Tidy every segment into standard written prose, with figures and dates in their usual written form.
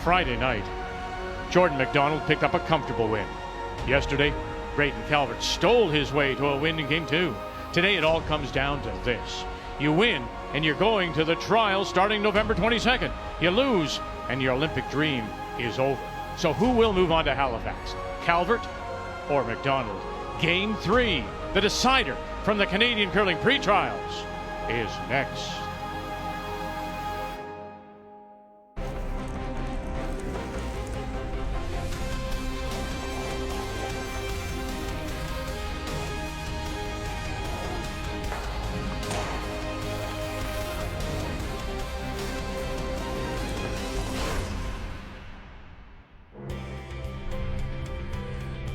Friday night, Jordan McDonald picked up a comfortable win. Yesterday, Calvert stole his way to a win in Game 2. Today it all comes down to this. You win, and you're going to the trials starting November 22nd. You lose, and your Olympic dream is over. So who will move on to Halifax? Calvert or McDonald? Game 3, the decider from the Canadian Curling PreTrials, is next.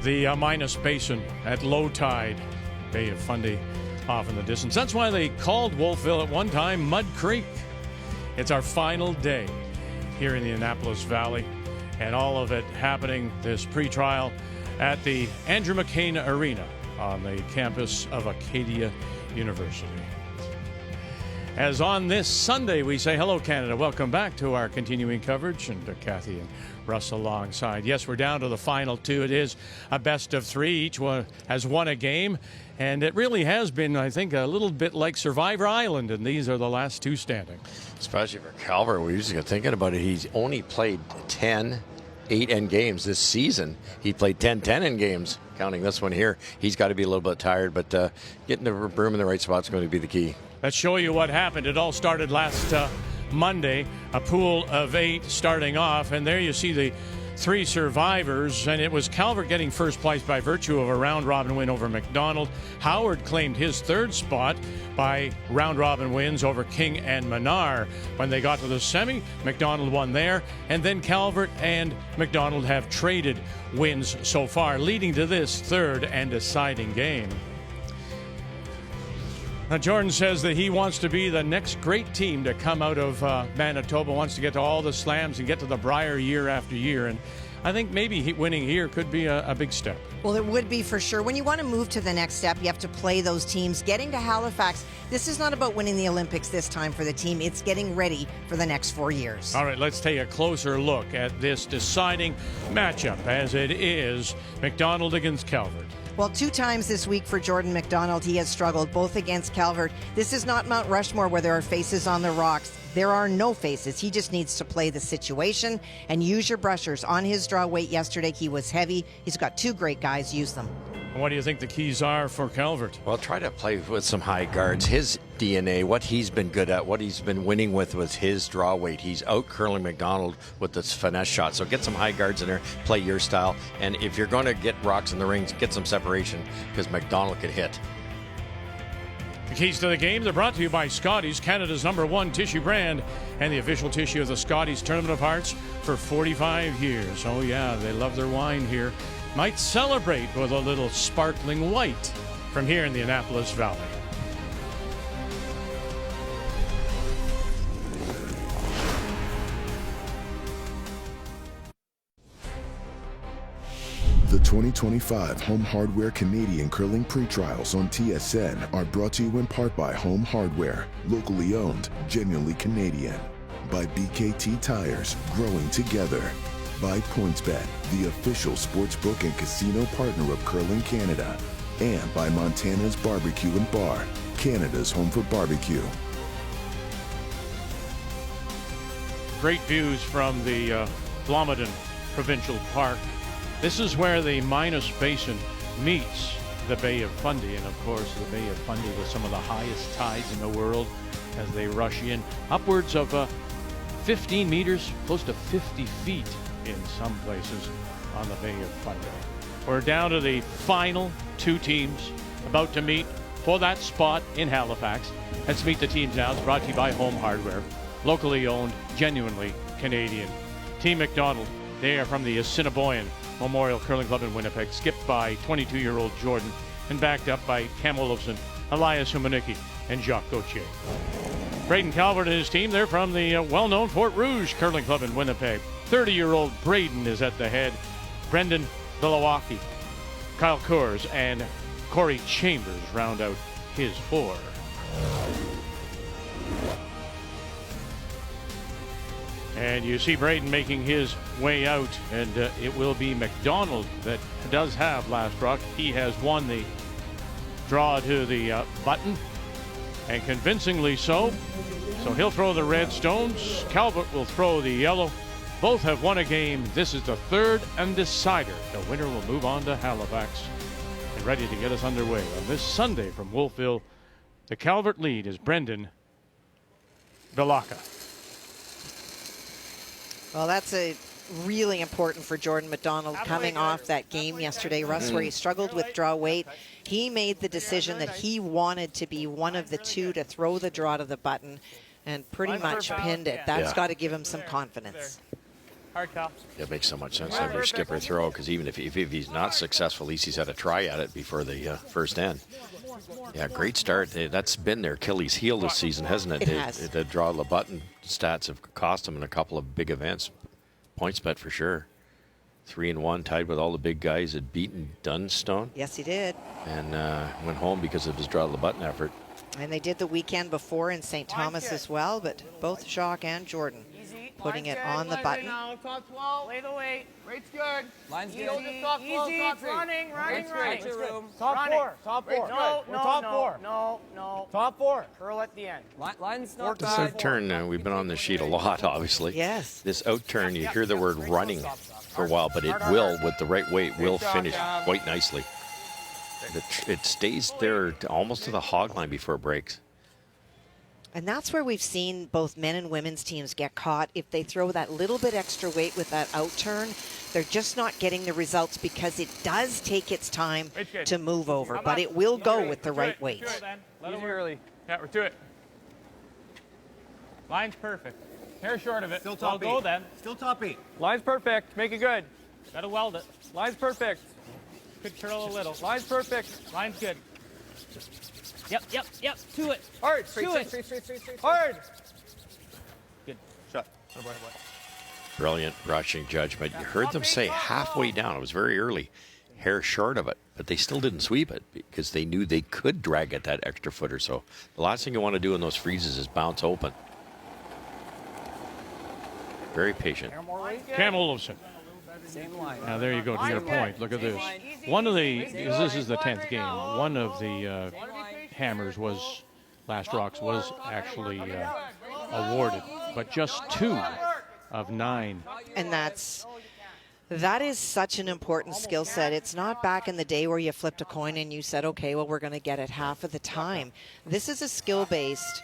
The Minas Basin at low tide, Bay of Fundy off in the distance. That's why they called Wolfville at one time Mud Creek. It's our final day here in the Annapolis Valley, and all of it happening, this pre-trial, at the Andrew McCain Arena on the campus of Acadia University. As on this Sunday, we say hello, Canada. Welcome back to our continuing coverage, and Kathy and Russ alongside. Yes, we're down to the final two. It is a best of three. Each one has won a game, and it really has been, I think, a little bit like Survivor Island, and these are the last two standing. Especially for Calvert, we're usually thinking about it. He's only played 10 8-end games this season. He played 10-10 in games, counting this one here. He's got to be a little bit tired, but getting the room in the right spot is going to be the key. Let's show you what happened. It all started last Monday, a pool of 8 starting off, and there you see the 3 survivors, and it was Calvert getting first place by virtue of a round-robin win over McDonald. Howard claimed his 3rd spot by round-robin wins over King and Menard. When they got to the semi, McDonald won there, and then Calvert and McDonald have traded wins so far, leading to this 3rd and deciding game. Now, Jordan says that he wants to be the next great team to come out of Manitoba, wants to get to all the slams and get to the Brier year after year. And I think maybe winning here could be a big step. Well, it would be for sure. When you want to move to the next step, you have to play those teams. Getting to Halifax, this is not about winning the Olympics this time for the team. It's getting ready for the next 4 years. All right, let's take a closer look at this deciding matchup, as it is McDonald against Calvert. Well, 2 times this week for Jordan McDonald, he has struggled, both against Calvert. This is not Mount Rushmore where there are faces on the rocks. There are no faces. He just needs to play the situation and use your brushers. On his draw weight yesterday, he was heavy. He's got 2 great guys. Use them. What do you think the keys are for Calvert? Well, try to play with some high guards. His DNA, what he's been good at, what he's been winning with was his draw weight. He's out curling McDonald with this finesse shot. So get some high guards in there, play your style. And if you're going to get rocks in the rings, get some separation, because McDonald can hit. The keys to the game, they're brought to you by Scotties, Canada's #1 tissue brand, and the official tissue of the Scotties Tournament of Hearts for 45 years. Oh yeah, they love their wine here. Might celebrate with a little sparkling white from here in the Annapolis Valley. The 2025 Home Hardware Canadian Curling Pre-Trials on TSN are brought to you in part by Home Hardware, locally owned, genuinely Canadian. By BKT Tires, growing together. By PointsBet, the official sportsbook and casino partner of Curling Canada. And by Montana's Barbecue and Bar, Canada's home for barbecue. Great views from the Blomidon Provincial Park. This is where the Minas Basin meets the Bay of Fundy, and of course the Bay of Fundy with some of the highest tides in the world as they rush in, upwards of 15 meters, close to 50 feet in some places on the Bay of Fundy. We're down to the final 2 teams about to meet for that spot in Halifax. Let's meet the teams now. It's brought to you by Home Hardware, locally owned, genuinely Canadian. Team McDonald, they are from the Assiniboine Memorial Curling Club in Winnipeg, skipped by 22-year-old Jordan and backed up by Cam Olofsson, Elias Humanicki, and Jacques Gauthier. Braden Calvert and his team, they're from the well-known Fort Rouge Curling Club in Winnipeg. 30-year-old Braden is at the head. Brendan Bilawaki, Kyle Coors, and Corey Chambers round out his 4. And you see Braden making his way out, and it will be McDonald that does have last rock. He has won the draw to the button, and convincingly so. So he'll throw the red stones. Calvert will throw the yellow. Both have won a game. This is the third and decider. The winner will move on to Halifax. And ready to get us underway on this Sunday from Wolfville. The Calvert lead is Brendan Vilaka. Well, that's really important for Jordan McDonald coming off that game yesterday, Russ, where he struggled with draw weight. He made the decision that he wanted to be one of the two to throw the draw to the button and pretty much pinned it. That's got to give him some confidence. It makes so much sense to have your skipper throw, because even if he's not successful, at least he's had a try at it before the first end. Yeah, great start. That's been their Achilles heel this season, hasn't it? It has. The draw the button stats have cost them in a couple of big events. Points bet for sure. 3-1, tied with all the big guys. Had beaten Dunstone. Yes, he did. And went home because of his draw the button effort. And they did the weekend before in St. Thomas as well, but both Jacques and Jordan putting it on the button. Top 12, lay the weight. Rate's good. Line's good. Easy, top 12, easy. top 3. Running. Top four. No. Top four. Curl at the end. Line's not This out turn, we've been on the sheet a lot, obviously. Yes. This out turn, you hear the word running for a while, but it will, with the right weight, will finish quite nicely. It stays there almost to the hog line before it breaks. And that's where we've seen both men and women's teams get caught. If they throw that little bit extra weight with that out turn, they're just not getting the results because it does take its time to move over, but it will go with the right weight. Easy early. Yeah, we're to it. Line's perfect. Hair short of it. Still top 8. Go then. Still top 8. Line's perfect. Make it good. Gotta weld it. Line's perfect. Could curl a little. Line's perfect. Line's good. Yep. To it. Hard. To it. Hard. Good. Shot. Brilliant rushing judgment. You heard them say halfway down, it was very early, hair short of it, but they still didn't sweep it because they knew they could drag it that extra foot or so. The last thing you want to do in those freezes is bounce open. Very patient. Cam Olofsson. Same line. Now there you go to your point. Look at this. One of the, this is the 10th game, one of the hammers was, last rocks was actually awarded, but just 2 of 9. And that is such an important skill set. It's not back in the day where you flipped a coin and you said, okay, well, we're going to get it half of the time. This is a skill-based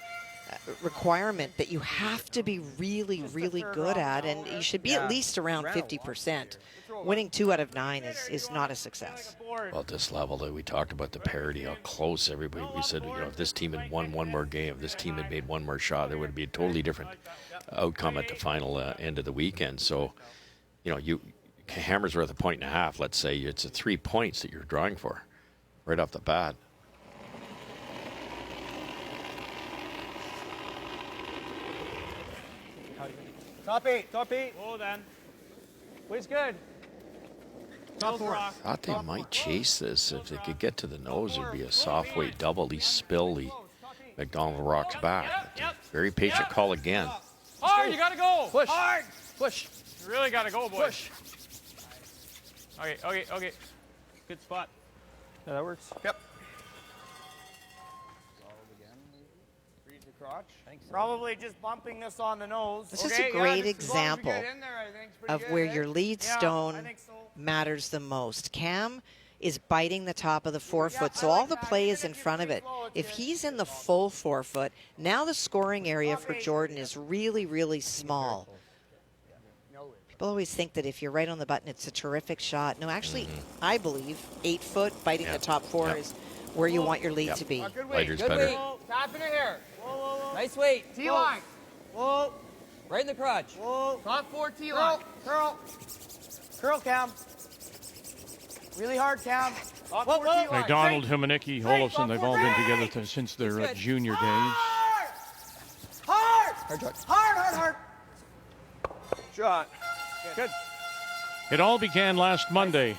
requirement that you have to be really, really good at, and you should be at least around 50%. Winning 2 out of 9 is not a success. Well, at this level, that we talked about the parity, how close everybody. We said, if this team had won one more game, if this team had made one more shot, there would be a totally different outcome at the final end of the weekend. So, Hammer's worth 1.5 points, let's say. It's 3 points that you're drawing for right off the bat. Top 8. Oh, then. Weight's good. Top 4. I thought they might chase this. If they could get to the nose, it'd be a soft weight double. At least spill the McDonald rocks back. Very patient call again. Hard, you gotta go. Push. Hard. Push. You really gotta go, boy. Push. Okay. Good spot. Yeah, that works. Yep. Probably just bumping this on the nose. This is a great example of where your lead stone matters the most. Cam is biting the top of the 4-foot, so all the play is in front of it. If he's in the full 4-foot, now the scoring area for Jordan is really, really small. People always think that if you're right on the button, it's a terrific shot. No, actually, I believe 8-foot, biting the top 4 is where you want your lead to be. Lighter's Good better. weight. Tap in here. Nice weight. T-line. Whoa. Right in the crotch. Whoa. Top 4 T-line. Curl, Cam. Really hard, Cam. Top 4 T-line. McDonald, Humanicki, Olofsson, they've all been together since their junior days. Hard. Shot. Good. It all began last Monday.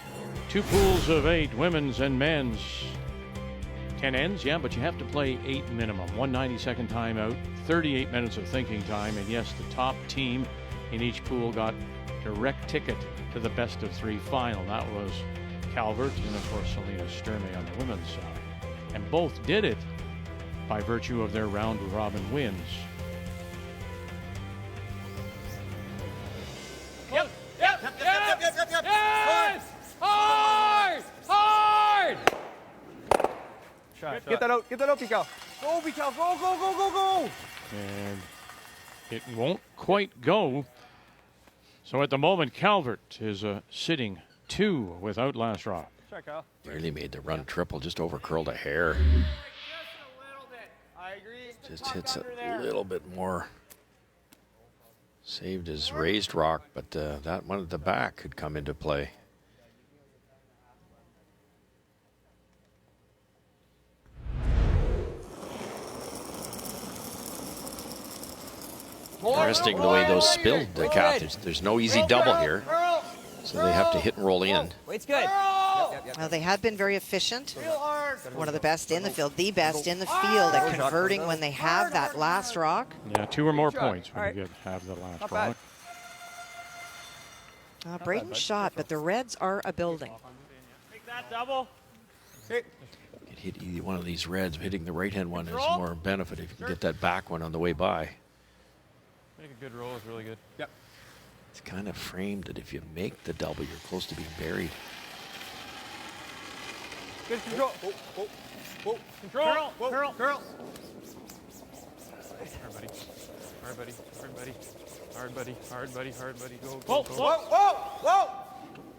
2 pools of 8, women's and men's. 10 ends, yeah, but you have to play 8 minimum. 1 90-second timeout, 38 minutes of thinking time, and yes, the top team in each pool got direct ticket to the best of 3 final. That was Calvert and, of course, Selena Sturmey on the women's side. And both did it by virtue of their round-robin wins. Yep. Hard! Shot. Get that out, Pical. Go, Pical, go! And it won't quite go. So at the moment, Calvert is sitting 2 without last rock. Try, Kyle. Really made the run triple, just over curled a hair. Just a little bit. I agree. Just hits a little bit more. Saved his raised rock, but that one at the back could come into play. Interesting the way those spilled, Kath. There's no easy double here, so they have to hit and roll in. Weight's good. Well, they had been very efficient. One of the best in the field, the best in the field at converting when they have that last rock. Yeah, 2 or more points when you have the last rock. Braden shot, but the Reds are a building. Take that double. You could hit either one of these reds. Hitting the right-hand one is more benefit if you can get that back one on the way by. Make a good roll is really good. Yep. It's kind of framed that if you make the double, you're close to being buried. Good control. Control. Curl. Hard buddy. Go. Whoa.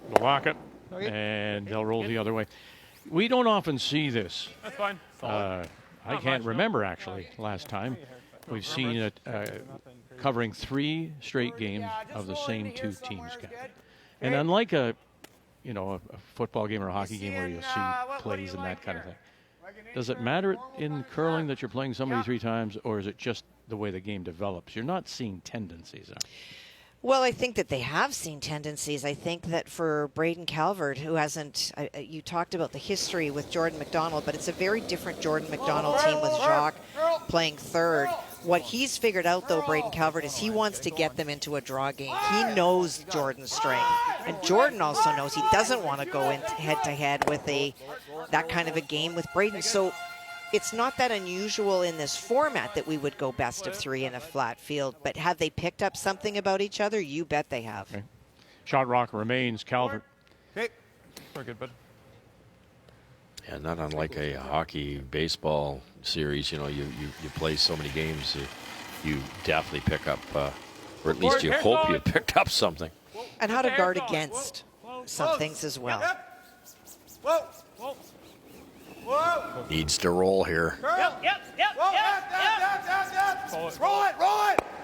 They'll lock it, and they'll roll the other way. We don't often see this. That's fine. I can't remember, actually, last time. We've seen it covering 3 straight games of the same 2 teams. And unlike a football game or a hockey game where you'll see plays and that kind of thing, does it matter in curling that you're playing somebody 3 times, or is it just the way the game develops? You're not seeing tendencies. Well, I think that they have seen tendencies. I think that for Braden Calvert, who hasn't, you talked about the history with Jordan McDonald, but it's a very different Jordan McDonald team with Jacques playing third. What he's figured out, though, Braden Calvert, is he wants to get them into a draw game. He knows Jordan's strength. And Jordan also knows he doesn't want to go in head-to-head with that kind of a game with Braden. So it's not that unusual in this format that we would go best of 3 in a flat field. But have they picked up something about each other? You bet they have. Okay. Shot rock remains Calvert. Okay. We're good, bud. Yeah, not unlike a hockey, baseball series. You play so many games, you definitely pick up, or at least you hope you picked up something. And how to guard against some things as well. Whoa. Needs to roll here. Yep. Roll it.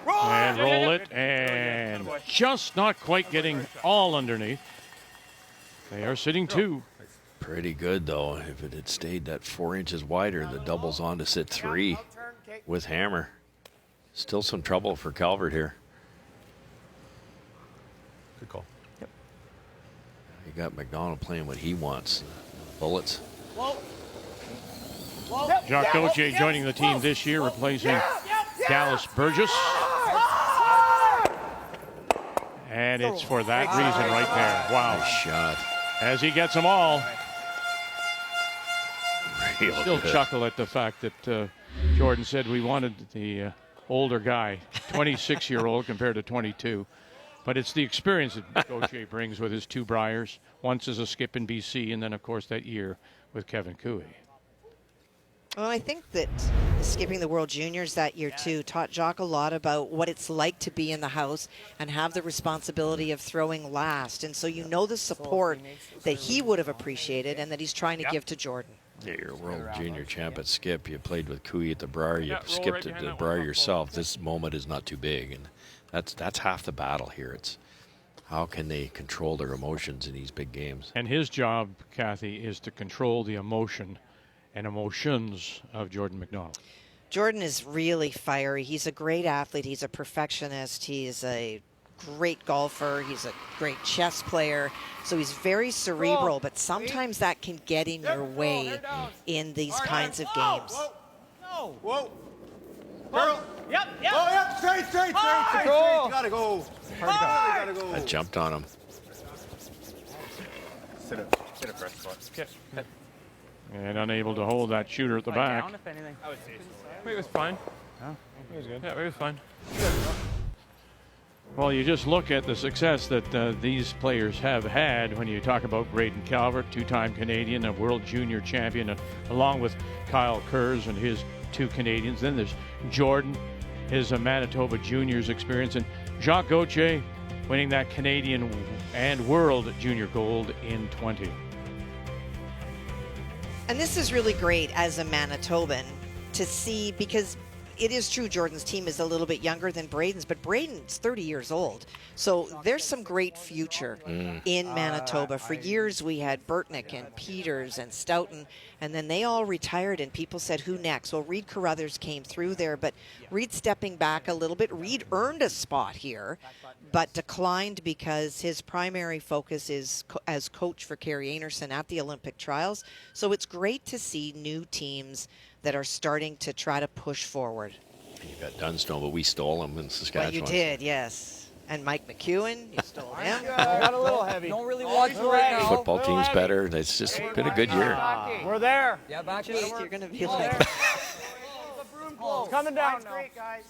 And roll it, and just not quite getting all underneath. They are sitting 2. Pretty good, though. If it had stayed that 4 inches wider, the double's on to sit 3 with hammer. Still some trouble for Calvert here. Good call. Yep. You got McDonald playing what he wants. Bullets. Jacques Gauthier joining the team this year, replacing Dallas Burgess. And it's for that reason right there. Wow. Nice shot. As he gets them all. Real Still good. chuckle at the fact that Jordan said we wanted the older guy, 26-year-old compared to 22. But it's the experience that Gauthier brings with his 2 Briers, once as a skip in BC, and then, of course, that year with Kevin Cooey. Well, I think that skipping the World Juniors that year, too, taught Jacques a lot about what it's like to be in the house and have the responsibility of throwing last. And so you know the support that he would have appreciated and that he's trying to give to Jordan. Yeah, you're a world junior champ at skip. You played with Cooey at the Brier. You skipped at the Brier yourself. This moment is not too big, and that's half the battle here. It's how can they control their emotions in these big games. And his job, Kathy, is to control the emotion and emotions of Jordan McDonald. Jordan is really fiery. He's a great athlete. He's a perfectionist. He's a great golfer. He's a great chess player. So he's very cerebral, but sometimes that can get in your way in these kinds of games. Whoa. Yep. Oh, yep. Straight. Control. You gotta go. Hard. I jumped on him. Sit a fresh spot. Okay. And unable to hold that shooter at the back. Down, if anything. I would say so. It was fine. Yeah. It was good. Yeah, it was fine. Well, you just look at the success that these players have had when you talk about Braden Calvert, two-time Canadian, a world junior champion, along with Kyle Kurz and his two Canadians. Then there's Jordan, his Manitoba juniors experience, and Jacques Gauthier winning that Canadian and world junior gold in 20. And this is really great as a Manitoban to see, because it is true Jordan's team is a little bit younger than Braden's, but Braden's 30 years old. So there's some great future in Manitoba. For years we had Burtnick and Peters and Stoughton, and then they all retired and people said, who next? Well, Reed Carruthers came through there, but Reed stepping back a little bit. Reed earned a spot here, but declined because his primary focus is as coach for Carrie Anderson at the Olympic trials. So it's great to see new teams that are starting to try to push forward. You got Dunstone, but we stole him in Saskatchewan. Well, you did, yes. And Mike McEwen, you stole him. Got a little heavy. Don't really watch it right now. Football team's better. It's just been a good year. We're there. Yeah, back to You're going to be like, It's coming down now.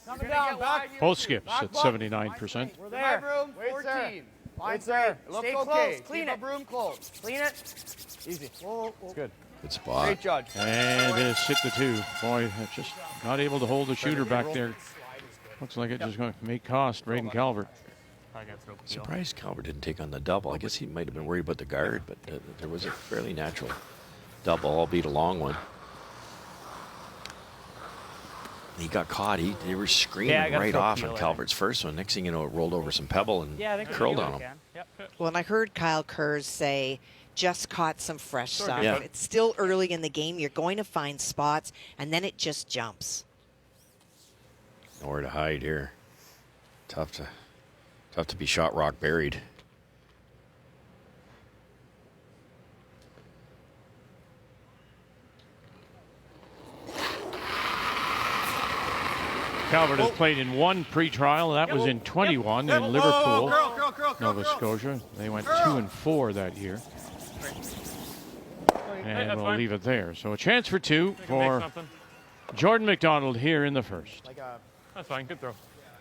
Coming down. Back. Both skips at 79%. We're there. Room, Wait, sir. 14. Wait, sir. Stay Looks close. okay. Clean Keep it. the broom closed. Clean it. Easy. It's good. Good spot. Great judge. And it's hit the two. Boy, just not able to hold the shooter back there. Looks like it just going to make cost Braden Calvert. Surprised Calvert didn't take on the double. I guess he might have been worried about the guard, but there was a fairly natural double, albeit a long one. He got caught. They were screaming right off on Calvert's first one. Next thing you know, it rolled over some pebble and curled on him. well, and I heard Kyle Kurz say, just caught some fresh stuff. Yeah. It's still early in the game. You're going to find spots, and then it just jumps. Nowhere to hide here. Tough to be shot rock buried. Calvert has played in one pre-trial. That was in 21 in Liverpool, Nova Scotia. They went 2-4 that year. And we'll leave it there. So a chance for two for Jordan McDonald here in the first. That's fine. Good throw.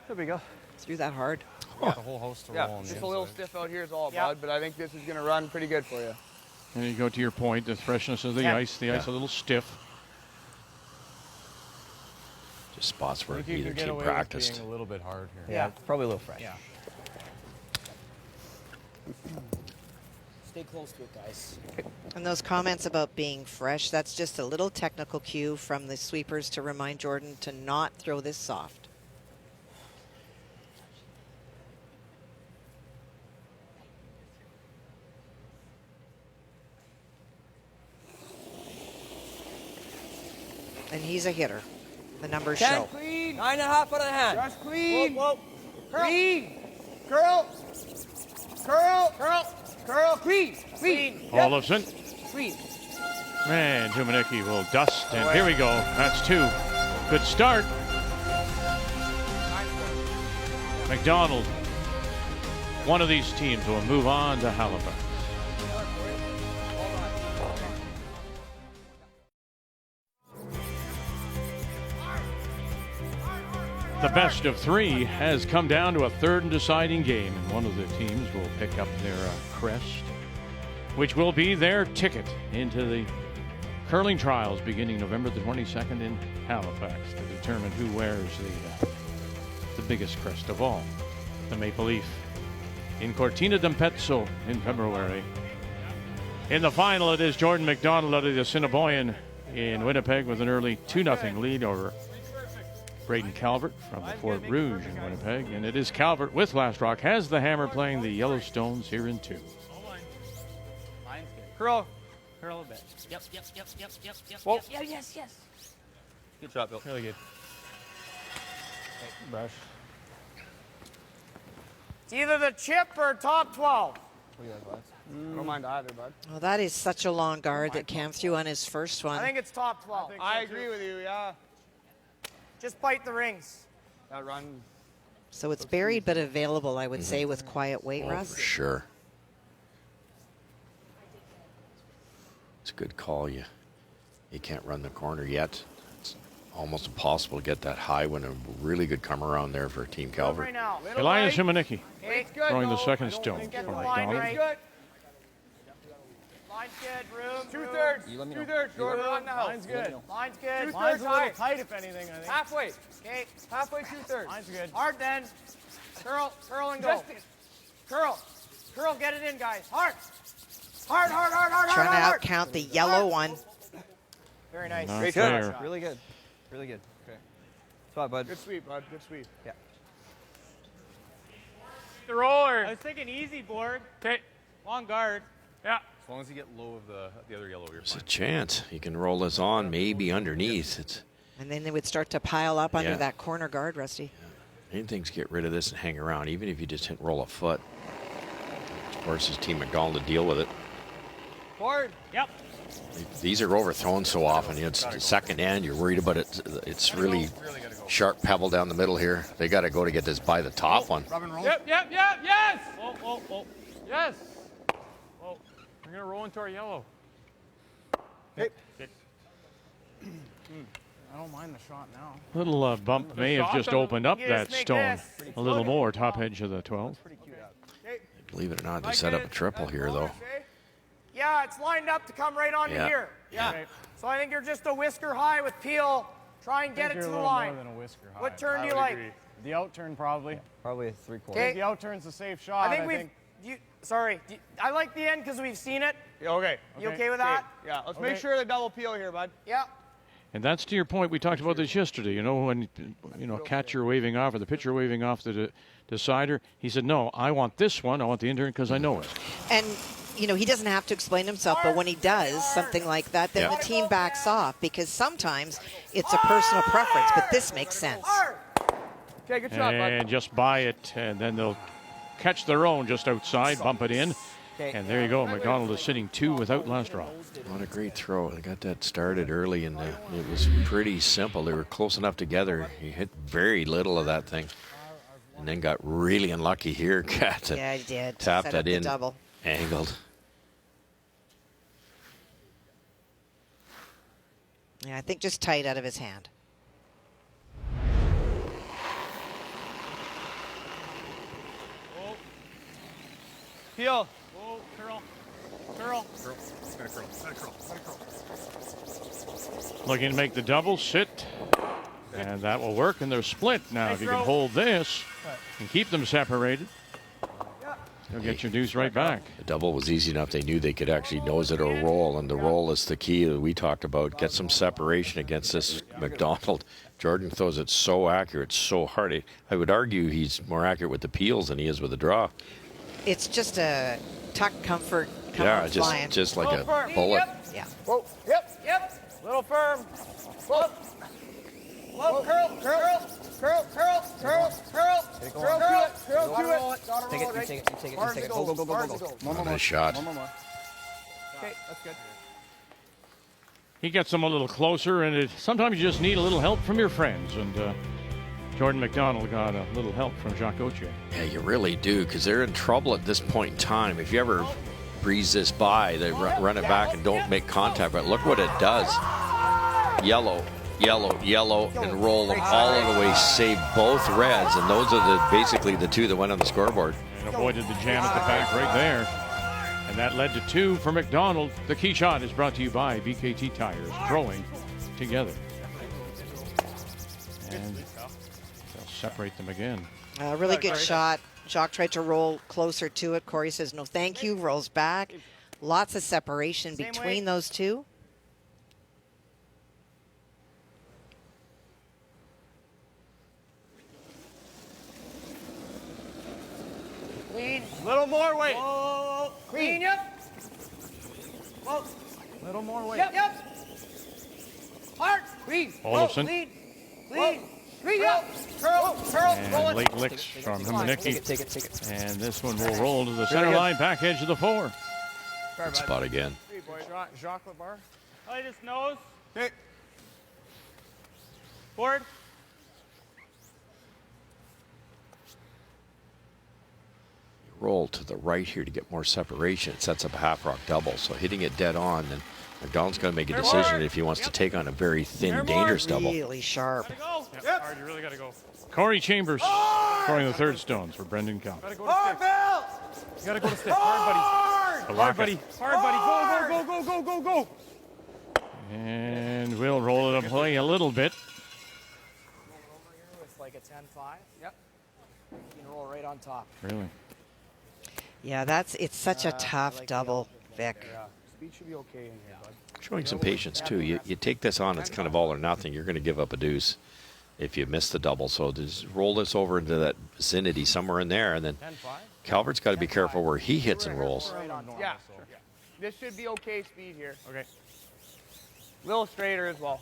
There we go. Threw that hard. The whole host to roll on Just the a little inside. stiff out here is all, bud, but I think this is going to run pretty good for you. And you go to your point, the freshness of the ice. The ice a little stiff. Just spots where I think you either can get team away practiced. with being a little bit hard here. Yeah. probably a little fresh. Yeah. Stay close to it, guys. And those comments about being fresh, that's just a little technical cue from the sweepers to remind Jordan to not throw this soft. And he's a hitter. The numbers show. Clean. 9.5 out of the hand. Just clean. Whoa. Clean. Curl. Clean. Olofsson. Clean. And Tumanecki will dust. And here we go. That's two. Good start. McDonald. One of these teams will move on to Halifax. The best of three has come down to a third and deciding game, and one of the teams will pick up their crest, which will be their ticket into the curling trials beginning November the 22nd in Halifax to determine who wears the biggest crest of all, the Maple Leaf, in Cortina d'Ampezzo in February. In the final, it is Jordan McDonald out of the Assiniboine in Winnipeg with an early 2-0 lead over Braden Calvert from the Fort Rouge in Winnipeg. And it is Calvert with Last Rock has the hammer playing the Yellowstones here in 2. Line's good. Curl a bit. Yep. Whoa. Yeah, yes. Good shot, Bill. Really good. Brush. It's either the chip or top 12. I don't mind either, bud. Well, that is such a long guard that Cam threw on his first one. I think it's top 12. I agree with you, yeah. Just bite the rings. Run. So it's buried but available, I would say, with quiet weight, Russ. For sure. It's a good call. You can't run the corner yet. It's almost impossible to get that high when a really good come around there for Team Calvert. Right now. Elias Himanicki Good. throwing the second stone Get for the line McDonald. right. Good. Line's good. Room. Two-thirds. You let me know. Two-thirds. Jordan on now. Line's good. Line's good. Two-thirds Line's a little tight, if anything, I think. Halfway. Okay. Halfway two-thirds. Line's good. Hard then. Curl and go. Curl. Curl, get it in, guys. Hard. Hard. Trying to hard. outcount the yellow one. Very nice. Not Great there. shot. Really good. Really good. Okay. Spot, bud. Good sweep, bud. Good sweep. Yeah. The roller. I was thinking easy board. Okay. Long guard. Yeah. As long as you get low of the other yellow, you're There's a fine. chance you can roll this on, maybe underneath. It's And then they would start to pile up under Yeah. that corner guard, Rusty. anything's get rid of this and hang around, even if you just hit roll a foot. Of course, it's Team McDonald to deal with it. Forward. Yep. These are overthrown so often. It's the second end. You're worried about it. It's really sharp pebble down the middle here. They got to go to get this by the top one. Rub and roll. Yep. Yes. Oh. Yes. Oh, we're going to roll into our yellow. Good. I don't mind the shot now. Little bump may have just opened up You that just make stone this. a little more, top edge of the 12. Believe it or not, they set up a triple here, though. Yeah, it's lined up to come right onto Yeah. here. Yeah. So I think you're just a whisker high with Peel. Try and get it You're to a the little line. more than a whisker high. What turn I do you would like? agree. The out turn, probably. Probably a three-quarter. Okay. The out turn's a safe shot. I think I like the end because we've seen it. Okay. You okay with that? Yeah. Let's Okay. make sure the double peel here, bud. Yeah. And that's to your point. We talked about this yesterday. You know, when catcher waving off or the pitcher waving off the decider, he said, "No, I want this one. I want the intern because I know it." And, he doesn't have to explain himself, but when he does something like that, then Yeah. the team backs off because sometimes it's a personal preference, but this makes sense. Okay, good shot, bud. And just buy it, and then they'll catch their own just outside, bump it in. And there you go. McDonald is sitting 2 without last draw. What a great throw. They got that started early, and it was pretty simple. They were close enough together. He hit very little of that thing. And then got really unlucky here. Got it. Yeah, he did. Tapped Set that up the in. double. Angled. Yeah, I think just tight out of his hand. Peel. Whoa, curl. Looking to make the double sit. And that will work, and they're split now. If you can hold this and keep them separated, you'll get your deuce right back. The double was easy enough. They knew they could actually nose it or roll, and the roll is the key that we talked about. Get some separation against this McDonald. Jordan throws it so accurate, so hard. I would argue he's more accurate with the peels than he is with the draw. It's just a tuck comfort come Yeah, on flying. just like Little a firm. bullet. Yep. Yeah. Whoa. Yep. Little firm. Whoa. Whoa. Curl to it. Take it, you take it. Go. Nice shot. Okay, that's good. He gets them a little closer, and sometimes you just need a little help from your friends. And Jordan McDonald got a little help from Jacques Gauthier. Yeah, you really do, because they're in trouble at this point in time. If you ever breeze this by, they run it back and don't make contact. But look what it does. Yellow, and roll them all the way. Save both reds, and those are basically the 2 that went on the scoreboard. And avoided the jam at the back right there. And that led to 2 for McDonald. The key shot is brought to you by BKT Tires, growing together. And they'll separate them again. Really good shot. Jacques tried to roll closer to it. Corey says, no, thank you. Rolls back. Lots of separation Same between way. those two. Clean. Little more weight. Whoa. Clean. Yep. Whoa. Little more weight. Yep. Hard. Clean. Olofsson. Clean. Yep. Curl. Roll And it. late licks from Himanicki. Take it. And this one will roll to the center line, back edge of the 4. Good spot again. Jacques Labar. Play this nose. Okay. Board. roll to the right here to get more separation. It sets up a half rock double. So hitting it dead on, then McDonald's going to make a decision if he wants to take on a very thin, dangerous double. Really sharp. Hard, you really got to go. Corey Chambers throwing the third stones for Brendan Calvert. Got to go to stick. You got to go to stick. Hard, buddy. Hard, buddy. Hard, buddy. Go, go, go, go, go, go. And we'll roll it up play a little bit. With like a 10-5. Yep. You can roll right on top. Really? Yeah, it's such a tough double, Vic. Yeah. Speed should be okay in here, bud. Showing some patience, too. You take this on, it's kind of all or nothing. You're going to give up a deuce if you miss the double. So just roll this over into that vicinity somewhere in there, and then 10-5. Calvert's got to be careful where he hits and rolls. Right on top. Yeah. This should be okay speed here. Okay. Little straighter as well.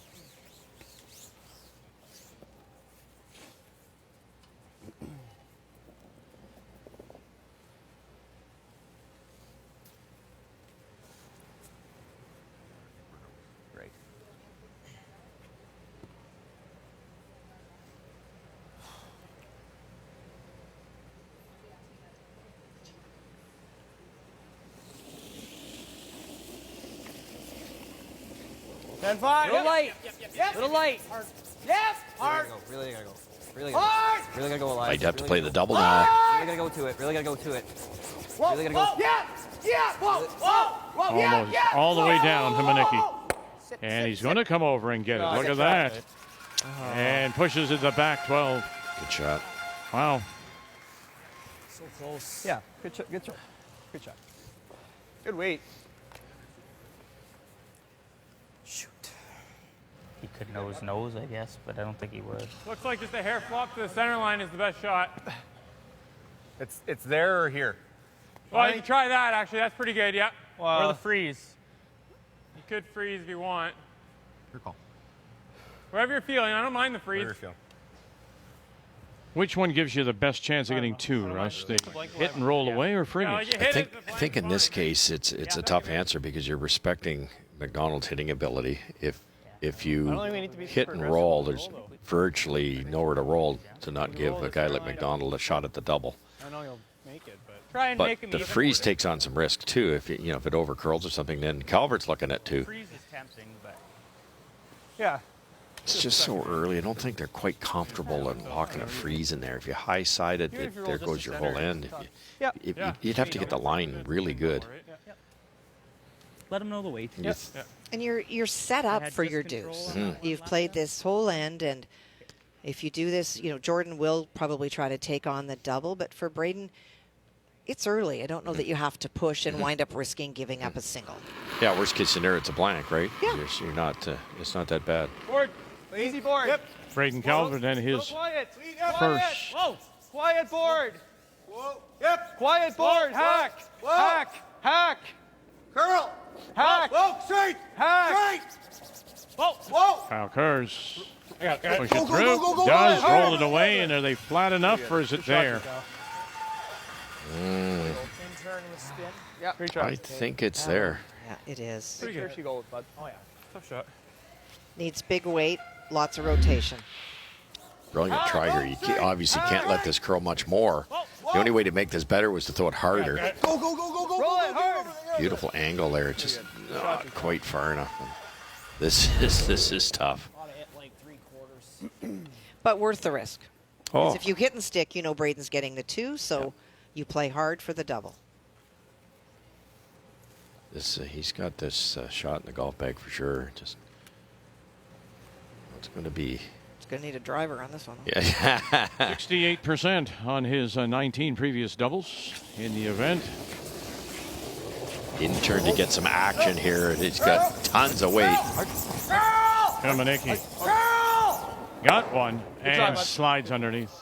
Great. Ten five. Little light. Yes. Little light. Yes. Hard. Really gotta go. Really Hard. gotta go alive. Might have to play the double now. Really gotta go to it. Really gotta go to it. Whoa. Really gotta go. Whoa. Yeah. Yeah. Whoa. Whoa. Whoa. Yeah. Almost Yeah. all the way down to Whoa. Manicki. And he's going to come over and get it. Look at that. And pushes it to the back 12. Good shot. Wow. So close. Yeah. Good shot. Good shot. Good shot. Good weight. Shoot. He could nose, I guess, but I don't think he would. Looks like just a hair flop to the center line is the best shot. It's there or here. Well, you can try that, actually. That's pretty good, yeah. Or the freeze. You could freeze if you want. Your call. Wherever you're feeling. I don't mind the freeze. Whatever you feel. Which one gives you the best chance of getting two, Russ? The hit and roll away or freeze? Yeah, like you I hit think, it, I think in this fine. case it's a tough answer because you're respecting McDonald's hitting ability. If you think we need to be hit super and aggressive roll, with the there's roll, though. virtually nowhere to roll to not give a guy like McDonald a shot at the double. I know you'll make it, but Try and But make him the even. freeze takes on some risk too. If if it overcurls or something, then Calvert's looking at two. Freeze is tempting, but yeah. It's just so early. I don't think they're quite comfortable in locking a freeze in there. If you high side it, Even if you roll there just goes the your whole center. end. Yeah. Yeah. You'd have to get the line really good. let him know the weight. You And you're set up had for just your control deuce. on You've played this whole end, and if you do this, Jordan will probably try to take on the double. But for Braden, it's early. I don't know that you have to push and wind up risking giving up a single. Yeah, worst case scenario, it's a blank, right? Yeah. You're not. It's not that bad. Board. Easy board. Yep. Braden Calvert and his Quiet. first. Whoa. Quiet board. Whoa. Yep. Quiet board. Hack. Hack. Hack. Curl. Hack. Whoa. Straight. Hack. Straight. Whoa. Whoa. Kyle Kurz Yeah, push it through. Does roll it away, and are they flat enough, or is it there? In turn with spin. Yeah. Great shot. I think it's there. Yeah, it is. Pretty good. She goes, bud. Oh yeah. Tough shot. Needs big weight, lots of rotation. Brilliant try here. You obviously can't let this curl much more. The only way to make this better was to throw it harder. Go, go, go, go, go. Roll it hard. Beautiful angle there. Just not quite far enough. This is tough. Ought to hit like 3/4. But worth the risk. 'Cause Oh, if you hit and stick, Braden's getting the two, so you play hard for the double. he's got this shot in the golf bag for sure. Just what's going to be? It's going to need a driver on this one. Yeah. 68% on his 19 previous doubles in the event. In turn to get some action here. He's got tons of weight. Manicki got one and slides underneath.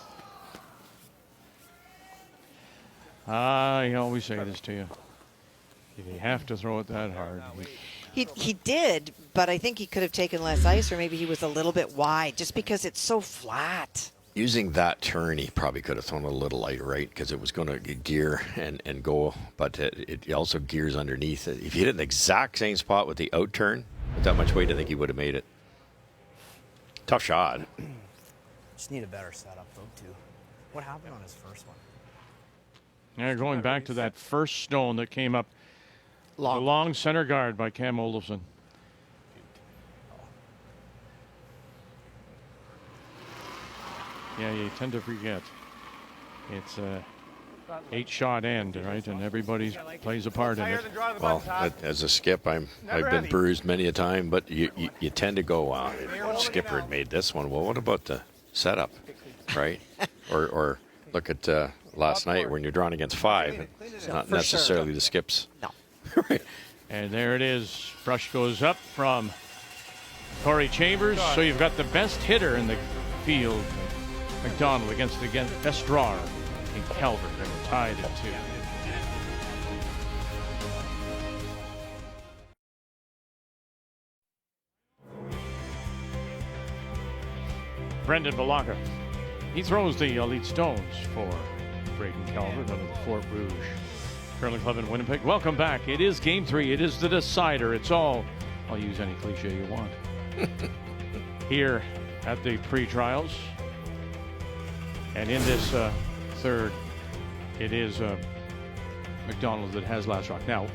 I always say this to you. If you have to throw it that hard, He did, but I think he could have taken less ice, or maybe he was a little bit wide, just because it's so flat. Using that turn, he probably could have thrown it a little lighter, right? Because it was going to gear and go, but it also gears underneath. If he hit it in the exact same spot with the out turn, with that much weight, I think he would have made it. Tough shot. Just need a better setup though too. What happened on his first one? Yeah, going back to that first stone that came up. The long center guard by Cam Olofsson. Yeah, you tend to forget. It's a 8-shot end, right? And everybody plays a part in it. Well, as a skip, I've been bruised many a time, but you tend to go, wow, skipper had made this one. Well, what about the setup, right? or look at last night when you're drawn against 5. It's not necessarily the skips. No. Right. And there it is. Brush goes up from Corey Chambers. So you've got the best hitter in the field, McDonald, against the best drawer in Calvert. They were tied at 2. Brendan Balaka. He throws the elite stones for Braden Calvert out of the Fort Rouge Curling Club in Winnipeg. Welcome back. It is Game 3. It is the decider. It's all, I'll use any cliche you want. Here at the PreTrials. And in this third, it is McDonald that has last rock. Now,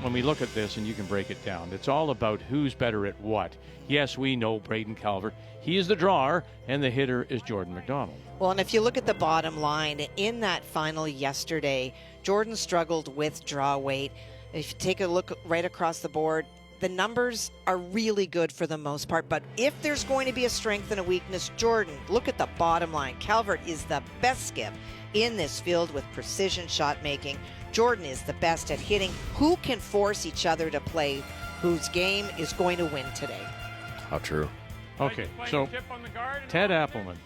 when we look at this, and you can break it down, it's all about who's better at what. Yes, we know Braden Calvert. He is the drawer, and the hitter is Jordan McDonald. Well, and if you look at the bottom line, in that final yesterday, Jordan struggled with draw weight. If you take a look right across the board, the numbers are really good for the most part. But if there's going to be a strength and a weakness, Jordan, look at the bottom line. Calvert is the best skip in this field with precision shot making. Jordan is the best at hitting. Who can force each other to play? Whose game is going to win today? How true. Okay, so Ted Appelman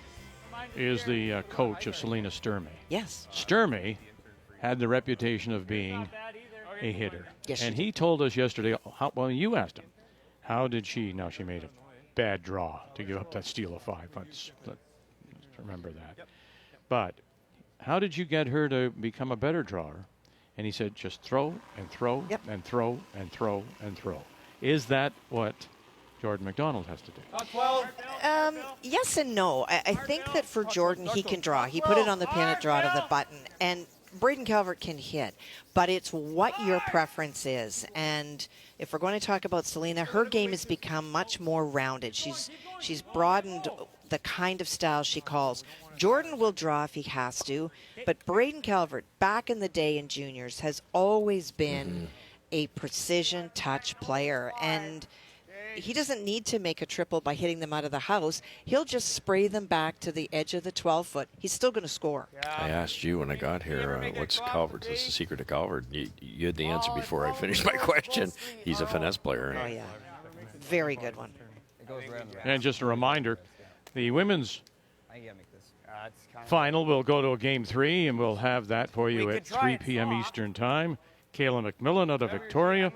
is the coach of Selena Sturmey. Yes. Sturmey had the reputation of being a hitter. Yes, and he told us yesterday, well, you asked him, how did she, now she made a bad draw to give up that steal of 5. Let's remember that. But how did you get her to become a better drawer? And he said, just throw and throw and throw and throw and throw. Is that what Jordan McDonald has to do? Yes and no. I think that for Jordan, he can draw. He put it on the pin at draw to the button. And Braden Calvert can hit, but it's what your preference is. And if we're going to talk about Selena, her game has become much more rounded. She's broadened the kind of style she calls. Jordan will draw if he has to, but Braden Calvert, back in the day in juniors, has always been a precision touch player. And he doesn't need to make a triple by hitting them out of the house. He'll just spray them back to the edge of the 12-foot. He's still going to score. I asked you when I got here, what's Calvert? What's the secret to Calvert? You had the answer before I finished my question. He's a finesse player. Oh, yeah. Very good one. And just a reminder, the women's final will go to a Game 3, and we'll have that for you at 3 p.m. Eastern Time. Kayla McMillan out of Victoria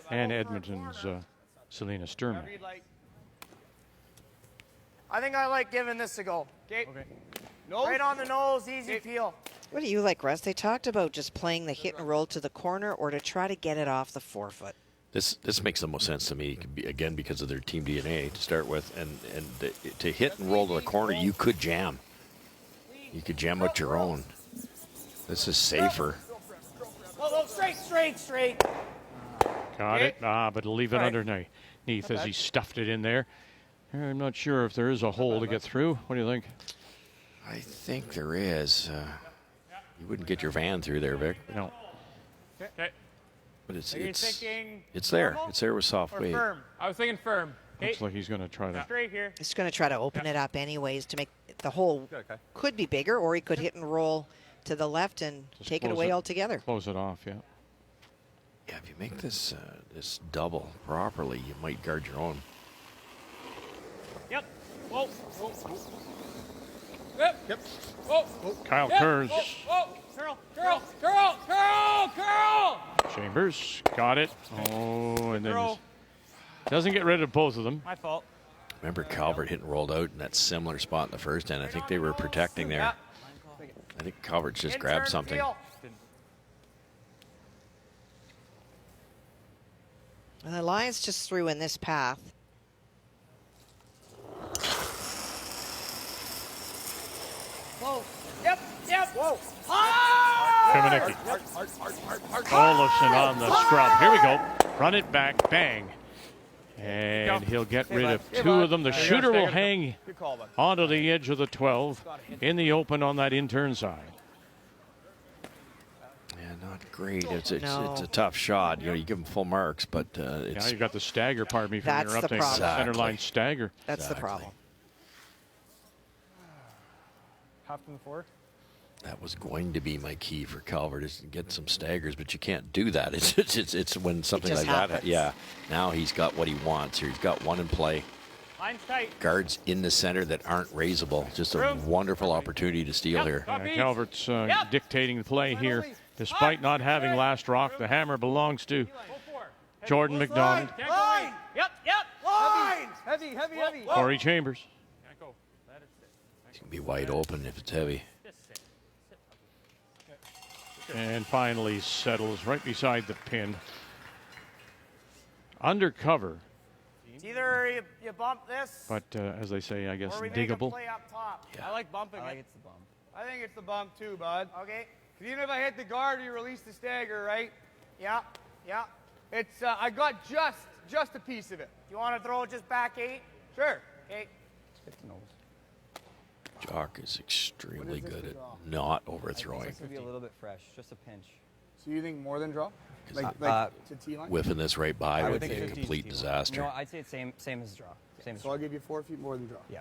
and Edmonton's Selena Sturmey. I think I like giving this a go. Okay. Right on the nose, easy peel. What do you like, Russ? They talked about just playing the hit and roll to the corner or to try to get it off the 4-foot. This makes the most sense to me, again, because of their team DNA to start with. And to hit and roll to the corner, you could jam. You could jam out your own. This is safer. Straight. Got it. But leave it underneath as he stuffed it in there. I'm not sure if there is a hole to get through. What do you think? I think there is. You wouldn't get your van through there, Vic. No. Okay. But it's Are you there. thinking It's there with soft or weight. firm? I was thinking firm. Looks like he's going to try to. Straight here. He's going to try to open it up anyways to make the hole could be bigger, or he could hit and roll to the left and Just take it close away altogether. Close it off, yeah. Yeah, if you make this this double properly, you might guard your own. Yep. Whoa. Yep. Whoa. Kyle Kurz. Whoa. Curl. Chambers got it. Oh, and then just doesn't get rid of both of them. My fault. Remember Calvert hit and rolled out in that similar spot in the first end. I think they were protecting there. I think Calvert's just grabbed something. And the Lions just threw in this path. Whoa. Yep. Whoa. Kaminicki. Olofsson on the scrub. Here we go. Run it back. Bang. And he'll get rid of two of them. The shooter will hang onto the edge of the 12 in the open on that in-turn side. Yeah, not great. It's a tough shot. You know, you give him full marks, but it's... Now you've got the stagger, pardon me for That's the interrupting. problem. Center line stagger. That's the problem. Half in the 4. That was going to be my key for Calvert, is to get some staggers, but you can't do that. It's when something like that. Yeah. Now he's got what he wants here. He's got one in play. Line's tight. Guards in the center that aren't raisable. Just a wonderful opportunity to steal here. Calvert's dictating the play here, despite not having last rock. The hammer belongs to Jordan McDonald. Line. Yep. Line. Heavy. Corey Chambers. He's going to be wide open if it's heavy. And finally settles right beside the pin. Under cover. It's either you bump this, But as they say, I guess, or we make a diggable. play up top. I like bumping it. It's the bump. I think it's the bump too, bud. Okay. 'Cause even if I hit the guard, you release the stagger, right? Yeah. It's I got just a piece of it. You want to throw just back 8? Sure. Okay. Jock is extremely good at not overthrowing. This could be a little bit fresh, just a pinch. So you think more than draw? Like to T line? Whiffing this right by would would be think a 15 complete T1. disaster. No, I'd say it's same as draw. Same as So draw. I'll give you 4 feet more than draw. Yeah.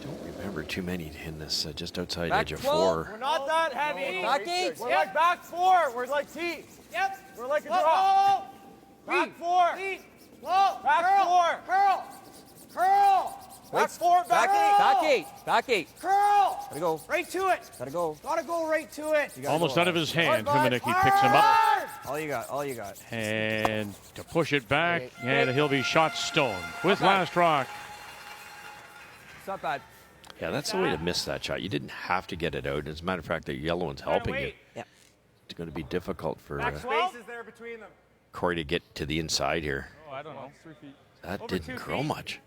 Don't remember too many in this just outside Back edge of 12. 4. We're not that heavy. Back 8. We're like back 4. We're like T. Yep. We're like a draw. Back 4. Whoa. Back 4. Curl. Back 4. Back 8. Back 8. Curl. Gotta go. Right to it. Gotta go. Gotta go right to it. Almost out of his hand. Hard, Humanicki picks him up. hard. All you got. And to push it back, and he'll be shot stone with last rock. It's not bad. Yeah, that's the way to miss that shot. You didn't have to get it out. As a matter of fact, the yellow one's helping you. Yep. It's going to be difficult for Spaces there between them. Corey to get to the inside here. Oh, I don't know. 3 feet. That Over didn't 2 curl feet. much.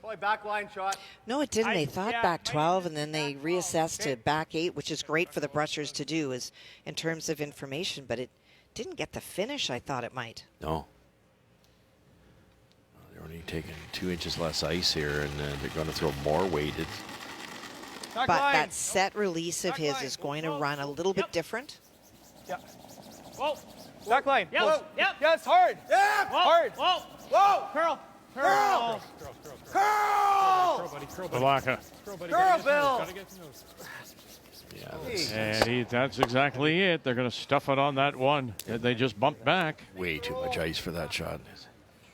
Boy, back line shot. No, it didn't. They thought yeah, back might 12, be and then just they back 12. reassessed to back 8, which is great for the brushers to do is in terms of information, but it didn't get the finish I thought it might. No. They're only taking 2 inches less ice here, and they're going to throw more weight. Back But line. that set release of Back his line. is going to run a little bit different. Yeah. Whoa. Back line. Yep. Whoa. Yep. Yes, hard. Yeah. Whoa. Hard. Whoa. Whoa. Curl. Curl. Curl. Balaka. Curl, Bill. Yeah, And that's exactly it. They're going to stuff it on that one. They just bumped back. way too much ice for that shot.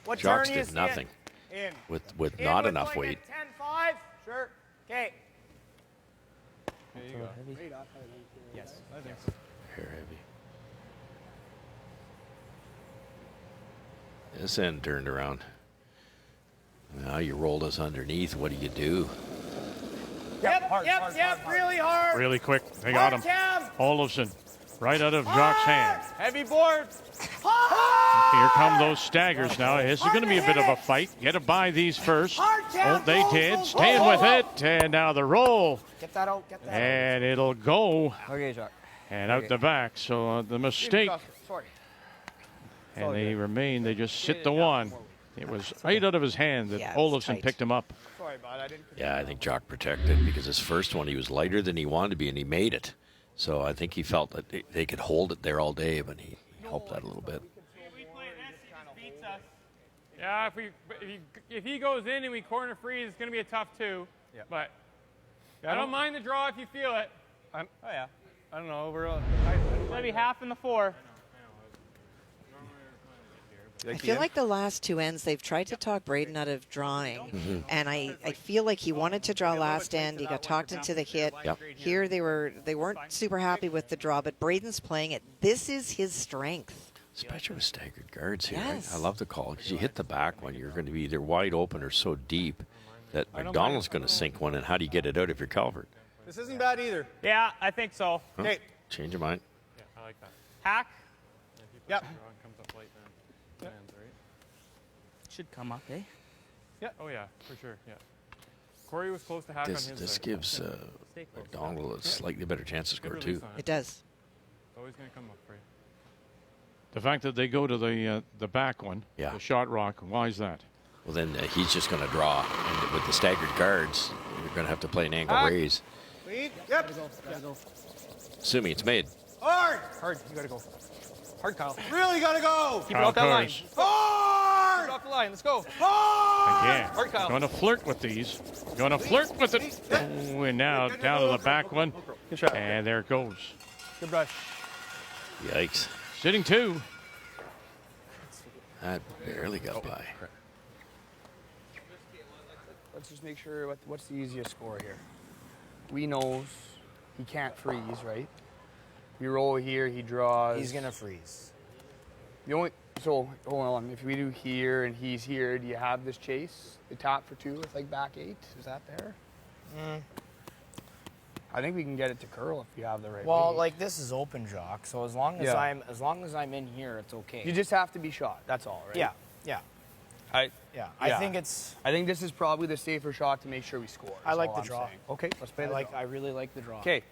What Jocks turn you did see nothing In. with In not with enough like weight. a 10-5. Sure. Okay. Yes. Hair heavy. This end turned around. Now you rolled us underneath. What do you do? Yep. Really hard. Really quick. They got him. Cam. Olofsson right out of Jock's hand. Heavy board. Here come those staggers now. This is going to be a bit of a fight. Get to buy these first. Oh, they did. Staying with it. And now the roll. Get that out. Get that And it'll go. Okay, Jacques. And out the back. So the mistake. Sorry. And they remain. They just sit the one. It was right out of his hand that Yeah, it was Olofsson tight. picked him up. Sorry, bud. I didn't. Yeah, I think Jock protected because his first one he was lighter than he wanted to be, and he made it. So I think he felt that they could hold it there all day, but he helped that a little bit. We play this, he just beats us. Yeah, if he goes in and we corner freeze, it's going to be a tough 2. Yeah. But I don't mind the draw if you feel it. Oh yeah. I don't know. We're Maybe half in the 4. I feel like the last 2 ends, they've tried to talk Braden out of drawing. And I feel like he wanted to draw last end. He got talked into the hit. Yep. Here they weren't super happy with the draw, but Braden's playing it. This is his strength. Especially with staggered guards here. Yes. I love the call because you hit the back one, you're going to be either wide open or so deep that McDonald's going to sink one. And how do you get it out if you're Calvert? This isn't bad either. Yeah, I think so. Huh? Hey. Change your mind. I like that. Hack. Yep. Comes up late then. Should come up, eh? Yeah. Oh yeah, for sure. Yeah. Corey was close to hack on his This side. gives McDonald a slightly better chance to score Good too. release on It does. It's always going to come up for you. The fact that they go to the back one, Yeah. the shot rock, why is that? Well, then he's just going to draw, and with the staggered guards, you're going to have to play an angle raise. Lead. Yep. Gotta go. Assuming it's made. Hard. Hard. You got to go. Hard, Kyle. Really gotta go. Keep it off that line. Kurs. Keep Hard. it off the line. Let's go. Hard. Again, Hard, Kyle. going to flirt with these. Going to flirt with it. Oh, and now down to the back one. Good shot. And there it goes. Good brush. Yikes. Sitting 2. That barely got by. Let's just make sure what's the easiest score here. We knows he can't freeze, right? We roll here, he draws. He's gonna freeze. So hold on. If we do here and he's here, do you have this chase? The top for 2 with like back 8? Is that there? I think we can get it to curl if you have the right. Well, weight. like this is open jock, so as long as I'm in here, it's okay. You just have to be shot. That's all, right? Yeah, yeah, I think it's. I think this is probably the safer shot to make sure we score. I like all the I'm draw. saying. Okay, let's play the draw. I really like the draw. Okay,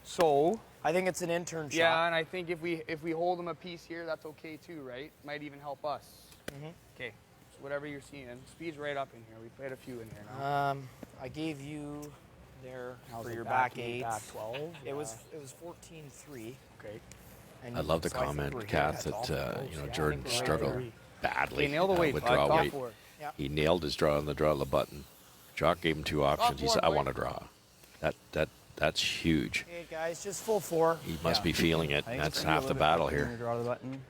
so I think it's an intern shot. yeah, and I think if we hold them a piece here, that's okay too, right? Might even help us. Okay, so whatever you're seeing, speed's right up in here. We played a few in here now. I gave you there How's for it your back back eight, 8. back 12? It was 14-3. Okay. And I love the so I think comment, we're here. Kath, That's that awful you know close. Yeah, Jordan I think we're right struggled there. badly Okay, nail the weight, with bud. draw Talk weight. for it. Yeah. He nailed his draw on the draw of the button. Jock gave him 2 options. He for said, it, "I boy. want to draw." That's huge. Okay, guys, just full 4. He must be feeling it. And that's half the battle here. Draw the button,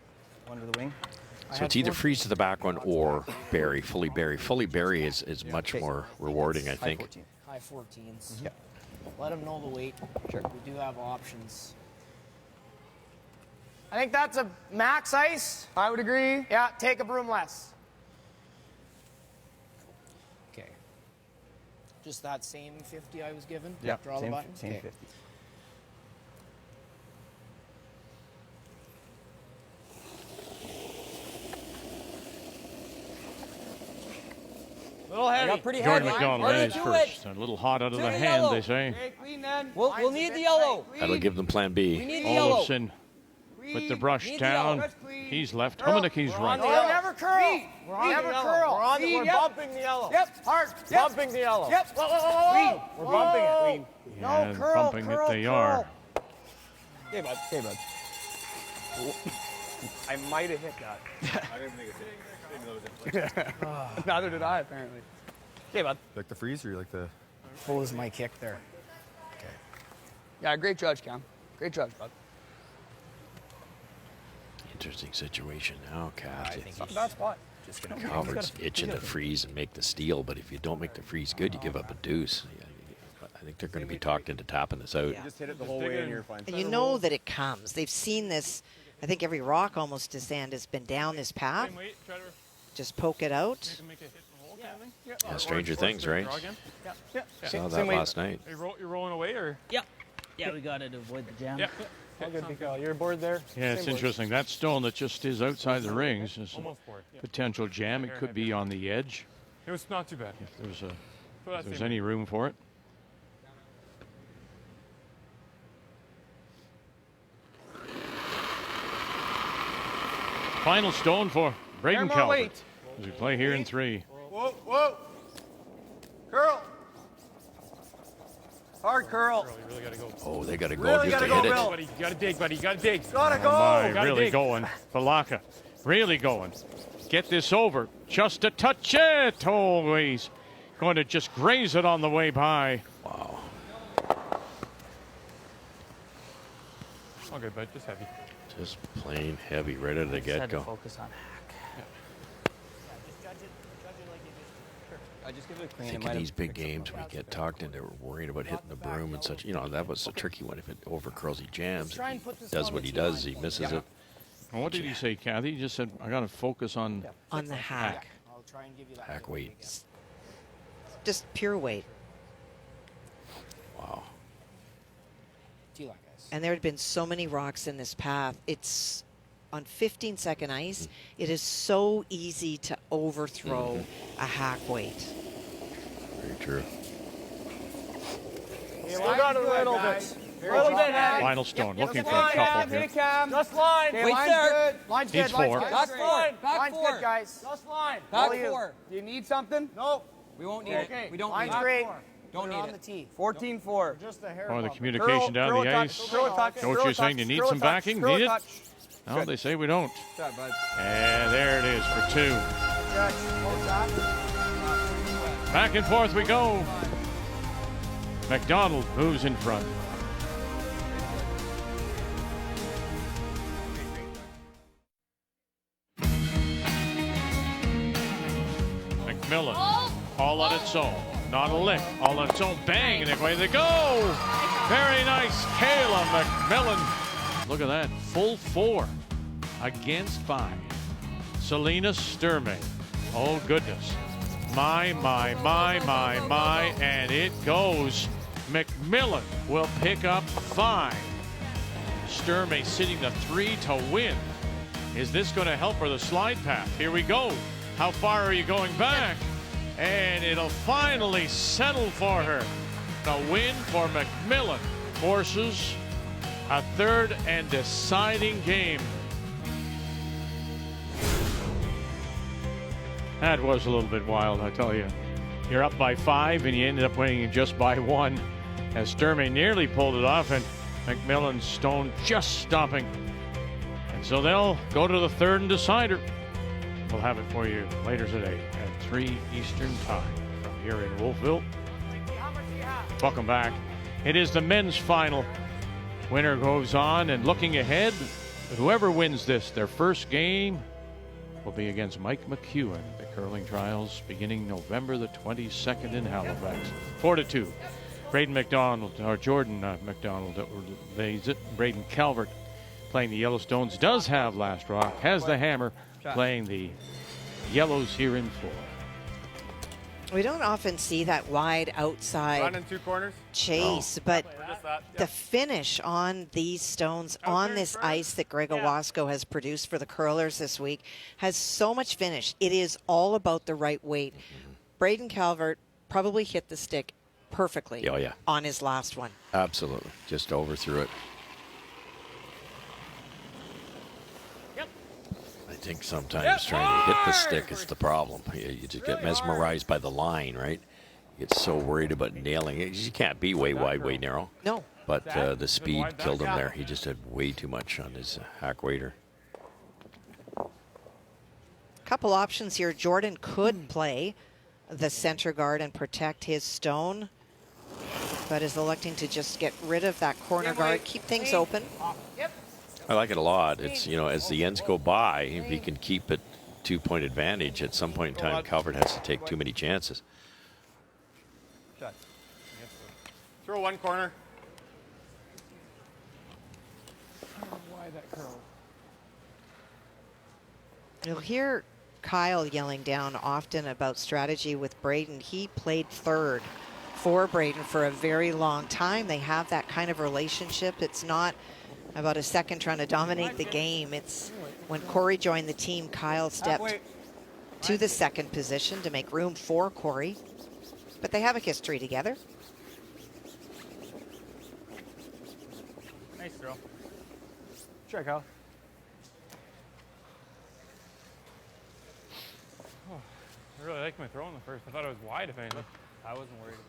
one to the wing. So it's either freeze to the back one or bury, fully bury. Fully bury is much more rewarding, I think. High 14s. Let him know the weight. Sure. We do have options. I think that's a max ice. I would agree. Yeah, take a broom less. Okay. Just that same 50 I was given? Yeah, Draw the button? same Okay. 50. Little heavy. Got pretty Jordan heavy. McDonald Ready is to first. A little hot out of To the the hand, yellow. they say. Okay, clean then. We'll need the yellow. That'll give them plan We B. need the yellow. Olafson with the brush Need the yellow. down. He's left. Hominick's right. Oh, never curl. We're on Never the yellow. curl. We're on the- we're bumping the yellow. Yep, hard. Yep. Bumping the yellow. Yep. Whoa, whoa, whoa, whoa. We're bumping it. Clean. Yeah, No, curl, bumping curl, it they curl. are. Okay, bud. Okay, bud. I might have hit that. I didn't think it was Neither did I, apparently. Okay, bud. like the freeze or you like the. Full is my kick there. Yeah, great judge, Cam. Great judge, bud. Interesting situation now, Kath. It's not a bad spot. Just gonna Calvert's itching to freeze and make the steal, but if you don't make the freeze good, you give up a deuce. Yeah, I think they're going to be talked into tapping this out. Just hit it the whole way and you're fine. And you know that it comes. They've seen this. I think every rock almost to sand has been down this path. Same weight, try to Just poke it out. make it hit the hole kind of thing. Yeah. Yeah, Stranger Things, right? Draw again. Yeah. Saw that Same weight. last night. You're rolling away or? Yep. Yeah, we got to avoid the jam. Yeah. All good, Mikael. You're aboard there. Yeah, it's Same board. interesting. That stone that just is outside the rings is Almost board. Yeah. potential jam. It could be on the edge It was not too bad. if there's So that's there's same any room for it. Final stone for Braden More Calvert weight. as we play here in 3. Whoa, whoa. Curl. Hard curl. You really got to go. Oh, they got to go Really just to gotta hit go, it. Bill. Buddy, you got to dig, buddy. You got to dig. Gotta go. My, gotta really dig. going. Balaka, really going. Get this over. Just a touch it. Oh, he's going to just graze it on the way by. Wow. All good, bud. Just heavy. Just plain heavy right out of the Just had to get-go. focus on hack. I just give it a I clean. think in these big games, we get talked into worrying about hitting the broom and such. You know, that was a tricky one. If it overcurls, he jams. try If and put this he does on what the he tee does, line. he misses it. Well, what did he say, Kathy? He just said, I got to focus on On the hack. I'll try and give you that. Hack weight. Just pure weight. Wow. Tee line, guys. And there had been so many rocks in this path. It's on 15-second ice, it is so easy to overthrow a hack weight. Very true. Still got a little bit. Final stone, looking for a couple here. Just line. Okay, Wait line's there. good. Line's Needs good. Line's four. good. Back four. Back Line's four. good, guys. Just line. All Back you. four. Do you need something? No. We won't need Okay. it. We don't Line's need it. great. Don't need on the tee. 14-4. Just a hair. Or the bump. communication down Curl the a touch, ice. curl a touch, Coach curl a is saying touch, you need curl a some touch, backing. curl a Need it? touch. No, they say we don't. Good, bud. And there it is for 2. Touch. Hold that. Back and forth we go. McDonald moves in front. McMillan, all on its own. Not a lick, all on its own. Bang, and away they go. Very nice, Kayla McMillan. Look at that, full 4 against 5. Selena Sturmey. Oh, goodness. My, and it goes. McMillan will pick up 5. Sturmey sitting the 3 to win. Is this going to help her the slide path? Here we go. How far are you going back? And it'll finally settle for her. The win for McMillan forces a 3rd and deciding game. That was a little bit wild, I tell you. You're up by 5 and you ended up winning just by 1 as Sturmey nearly pulled it off and McMillan's stone just stopping. And so they'll go to the 3rd and decider. We'll have it for you later today at 3 Eastern Time from here in Wolfville. Welcome back. It is the men's final. Winner goes on, and looking ahead, whoever wins this, their first game will be against Mike McEwen. The curling trials beginning November the 22nd in Halifax. 4-2. Braden McDonald, or Jordan McDonald, Braden Calvert playing the Yellowstones, does have Last Rock, has the Hammer playing the Yellows here in Florida. We don't often see that wide outside Run in 2 corners. chase, but the finish on these stones, on this ice that Greg Owasco has produced for the curlers this week, has so much finish. It is all about the right weight. Braden Calvert probably hit the stick perfectly on his last one. Absolutely. Just overthrew it. I think sometimes trying to hit the stick is the problem. You just get mesmerized by the line, right? You get so worried about nailing it. You can't be way wide, way narrow. No. But the speed killed him there. He just had way too much on his hack waiter. Couple options here. Jordan could play the center guard and protect his stone, but is electing to just get rid of that corner guard, keep things open. I like it a lot. It's, you know, as the ends go by, if he can keep it 2-point advantage, at some point in time, Calvert has to take too many chances. Shot. Throw 1 corner. I don't know why that curl. You'll hear Kyle yelling down often about strategy with Braden. He played 3rd for Braden for a very long time. They have that kind of relationship. It's not about a second trying to dominate the game. It's when Corey joined the team, Kyle stepped to the 2nd position to make room for Corey. But they have a history together. Nice throw. Sure, Kyle. Oh, I really liked my throw in the first. I thought it was wide, if anything. I wasn't worried about it.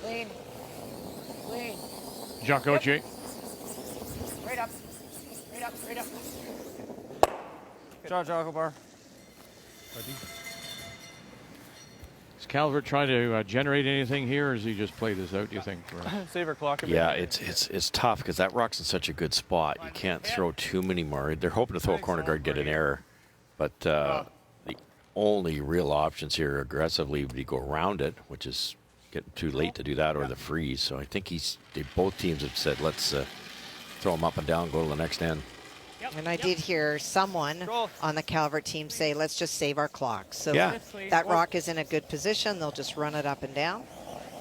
Clean. Clean. Jacques Gauthier. Right up. Right up. Right up. Shot, Jacobar. Is Calvert trying to generate anything here, or does he just play this out, do you think? Save her clock a bit. Yeah, it's tough because that rock's in such a good spot. You can't throw too many more. They're hoping to throw a corner guard, get an error. But the only real options here aggressively would be go around it, which is getting too late to do that, or the freeze. So I think both teams have said, let's throw him up and down, go to the next end. And I did hear someone on the Calvert team say, let's just save our clock. So Yeah. that rock is in a good position. They'll just run it up and down.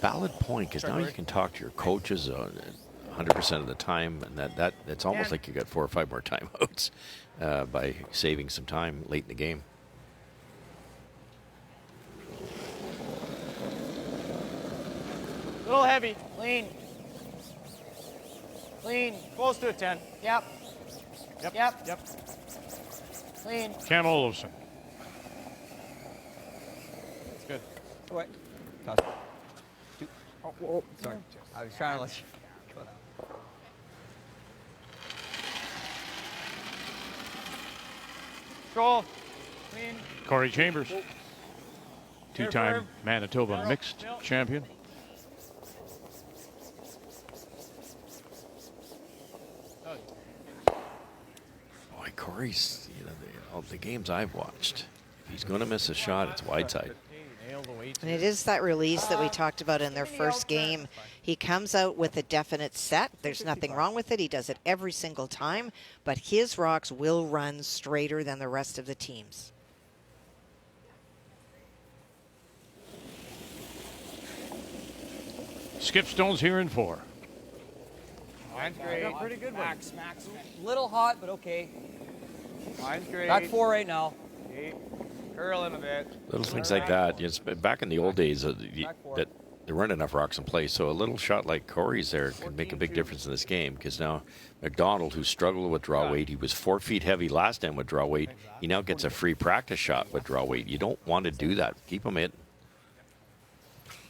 valid point, because now you can talk to your coaches 100% of the time, and it's almost like you got 4 or 5 more timeouts by saving some time late in the game. A little heavy. Clean. Clean. Close to a 10. Yep. Yep. Yep. Yep. Clean. Cam Olofsson. That's good. Wait. Toss. Oh, sorry. I was trying to let you go down. Control. Clean. Corey Chambers, two-time Firm. Manitoba Narrow. mixed Nail. champion. Boy, Corey's, all the games I've watched, if he's going to miss a shot, it's wide side. And it is that release that we talked about in their first game. He comes out with a definite set. There's nothing wrong with it. He does it every single time. But his rocks will run straighter than the rest of the teams. Skip Stone's here in 4. Mine's great. Got pretty good one. Max. Little hot, but okay. Mine's great. Back 4 right now. 8. Curling a bit. Little things like that. Back in the old days, Back 4. that there weren't enough rocks in play, so a little shot like Corey's there could make a big difference in this game, because now McDonald, who struggled with draw weight, he was 4 feet heavy last time with draw weight. He now gets a free practice shot with draw weight. You don't want to do that. Keep him in.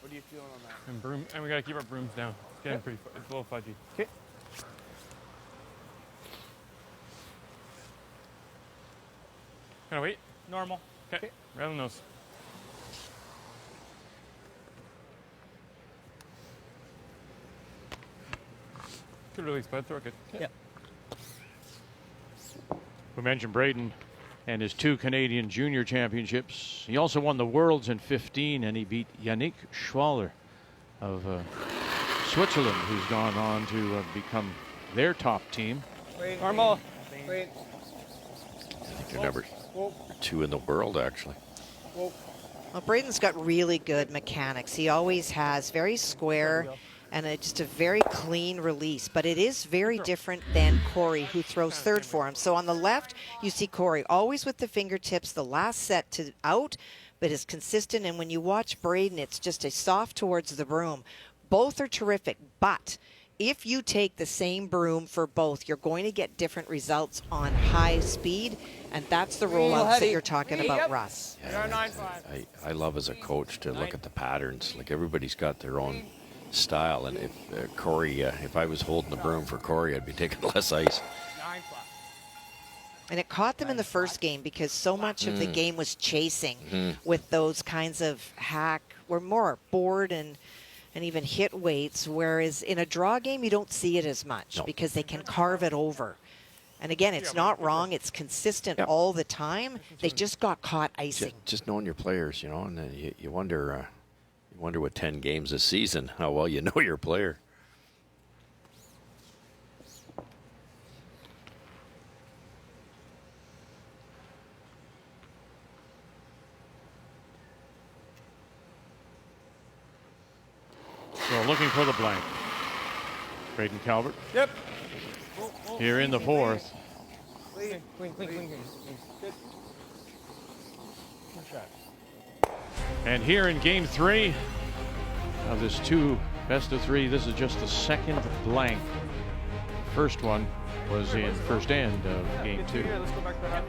What are you feeling on that? And we got to keep our brooms down. It's getting pretty, it's a little fudgy. Okay. Can I wait? Normal. Okay. Right on the nose. Good release, bud. Throw it good. Yeah. We mentioned Braden and his 2 Canadian junior championships. He also won the Worlds in 15, and he beat Yannick Schwaller of Switzerland, who's gone on to become their top team. Normal. Wait. I think they're number 2 in the world, actually. Well, Braden's got really good mechanics. He always has very square and just a very clean release. But it is very different than Corey, who throws third for him. So on the left, you see Corey always with the fingertips, the last set to out, but is consistent. And when you watch Braden, it's just a soft towards the broom. Both are terrific, but if you take the same broom for both, you're going to get different results on high speed, and that's the rollouts that you're talking about, Russ. Yeah, I love as a coach to look at the patterns. Like, everybody's got their own style, and if Corey, if I was holding the broom for Corey, I'd be taking less ice. And it caught them in the first game because so much of the game was chasing with those kinds of hack, or more board and even hit weights, whereas in a draw game, you don't see it as much because they can carve it over. And again, it's not wrong. It's consistent all the time. They just got caught icing. Just knowing your players, and then you wonder with 10 games this season how well you know your player. So looking for the blank. Braden Calvert. Yep. Here in the 4th. Clean. Good shot. And here in game 3 of this 2 best-of-3, this is just the second blank. First one was in first end of game 2. Let's go back to that.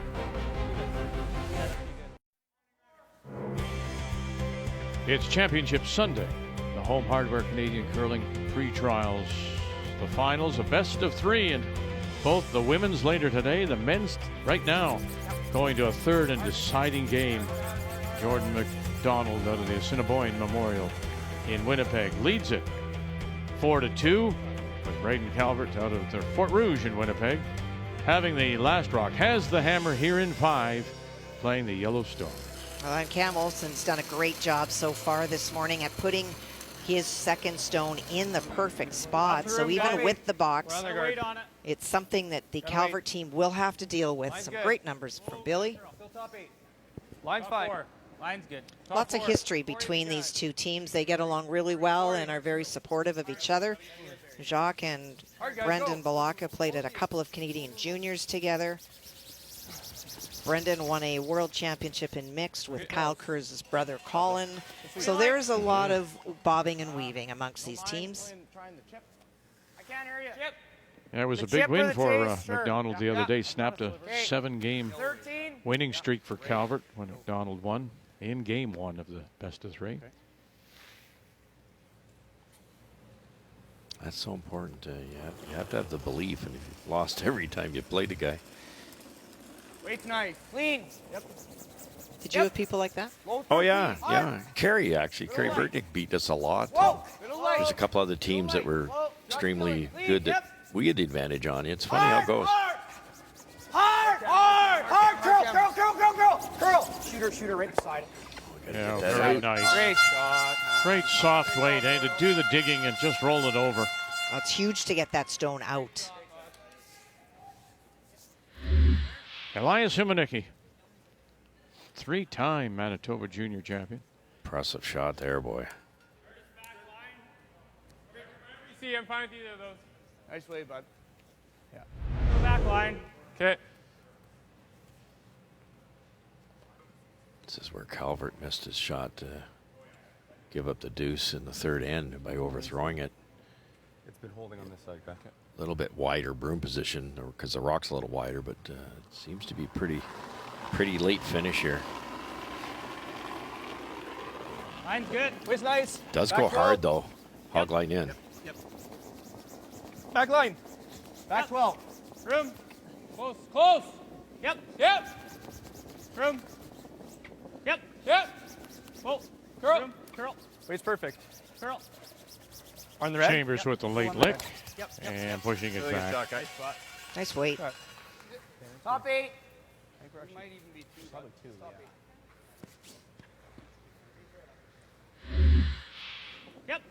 It's Championship Sunday. The Home Hardware Canadian Curling PreTrials. The finals, a best-of-3, and both the women's later today, the men's right now, going to a third and deciding game. Jordan McDonald out of the Assiniboine Memorial in Winnipeg leads it 4-2, with Braden Calvert out of the Fort Rouge in Winnipeg having the last rock. Has the hammer here in 5, playing the Yellowstone. Well, and Cam Olson's done a great job so far this morning at putting his second stone in the perfect spot. So even with the box, it's something that the Calvert team will have to deal with. Some great numbers from Billy. Line's fine. Line's good. Lots of history between these two teams. They get along really well and are very supportive of each other. Jacques and Brendan Balaka played at a couple of Canadian juniors together. Brendan won a world championship in mixed with Kyle Kurz's brother Colin. So there's a lot of bobbing and weaving amongst these teams. I can't hear you. Yeah, it was The a big chip or win the for taste? Sure. McDonald the other day. Snapped a 7-game 13. winning streak for Calvert when McDonald won in game 1 of the best of 3. That's so important. You have to have the belief, and if you've lost every time you played a guy. Weight's nice. Clean. Yep. Did you have people like that? Oh yeah, yeah. Kerry actually, Kerry Burdick beat us a lot. There's a couple other teams that were extremely good that we had the advantage on. It's funny how it goes. Curl. Shooter right beside it. Yeah, very nice. Great shot. Great soft weight, to do the digging and just roll it over. It's huge to get that stone out. Elias Himanicki, 3-time Manitoba Junior Champion. Impressive shot there, boy. See, I'm fine with either of those. Nice play, bud. Go back line. Okay. This is where Calvert missed his shot to give up the deuce in the third end by overthrowing it. It's been holding on this side, guy. A little bit wider broom position because the rock's a little wider, but it seems to be pretty late finish here. Line's good. Waist nice. Does Back go 12. hard though. Hog line in. Back line. Back 12. Room. Close. Yep. Room. Yep. Whoa. Curl. Room. Curl. Weight's perfect. Curl. On the red. Chambers with the late lick and pushing it Really good back. shot, guys. Nice weight. Top 8. Might even be 2. Probably 2. Yep.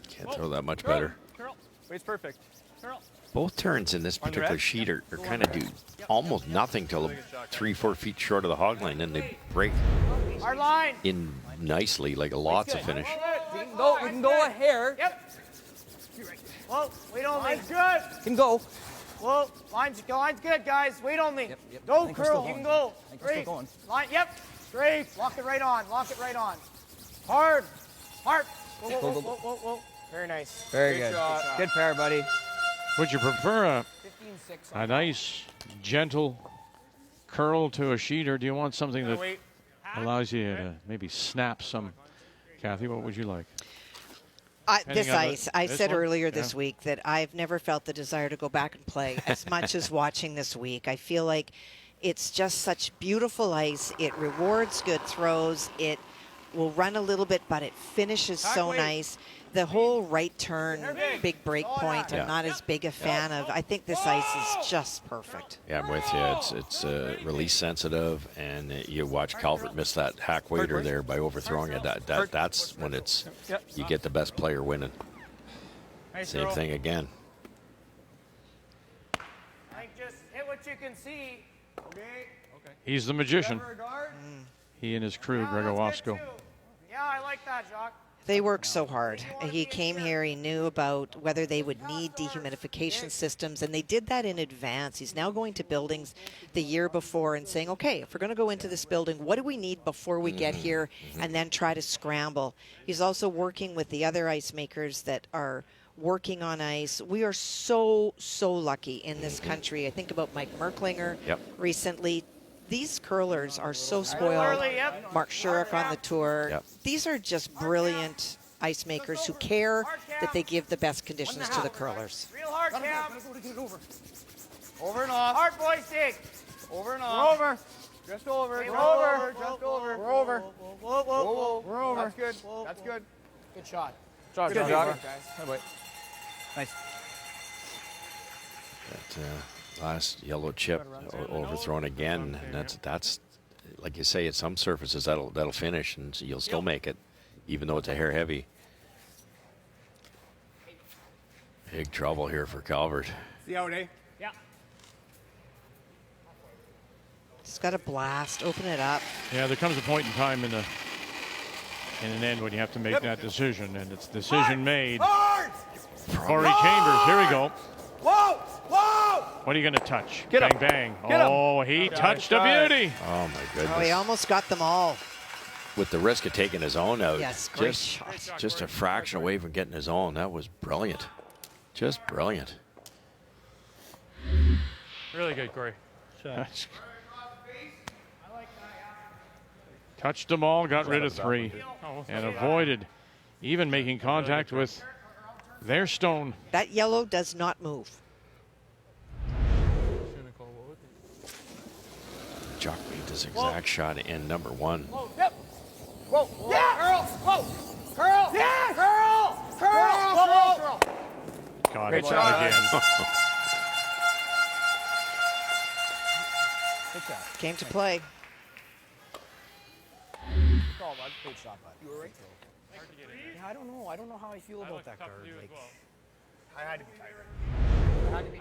Can't throw that much better. Curl. Weight's perfect. Curl. Both turns in this particular sheet are kind of do almost nothing till 3-4 feet short of the hog line, then they break Hard line. in nicely, like lots of finish. We can go a hair. Yep. Whoa, wait only. Line's good. Can go. Whoa, line's good, guys. Wait only. Go, Curl. You can go. Straight. going. Line, yep. Straight. Lock it right on. Hard. Whoa. Very nice. Very good. Shot. Good pair, buddy. Would you prefer a 15-6. nice, gentle curl to a sheet, or do you want something that Wait. allows you to maybe snap some? Kathy, what would you like? This on ice, I this said one? earlier this week that I've never felt the desire to go back and play as much as watching this week. I feel like it's just such beautiful ice. It rewards good throws. It will run a little bit, but it finishes so nice. The whole right turn, big break point, I'm not as big a fan of. I think this ice is just perfect. Yeah, I'm with you. It's release sensitive, and you watch Calvert miss that hack waiter there by overthrowing it. That's when it's you get the best player winning. Same thing again. Like, just hit what you can see. Okay. He's the magician. Cover a guard. He and his crew, Greg That's good, Owasco. too. Yeah, I like that, Jacques. They work so hard. He came here, he knew about whether they would need dehumidification systems, and they did that in advance. He's now going to buildings the year before and saying, okay, if we're going to go into this building, what do we need before we get here, and then try to scramble. He's also working with the other ice makers that are working on ice. We are so lucky in this country. I think about Mike Merklinger recently. These curlers are so spoiled. Mark Shurik on the tour. These are just brilliant ice makers who care that they give the best conditions to the curlers. Real hard, Cam. Over and off. Hard, boys, dig. Over and off. We're over. Just over. We're over. Just over. We're over. Whoa. We're over. That's good. That's good. Good shot. Good job, guys. Nice. That last yellow chip overthrown again, and that's like you say, at some surfaces that'll finish, and you'll still make it, even though it's a hair heavy. Big trouble here for Calvert. See how it, eh? Yeah. Just got to blast, open it up. Yeah, there comes a point in time in an end when you have to make that decision, and it's decision made. Corey Chambers, here we go. Whoa! Whoa! What are you going to touch? Get bang, him. bang. Get him. Oh, he touched a beauty. Oh, my goodness. Oh, he almost got them all. With the risk of taking his own out. Yes, great shot. Just a fraction away from getting his own. That was brilliant. Just brilliant. Really good, Corey. Touched them all, got rid of 3, and avoided even making contact with their stone. That yellow does not move. Jock made this exact shot in number 1. Whoa! Yep. Whoa! Yeah! Curl! Whoa! Curl! Yeah! Curl! Curl! Whoa! Curl! Got Great it shot. again. Good shot. Came to play. Good call, bud. Great shot, bud. You were right. Yeah, I don't know. I don't know how I feel about that guard. Like, I had to be tighter.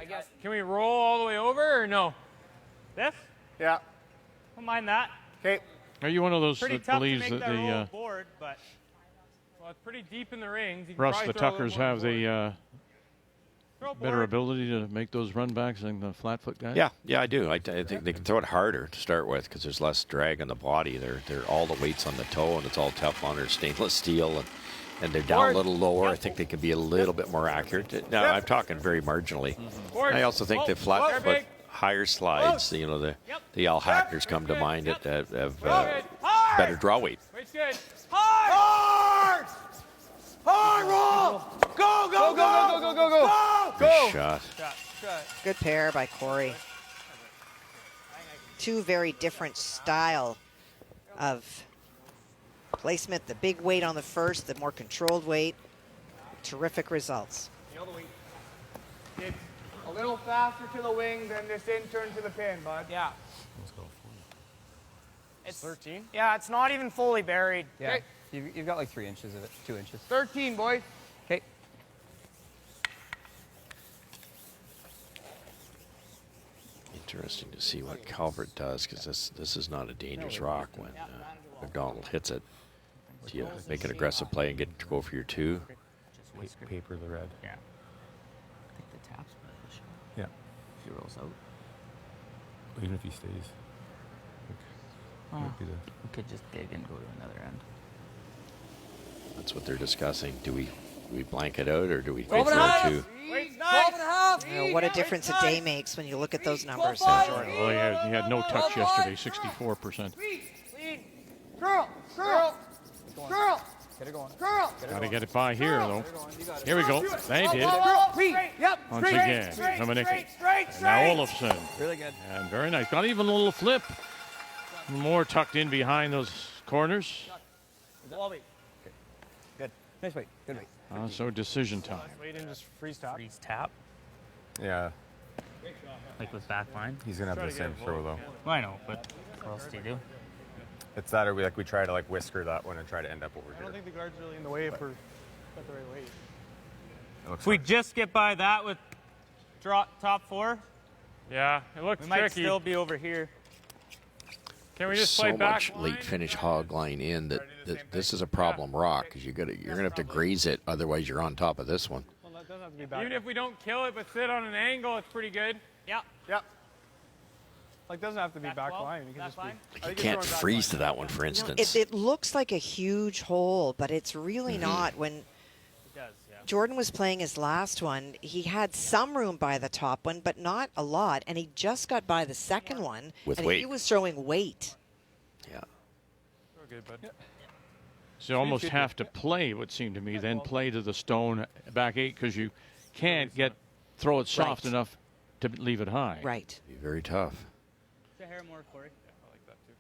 I guess. Can we roll all the way over or no? This? Yeah. Don't mind that. Okay. Are you one of those Pretty that tough to believes make that that roll the board, but well, it's pretty deep in the rings. You can Russ, probably the throw a little Tuckers more have board. the Throw better board. ability to make those run backs than the flat foot guys? Yeah, I do. I think they can throw it harder to start with because there's less drag on the body. They're all the weights on the toe, and it's all Teflon or stainless steel, and they're down a little lower. I think they can be a little bit more accurate. Now, I'm talking very marginally. I also think the flat foot higher slides, the Al Hackners come to mind that have better draw weight. Weight's good. Hard! Hard roll! Go! Go! Go! Go! Go! Go! Go! Good shot. Good pair by Corey. 2 very different style of placement. The big weight on the first, the more controlled weight. Terrific results. Nail the weight. It's a little faster to the wing than this in turn to the pin, bud. yeah. It's 13. Yeah, it's not even fully buried. Yeah. Okay. You've got like 3 inches of it, 2 inches. 13, boys. Okay. Interesting to see what Calvert does because this is not a dangerous rock when McDonald hits it. Do you make an aggressive play and get to go for your 2? Just whisker. Paper the red. Yeah. I think the tap's better this shot. Yeah. If he rolls out. Even if he stays. Well, we could just dig and go to another end. That's what they're discussing. Do we blank it out or do we go 12 for and a a half. 2? Wait, 12 and a half. What a difference a day makes when you look at those numbers, Jordan. Well, he had no touch yesterday, 64%. Lead. Curl. Curl. Curl. Get it going. Curl. Got to get it by here, though. Here we go. They did. Yep. Once again, Dominicky. And now Olofsson. Really good. And very nice. Got even a little flip. More tucked in behind those corners. Good. Nice weight. Good weight. So decision time. Wait and just freeze top. Freeze tap, Yeah. like with back line. He's going to have the same throw, though. Well, I know, but what else do you do? It's that or we try to whisker that one and try to end up over I here. don't think the guard's really in the way if we're got the right weight. It looks If we fine. just get by that with top 4, Yeah, it looks we might tricky. still be over here. Can we There's just play so back much late finish hog line in that this is a problem rock because you're gonna have to graze it, otherwise you're on top of this one. Well, that doesn't have to be back. Even if we don't kill it but sit on an angle, it's pretty good. Yeah. Yep. Like, doesn't have to be back line. You can just be. You can't freeze to that one, for instance. It looks like a huge hole, but it's really not. When It does, yeah. Jordan was playing his last one, he had some room by the top one, but not a lot, and he just got by the second one, With and weight. he was throwing weight. Yeah. We're good, bud. So you almost have to play, it would seem to me, then play to the stone back 8 because you can't throw it soft Right. enough to leave it high. Right. Be very tough. The hair more, Corey. Yeah, I like that too.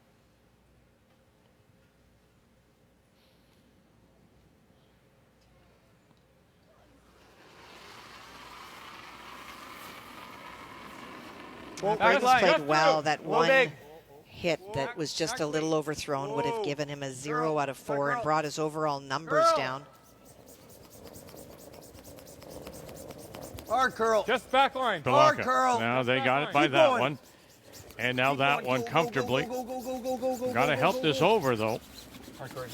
Jordan's played well. That Whoa, one big. hit that was just a little overthrown would have given him a 0 out of 4 and brought his overall numbers down. Hard curl. Just back line. Hard Belaka. curl. Now they got it by Keep that going. one. And now that one comfortably. Got to help this over, though. Hard Corey,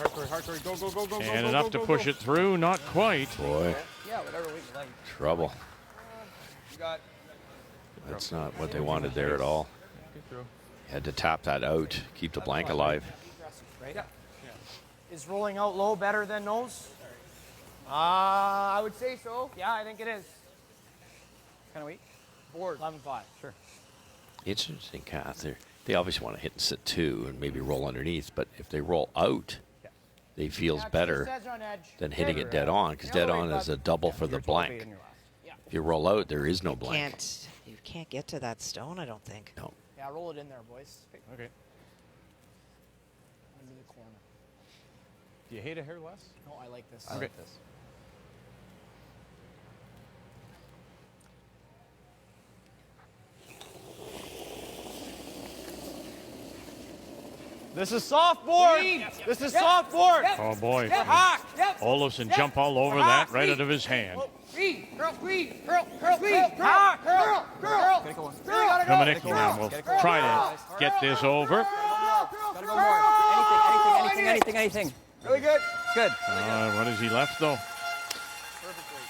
go. And enough to push it through, not quite. Boy, Yeah, whatever we like. trouble. You got. That's not what they wanted there at all. Had to tap that out, keep the blank alive. Right? Yeah. Is rolling out low better than nose? I would say so. Yeah, I think it is. Kind of weak. Board. 11-5. Sure. It's interesting, Kath. They obviously want to hit and sit too and maybe roll underneath, but if they roll out, they feels better than hitting it dead on, because dead on is a double for the blank. If you roll out, there is no blank. You can't get to that stone, I don't think. No. Yeah, roll it in there, boys. Okay. Into the corner. Do you hate it here, Les? No, I like this. I like this. This is soft board. This is soft board. Oh, boy. Yep. Olofsson jump all over that right out of his hand. Curl. Dominicki now will try to get this over. Gotta go more. Anything. Really good. Good. What is he left, though?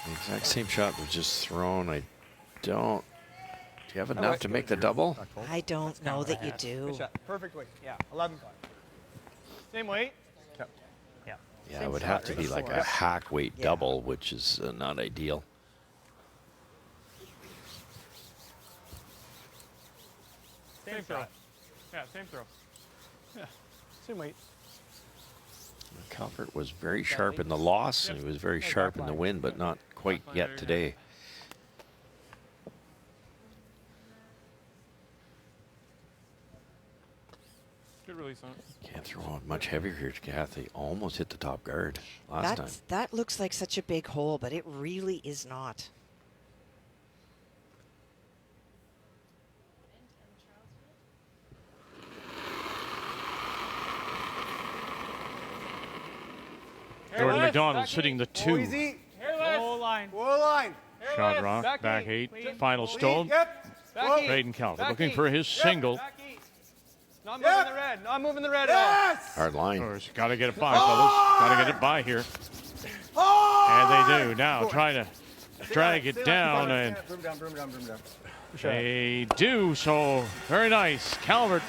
The exact same shot was just thrown. I don't. Do you have enough to make the double? I don't know that you do. Perfect weight. Yeah. 11-5. Same weight. Yeah, it would have to be like a hack weight double, which is not ideal. Same throw. Yeah, same throw. Yeah. Same weight. Calvert was very sharp in the loss, and he was very sharp in the win, but not quite yet today. Good release on it. Can't throw it much heavier here, Kathy. Almost hit the top guard last time. That looks like such a big hole, but it really is not. Jordan McDonald sitting the 2. Easy. Low line. Whoa line. Shot rock, back 8, final stone. Yep. Braden Calvert looking for his single. Not moving the red. Not moving the red at Hard line. Got to get it by, fellas. Got to get it by here. And they do. Now trying to drag it down, and Broom down. they do. So very nice. Calvert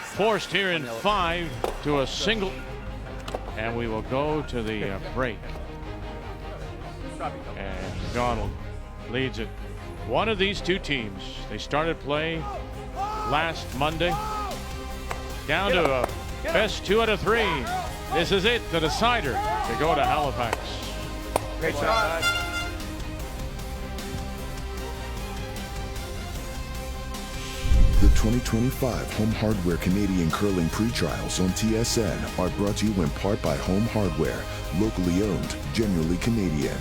forced here in 5 to a single. And we will go to the break. And McDonald leads it. One of these two teams, they started play last Monday. Down to a best 2 out of 3. This is it, the decider, to go to Halifax. Great shot. The 2025 Home Hardware Canadian Curling Pre-Trials on TSN are brought to you in part by Home Hardware, locally owned, genuinely Canadian.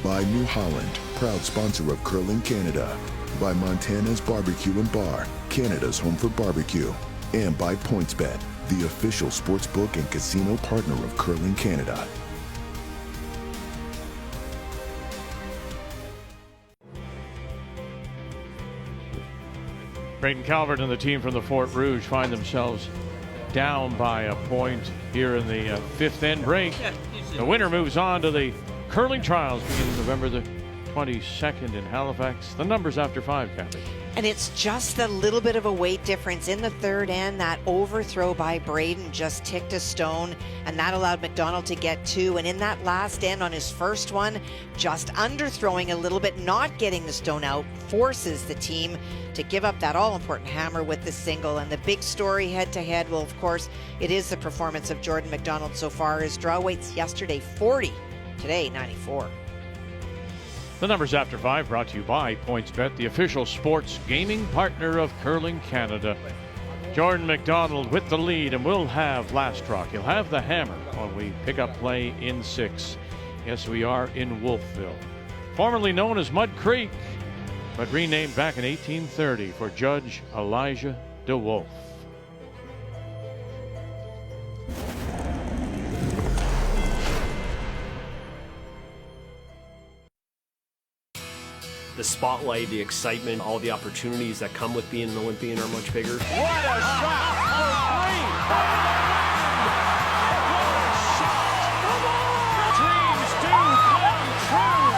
By New Holland, proud sponsor of Curling Canada. By Montana's Barbecue and Bar, Canada's home for barbecue. And by PointsBet, the official sportsbook and casino partner of Curling Canada. Braden Calvert and the team from the Fort Rouge find themselves down by a point here in the 5th end break. The winner moves on to the curling trials beginning November the 22nd in Halifax. The numbers after 5, Kathy. And it's just a little bit of a weight difference in the 3rd end. That overthrow by Braden just ticked a stone, and that allowed McDonald to get 2. And in that last end on his first one, just underthrowing a little bit, not getting the stone out, forces the team to give up that all-important hammer with the single. And the big story head-to-head, well, of course, it is the performance of Jordan McDonald so far. His draw weights yesterday 40, today 94. The numbers after 5 brought to you by PointsBet, the official sports gaming partner of Curling Canada. Jordan McDonald with the lead, and we'll have last rock. He'll have the hammer when we pick up play in 6. Yes, we are in Wolfville, formerly known as Mud Creek, but renamed back in 1830 for Judge Elijah DeWolf. The spotlight, the excitement, all the opportunities that come with being an Olympian are much bigger. What a shot for three! Dreams do come true!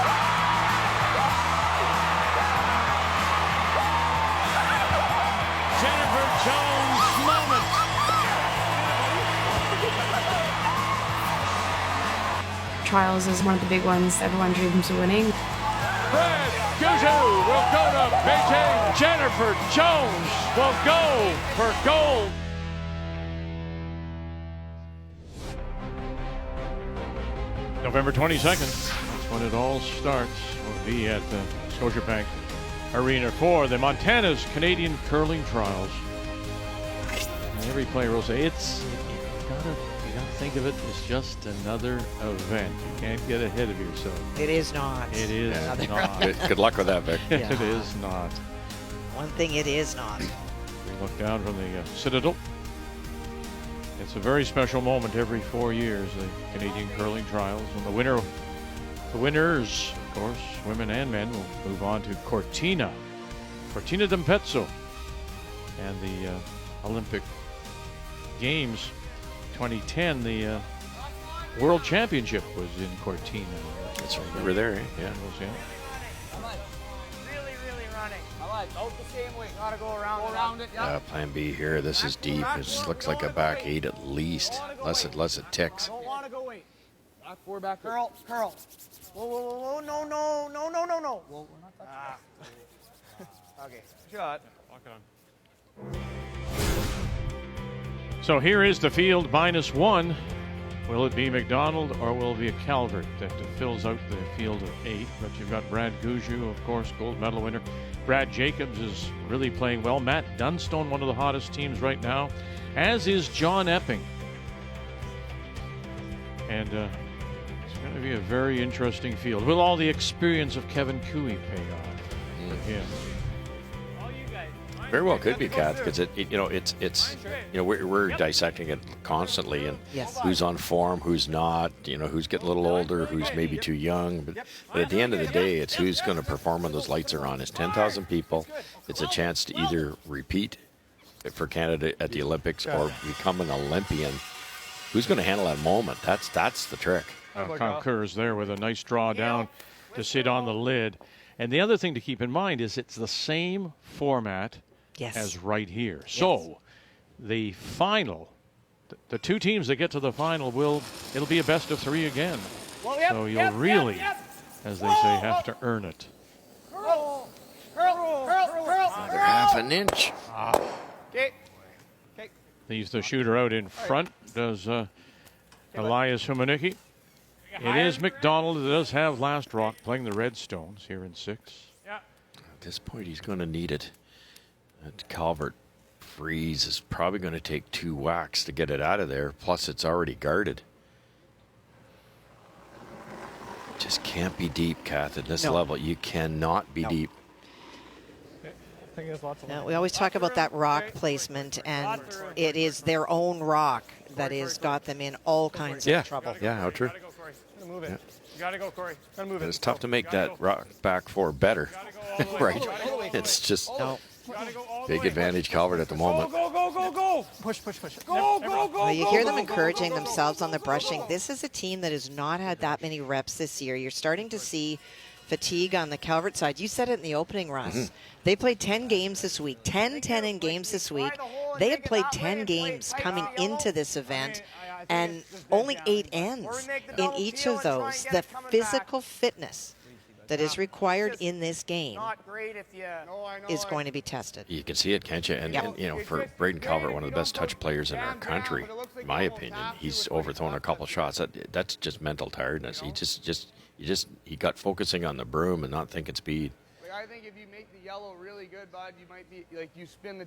Jennifer Jones' moment. Trials is one of the big ones everyone dreams of winning. Brad Guzzo will go to Beijing. Jennifer Jones will go for gold. November 22nd, that's when it all starts. We'll be at the Scotiabank Arena for the Montana's Canadian Curling Trials. And every player will say, you gotta think of it as just another event. You can't get ahead of yourself. It is not. It is not. Good luck with that, Vic. Yeah. It is not. One thing it is not. We look down from the Citadel. It's a very special moment every 4 years, the Canadian Curling Trials. And the winners, of course, women and men, will move on to Cortina d'Ampezzo. And the Olympic Games 2010, the World Championship was in Cortina. That's right. We were there, eh? Yeah. Really running. Out the same way. Gotta go around it. Plan B here. This is deep. It looks like a back 8 at least, unless it ticks. Don't want to go 8. Back 4, back. Curl. Whoa. No. Whoa, we're not touching Okay. Shot. Lock it on. So here is the field -1. Will it be McDonald or will it be a Calvert that fills out the field of 8? But you've got Brad Guzzo, of course, gold medal winner. Brad Jacobs is really playing well. Matt Dunstone, one of the hottest teams right now, as is John Epping. And it's going to be a very interesting field. Will all the experience of Kevin Cooey pay off for him? Very well could be, Kath, because we're dissecting it constantly, and Yes. who's on form, who's not, who's getting a little older, who's maybe too young. But at the end of the day, it's who's going to perform when those lights are on. It's 10,000 people. It's a chance to either repeat for Canada at the Olympics or become an Olympian. Who's going to handle that moment? That's the trick. Kyle Kerr's there with a nice draw down to sit on the lid. And the other thing to keep in mind is it's the same format as right here. So the final, the two teams that get to the final it'll be a best of 3 again. So you'll really, as they say, have to earn it. Curl. Another half an inch. Okay. Leaves the shooter out in front. Does Elias Humanicki. It is McDonald that does have last rock, playing the Redstones here in 6. At this point, he's going to need it. That Calvert freeze is probably going to take 2 whacks to get it out of there. Plus, it's already guarded. Just can't be deep, Kath, at this level. You cannot be deep. Now, we always talk about that rock placement, and it is their own rock that has got them in all kinds of trouble. Yeah, how true. Move it. You gotta go, Corey. Gotta move it. It's tough to make that rock back 4 better. Right. It's just big advantage Calvert at the moment. Go. Push. Go. Well, you hear them encouraging themselves on the brushing. This is a team that has not had that many reps this year. You're starting to see fatigue on the Calvert side. You said it in the opening, Russ. They played 10 games this week, 10 in games this week. They had played 10 games coming into this event, and only 8 ends in each of those. The physical fitness that is required in this game is going to be tested. You can see it, can't you? And for Braden Calvert, one of the best touch players in our country, in my opinion, he's overthrown a couple shots. That's just mental tiredness. He got focusing on the broom and not thinking speed. I think if you make the yellow really good, bud, you might be like you spin the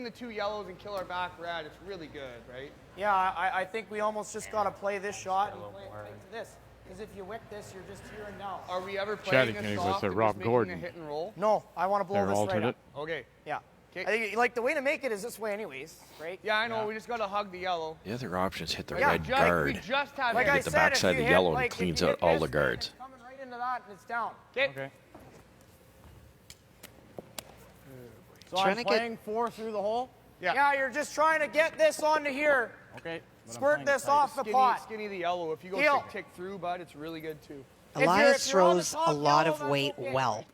2 yellows and kill our back red. It's really good, right? Yeah, I think we almost just got to play this shot and play into this. Because if you wick this, you're just here and now. Are we ever playing Chatting this with soft and Rob just Gordon. making a hit and roll? No, I want to blow Their this alternate. right up. Okay. Yeah. Okay. I think, like, the way to make it is this way anyways, right? Yeah, I know. We just got to hug the yellow. The other option is hit the red guard. We just have Like get the backside of the yellow and cleans out all the guards. Coming right into that and it's down. Okay. So Trying I'm to playing 4 through the hole? Yeah, you're just trying to get this onto here. Okay. Squirt this off the pot. Skinny the yellow. If you go Heel. tick through, bud, it's really good too. Elias if you're on the throws top a lot yellow, of that's weight okay. well.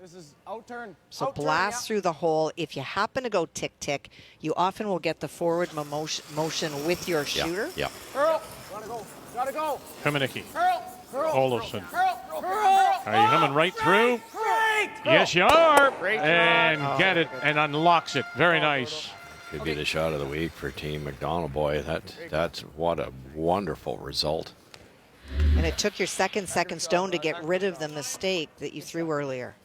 This is out turn. So Out turn, blast yeah. through the hole. If you happen to go tick-tick, you often will get the forward motion with your shooter. Yeah. Curl. Gotta go. Gotta go. Kamenicki. Curl. Curl. Olofsson. Curl. Curl. Are you coming right through? Great. Yes, you are. Great job. And get it and unlocks it. Very nice. Could be the shot of the week for Team McDonald. Boy, that's what a wonderful result. And it took your second stone to get rid of the mistake that you threw earlier.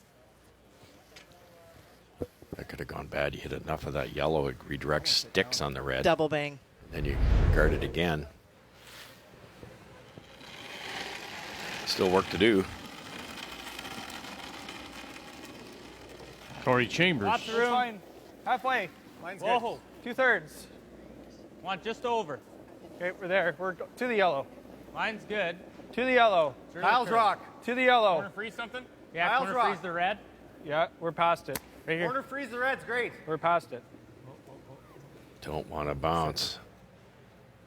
That could have gone bad. You hit enough of that yellow, it redirects sticks on the red. Double bang. Then you guard it again. Still work to do. Corey Chambers. Lots of room. Fine. Halfway. Mine's good. Whoa. 2/3. Want just over. Okay, we're there. We're to the yellow. Mine's good. To the yellow. Through Piles the curl. rock. To the yellow. Corner freeze something? Yeah, Miles corner rock. freeze the red. Yeah, we're past it. Right here. Corner freeze the red's great. We're past it. Don't want to bounce.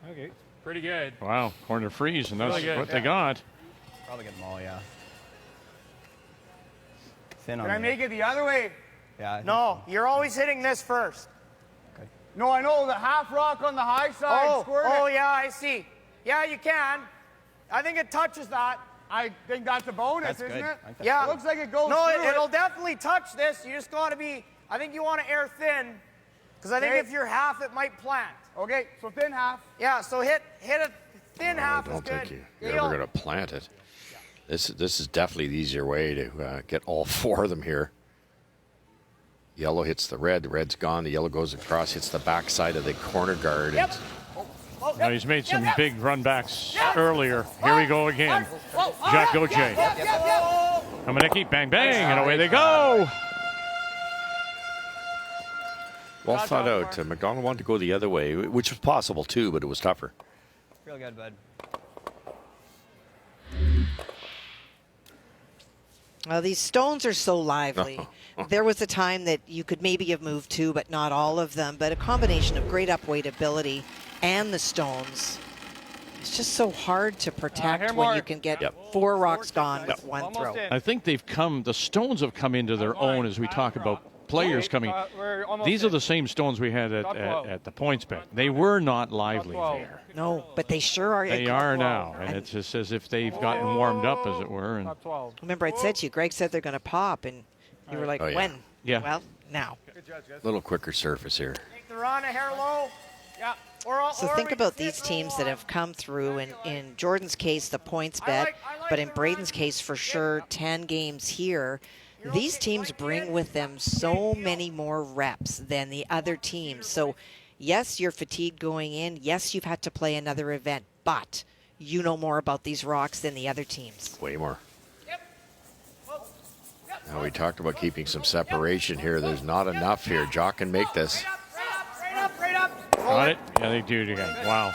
Okay. Pretty good. Wow, corner freeze, and that's Really good, what they got. Probably get them all, yeah. Thin on Can I the- make it the other way? Yeah. I think No, you're always hitting this first. Okay. No, I know the half rock on the high side. Squirt it. Yeah, I see. Yeah, you can. I think it touches that. I think that's a bonus, That's isn't good. it? I think that's Yeah. It looks like it goes No, through it'll it. definitely touch this. You just got to be, I think you want to air thin, because I think Okay. if you're half, it might plant. Okay, so thin half. Yeah, so hit a thin I half is don't good. think you're ever going to plant it. This is definitely the easier way to get all 4 of them here. Yellow hits the red's gone. The yellow goes across, hits the back side of the corner guard. Yep. And Now he's made some big run backs earlier. Here we go again. Jack Gauthier. Kamenicki, bang, bang, and away they go. well thought out. McDonald wanted to go the other way, which was possible too, but it was tougher. Real good, bud. Well, these stones are so lively. There was a time that you could maybe have moved 2, but not all of them. But a combination of great upweight ability and the stones. It's just so hard to protect here, when you Mark. can get 4 rocks gone with 1 Almost throw. in. I think the stones have come into their own as we talk about players coming. We're almost These are in. the same stones we had Top 12. at the points bet. They were not lively 12. there. No, but they sure are. They are now, and it's just as if they've gotten warmed up, as it were. And Top 12. Remember, I said to you, Greg said they're going to pop, and you were like, Oh, yeah. when? Yeah. Well, now. A little quicker surface here. Take the run, a hair low. Yeah. So think about these teams that have come through, and in Jordan's case, the points bet, but in Braden's case, for sure, 10 games here. These teams bring with them so many more reps than the other teams. So, yes, you're fatigued going in. Yes, you've had to play another event, but you know more about these rocks than the other teams. Way more. Now we talked about keeping some separation here. There's not enough here. Jock can make this. Right up. got it. Yeah, they do it again. Wow.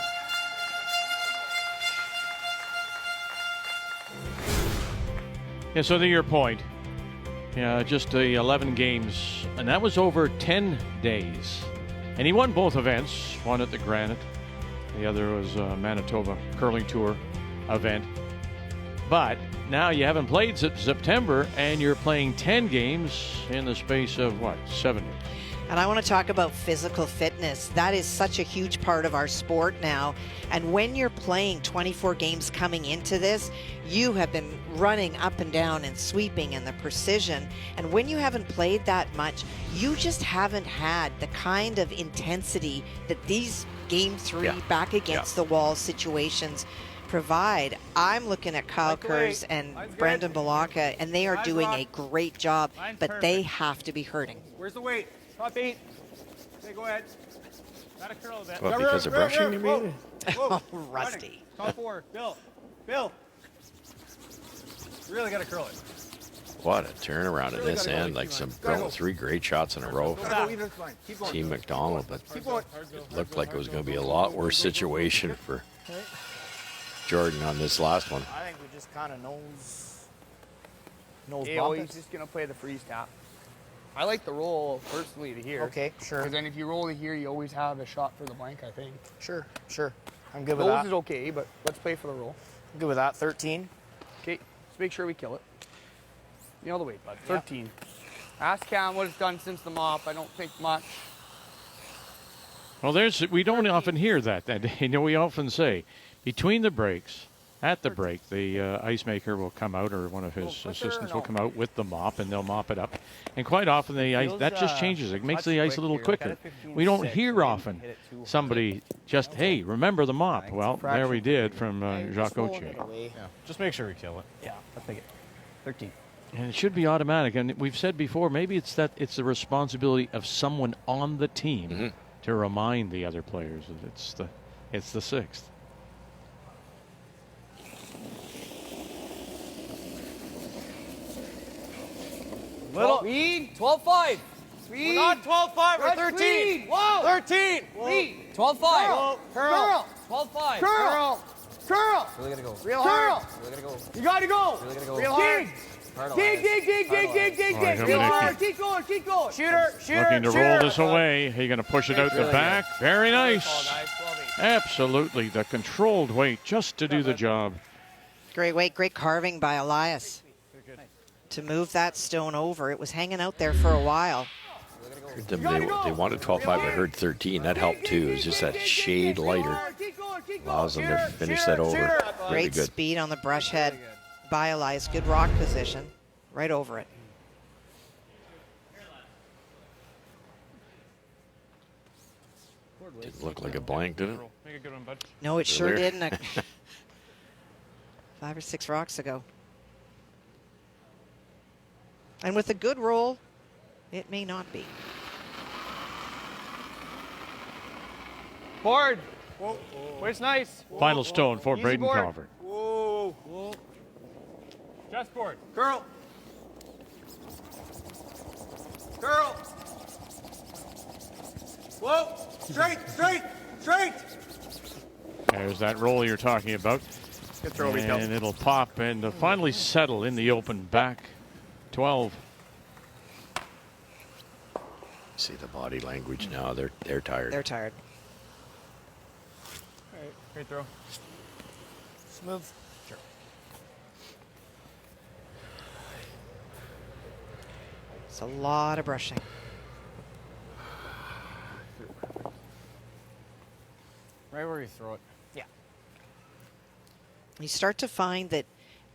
Yeah, so to your point, yeah, just the 11 games, and that was over 10 days. And he won both events, one at the Granite, the other was Manitoba Curling Tour event. But now you haven't played since September, and you're playing 10 games in the space of, what, 7 days? And I want to talk about physical fitness. That is such a huge part of our sport now. And when you're playing 24 games coming into this, you have been running up and down and sweeping and the precision. And when you haven't played that much, you just haven't had the kind of intensity that these game 3 back against the wall situations provide. I'm looking at Kyle Kurz and Brendan Balaka, and they are doing a great job, but they have to be hurting. Where's the weight? Top 8. Okay, go ahead. Gotta curl a bit. Well, because of brushing, you mean? Oh, rusty. Top 4. Bill. Really got to curl it. What a turnaround at this end. Like going 3 great shots in a row. Keep going. Team McDonald, but Keep going. looked like it was going to be a lot worse situation for Jordan on this last one. I think we just kind of nose He's just going to play the freeze tap. I like the roll personally to here. Okay, sure. Because then if you roll to here, you always have a shot for the blank, I think. Sure. I'm good with that. Nose is okay, but let's play for the roll. I'm good with that. 13. Okay, let's make sure we kill it. Nail the weight, bud. 13. Ask Cam what it's done since the mop. I don't think much. Well, we don't often hear that. We often say, between the breaks, at the break, the ice maker will come out, or one of his assistants will come out with the mop, and they'll mop it up. And quite often, that just changes. It makes the ice a little quicker. We don't hear often somebody just, hey, remember the mop. Well, there we did from Jacques Gauthier. Yeah. Just make sure we kill it. Yeah, let's make it 13. And it should be automatic. And we've said before, maybe it's the responsibility of someone on the team to remind the other players that it's the sixth. Little. 12-5. We're not 12-5. We're 13. Whoa. 13. 12-5. Curl. 12-5. Curl. Really gonna go. Real hard. Really gonna go. You gotta go. Really gonna go. Real hard. Dig. Real hard. Keep going. Shooter. Looking to roll this away. He's going to push it out the back. Very nice. Absolutely. The controlled weight just to do the job. Great weight, great carving by Elias to move that stone over. It was hanging out there for a while. They wanted 12-5. I heard 13. That helped too. It's just that shade lighter. Allows them to finish that over. Really Great good. speed on the brush head by Elias. Good rock position. Right over it. Didn't look like a blank, did it? Make a good one, bud. No, it sure didn't. 5 or 6 rocks ago. And with a good roll, it may not be. Board. Wait's nice. Final stone for Easy Braden board. Calvert. Whoa. Just board. Curl. Whoa. Straight. There's that roll you're talking about. Good throw, and it'll pop and finally settle in the open back. 12. See the body language now. They're tired. They're tired. All right, great throw. Smooth. Sure. It's a lot of brushing. Right where you throw it. Yeah. You start to find that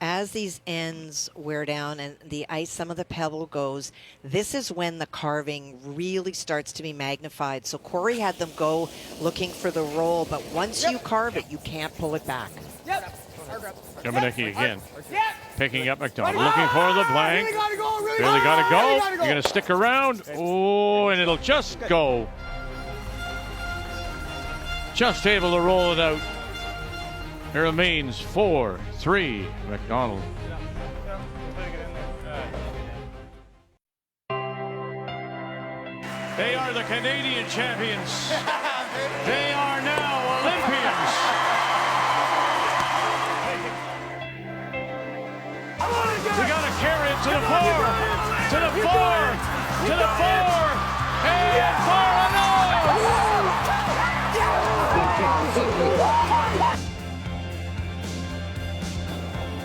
as these ends wear down and the ice, some of the pebble goes, this is when the carving really starts to be magnified. So Corey had them go looking for the roll, but once you carve it, you can't pull it back. Dominicki again. Picking up McDonald. Looking for the blank. Really got to go. You're going to stick around. Oh, and it'll just go. Just able to roll it out. It remains 4-3 McDonald. They are the Canadian champions. They are now Olympians. We got to carry it to the floor. To the floor. To the floor. And far enough.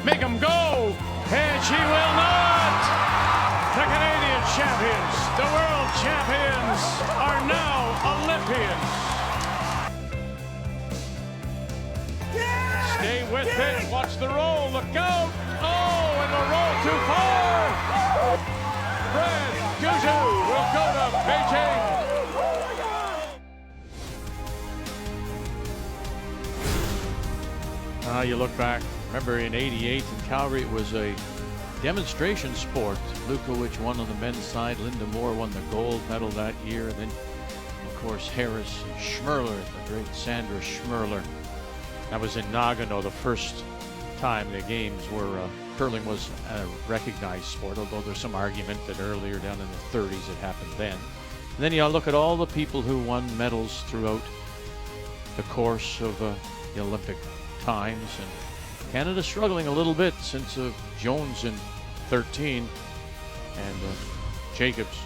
Make them go, and she will not. The Canadian champions, the world champions, are now Olympians. Stay with it, watch the roll, look out. Oh, and the roll too far. Fred Guzu will go to Beijing. You look back, remember in '88 in Calgary, it was a demonstration sport. Lukowicz won on the men's side. Linda Moore won the gold medal that year. And then, of course, Harris and Schmerler, the great Sandra Schmerler. That was in Nagano, the first time the games were, curling was a recognized sport, although there's some argument that earlier down in the 30s it happened then. And then you look at all the people who won medals throughout the course of the Olympic times, and Canada struggling a little bit since Jones in 13 and Jacobs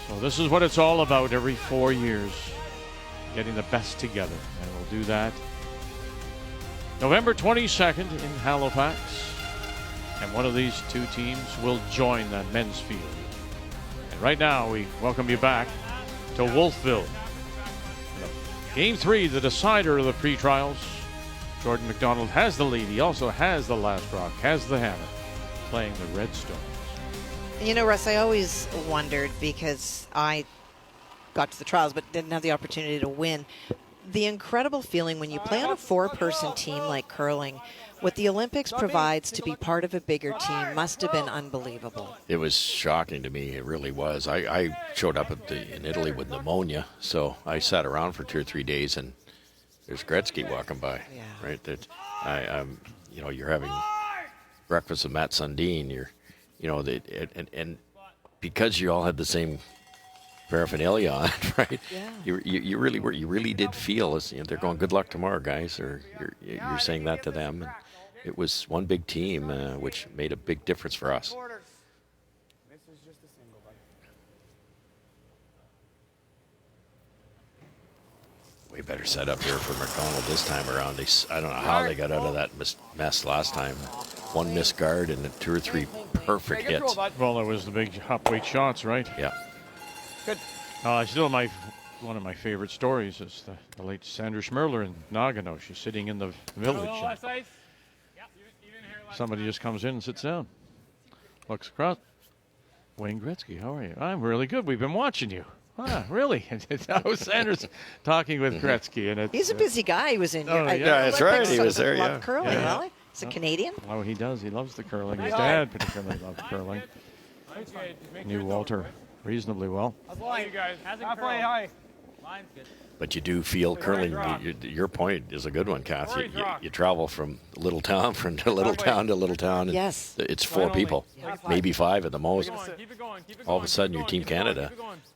So this is what it's all about every 4 years, getting the best together. And we'll do that November 22nd in Halifax. And one of these two teams will join the men's field. And right now, we welcome you back to Wolfville. Game 3, the decider of the pre-trials. Jordan McDonald has the lead. He also has the last rock, has the hammer, playing the Redstones. You know, Russ, I always wondered, because I got to the trials but didn't have the opportunity to win, the incredible feeling when you play on a 4-person team like curling, what the Olympics provides to be part of a bigger team must have been unbelievable. It was shocking to me. It really was. I showed up in Italy with pneumonia, so I sat around for 2 or 3 days, and there's Gretzky walking by. Yeah. Right. That you know, you're having breakfast with Matt Sundin. And because you all had the same paraphernalia on, right? Yeah. You really did feel as, you know, they're going, good luck tomorrow, guys, or you're saying that to them. And it was one big team, which made a big difference for us. Way better setup here for McDonald this time around. I don't know how they got out of that mess last time. One missed guard and 2 or 3 perfect hits. Well, it was the big hop weight shots, right? Yeah. Good. Still one of my favorite stories is the late Sandra Schmerler in Nagano. She's sitting in the village. Somebody just comes in and sits down. Looks across. Wayne Gretzky, how are you? I'm really good. We've been watching you. Ah, really? That was Sanders talking with Gretzky. And he's a busy guy. He was in here. Yeah, that's right. He was there, Loved curling, well. He's a Canadian. Oh, he does. He loves the curling. His dad particularly loved curling. Knew Walter reasonably well. You guys. Halfway high. Line's good. But you do feel curling. Your point is a good one, Kath. You travel from little town, to little town. And yes. It's 4 people, maybe 5 at the most. Keep it going. All of a sudden, you're Team Canada.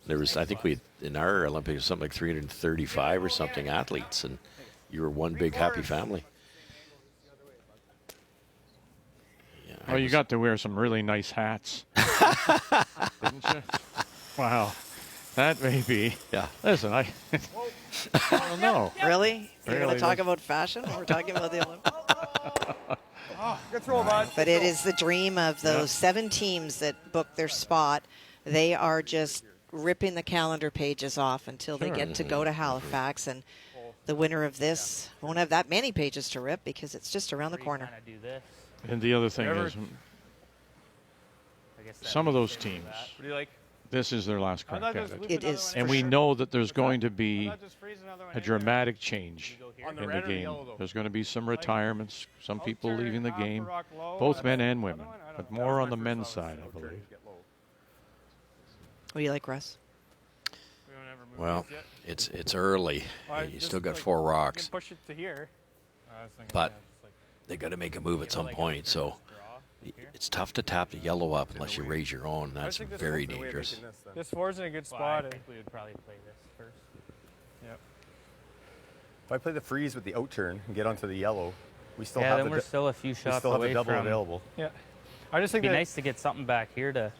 There was, I think, in our Olympics, something like 335 or something athletes, and you were one big happy family. Yeah, oh, you got to wear some really nice hats, didn't you? Wow. That may be. Yeah. Listen, I don't know. Really? You're Really? going to talk about fashion when we're talking about the Olympics? Good throw, bud. But it is the dream of those 7 teams that book their spot. They are just ripping the calendar pages off until they get to go to Halifax. And the winner of this won't have that many pages to rip because it's just around the corner. And the other thing is, some of those teams, What do you like? this is their last crack at it. It is. And we know that there's going to be a dramatic change in the game. There's going to be some retirements, some people leaving the game, both men and women, but more on the men's side, I believe. What do you like, Russ? Well, it's early. You still got 4 rocks. Push it to here. But they got to make a move at some point, so it's tough to tap the yellow up unless you raise your own. That's very dangerous. This 4's in a good spot. I think we would probably play this first. Yep. If I play the freeze with the out turn and get onto the yellow, we still Yeah, have then the we're still a few shots still have away the double from. available. Yeah. I just think It'd be that nice to get something back here to.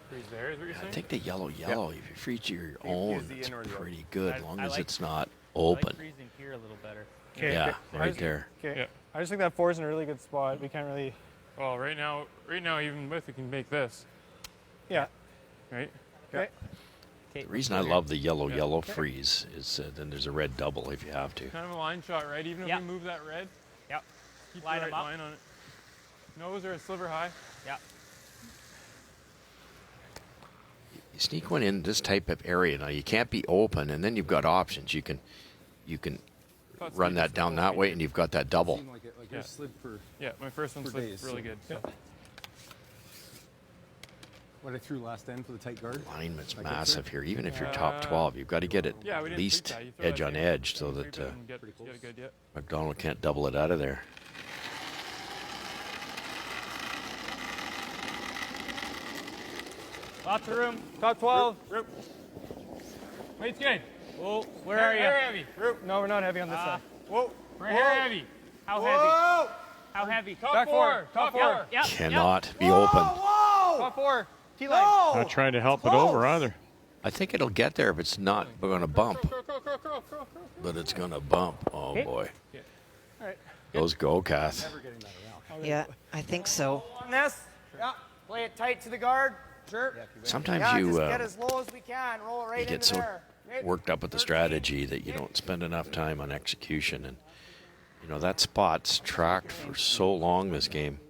freeze there is what you're I saying? think the yellow, if you freeze your own, the it's in or the out. pretty good as long I as like- it's not I like open. freezing here a little better. Yeah, right there. Okay. I just think that 4's in a really good spot. We can't really. Well, right now, even with, we can make this. Yeah. Right? Okay. The reason I love the yellow freeze is then there's a red double if you have to. Kind of a line shot, right? Even if we move that red. Yep. Keep Line the right 'em up. line on it. Nose or a sliver high. Yeah. You sneak one in this type of area. Now you can't be open, and then you've got options. You can run that down that way, and you've got that double. Yeah, my first one slid really good. So. What I threw last end for the tight guard. Alignment's massive here. Even if you're top 12, you've got to get it Yeah, we at didn't least tweak that. You throw edge that on in, edge so tweak that it and get a good, yeah. McDonald can't double it out of there. Lots of room. Top 12. Roop. Weight's good. Whoa, where are you? We're heavy. Roop. No, we're not heavy on this side. Whoa. We're here heavy. How heavy? How heavy? Top 4. Top 4. Cannot be open. Top 4. T-line. Not trying to help it over either. I think it'll get there if it's not going to bump. But it's going to bump. Oh, boy. All right. Those go, Kath. Yeah, I think so. On this. Yeah. Play it tight to the guard. Sure. Sometimes yeah, you just get as low as we can. Roll it right you get into so there. worked up with the strategy that you don't spend enough time on execution. And, you know, that spot's tracked for so long this game.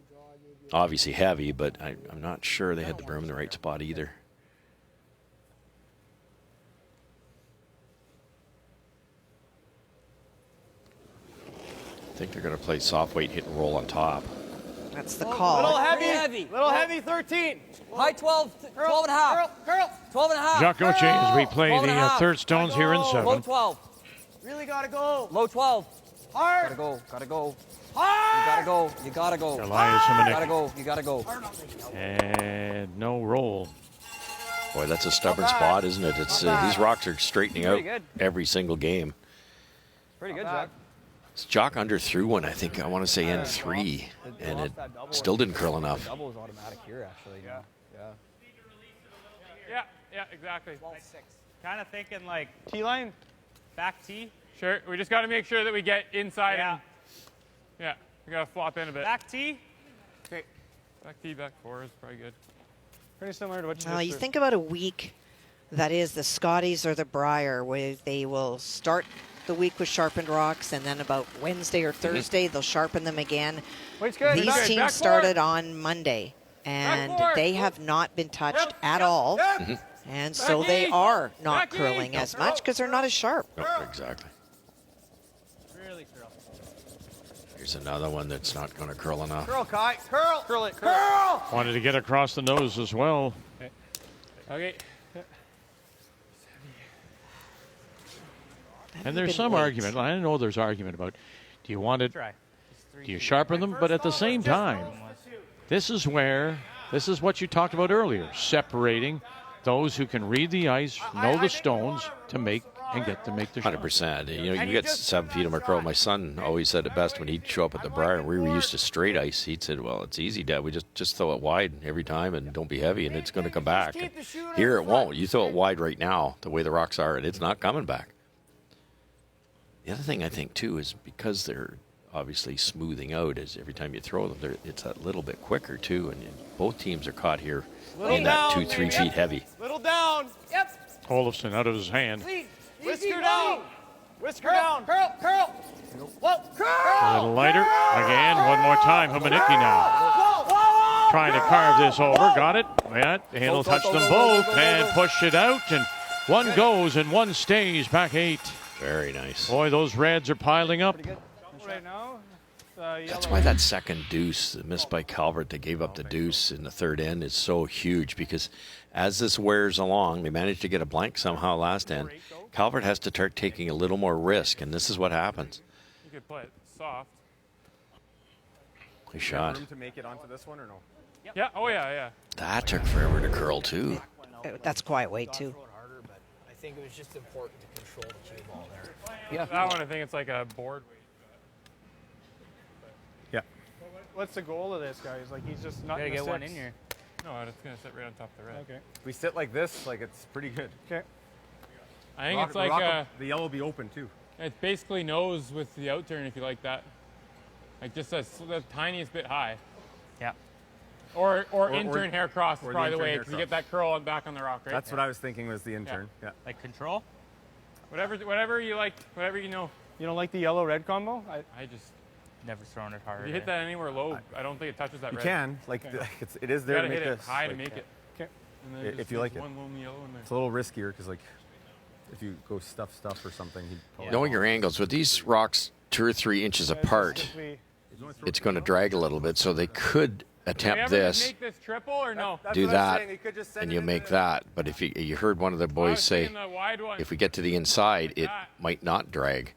Obviously heavy, but I'm not sure they had the berm in the right spot either. I think they're going to play soft weight, hit and roll on top. That's the call. Little heavy. Little heavy 13. High 12, 12 and a half. Curl. 12 and a half. Jocko James, we play the third stones here in 7. Low 12. Really gotta go. Low 12. Hard. Gotta go. Hard. You gotta go. Elias Hamanek. You gotta go. And no roll. Boy, that's a stubborn spot, isn't it? It's these rocks are straightening out good. every single game. Pretty good, Jack. Jock under threw one, I think, I want to say N3, and it still didn't curl enough. Double is automatic here, actually. Yeah, exactly. Kind of thinking like T-line? back tee. Sure. We just got to make sure that we get inside. Yeah, we got to flop in a bit. Back tee. Okay. Back tee, back 4 is probably good. Pretty similar to what you Well, just you did. think about a week that is the Scotties or the Briar, where they will start the week with sharpened rocks, and then about Wednesday or Thursday they'll sharpen them again. Weight's good. These Back teams forward. started on Monday, and forward. they have not been touched at all. And so they are not curling as much because they're not as sharp. No, exactly. Really curl. Here's another one that's not going to curl enough. Curl, Kai. Curl. Curl it. Curl. Wanted to get across the nose as well. Okay. And there's some argument. I know there's argument about, do you want it, do you sharpen them? But at the same time, this is what you talked about earlier, separating those who can read the ice, know the stones to make and get to make the shot. 100%. You know, you get 7 feet of a curl. My son always said it best when he'd show up at the Briar. We were used to straight ice. He'd said, well, it's easy, Dad. We just throw it wide every time and don't be heavy, and it's going to come back. And here it won't. You throw it wide right now, the way the rocks are, and it's not coming back. The other thing I think, too, is because they're obviously smoothing out is every time you throw them, it's that little bit quicker, too. And both teams are caught here in that 2-3 feet heavy. Little down. Yep. Olofsson out of his hand. Whisker down. Whisker down. Curl. Whoa. A little lighter. Again, one more time. Humanicki now. Trying to carve this over. Got it. Yeah, the handle touched them both and pushed it out. And one goes and one stays. Back 8. Very nice. Boy, those reds are piling up. Right now, that's why that second deuce, the miss by Calvert, they gave up the deuce in the third end, is so huge, because as this wears along, they managed to get a blank somehow last end. Calvert has to start taking a little more risk, and this is what happens. You could play it soft. Nice shot. Room to make it onto this one or no? Yeah. Oh yeah. That took forever to curl too. That's quiet weight too. I think it was just important to control the cue ball there. Yeah. That one, I think it's like a board. Yeah. What's the goal of this guy? He's like, he's just not Gotta gonna get one sit. in here. No, it's gonna sit right on top of the red. Okay. If we sit like this, like it's pretty good. Okay. I think it's like the yellow will be open too. It's basically nose with the out turn if you like that. Like just the tiniest bit high. Yeah. Or in-turn hair cross is probably the way, because you get that curl back on the rock, right? That's what I was thinking was the in-turn. Yeah. Like control? Whatever you like, whatever you know. You don't like the yellow-red combo? I just never thrown it hard. If you hit that anywhere low, I don't think it touches that You red. can. Like, it is there you to make hit it this. high like, to make it. Okay. If you like it. One lonely yellow in there. It's a little riskier because, like, if you go stuff or something, he'd probably Knowing your angles, with these rocks 2 or 3 inches apart, it's going to drag a little bit, so they could attempt this, make this triple or no? do that, and you make that. But if you heard one of the boys say, if we get to the inside, it might not drag.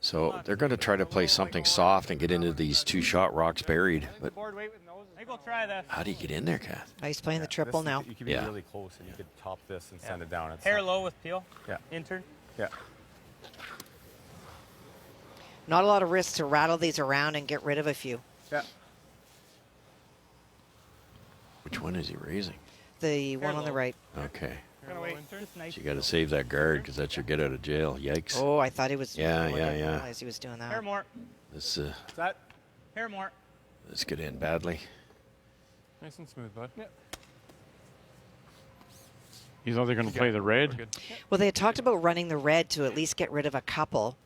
So they're going to try to play something soft and get into these 2-shot rocks buried. But I think we'll try this. how do you get in there, Kath? He's playing the triple now. You could be really close, and you could top this and send it down. It's Hair not- low with peel. Yeah. Intern. Yeah. Not a lot of risk to rattle these around and get rid of a few. Yeah. Which one is he raising? The one on the right. Okay. Nice. You got to save that guard because that's your get out of jail. Yikes. Oh, I thought he was. Yeah, I yeah, didn't yeah. realize he was doing that. Hair more. This Hair more. this could end badly. Nice and smooth, bud. Yep. You thought they're going to play the red? Well, they had talked about running the red to at least get rid of a couple.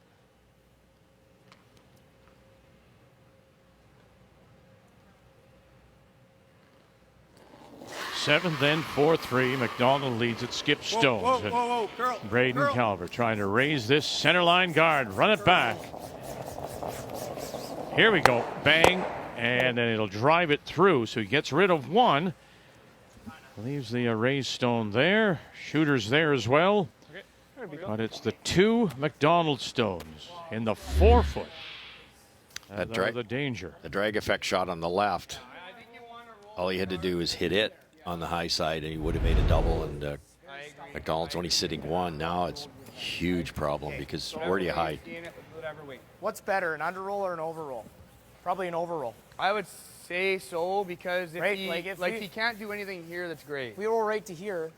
Seventh and 4-3. McDonald leads it. Skip Stones. Curl. Braden Calvert trying to raise this center line guard. Run it back. Here we go. Bang. And then it'll drive it through. So he gets rid of one. Leaves the raised stone there. Shooters there as well. But it's the two McDonald stones in the 4-foot. The danger. The drag effect shot on the left. All he had to do is hit it on the high side, and he would have made a double. And McDonald's only sitting one. Now it's a huge problem because where do you hide? What's better, an underroll or an overroll? Probably an overroll. I would say so because if Right, he like he can't do anything here, that's great. If we roll right to here,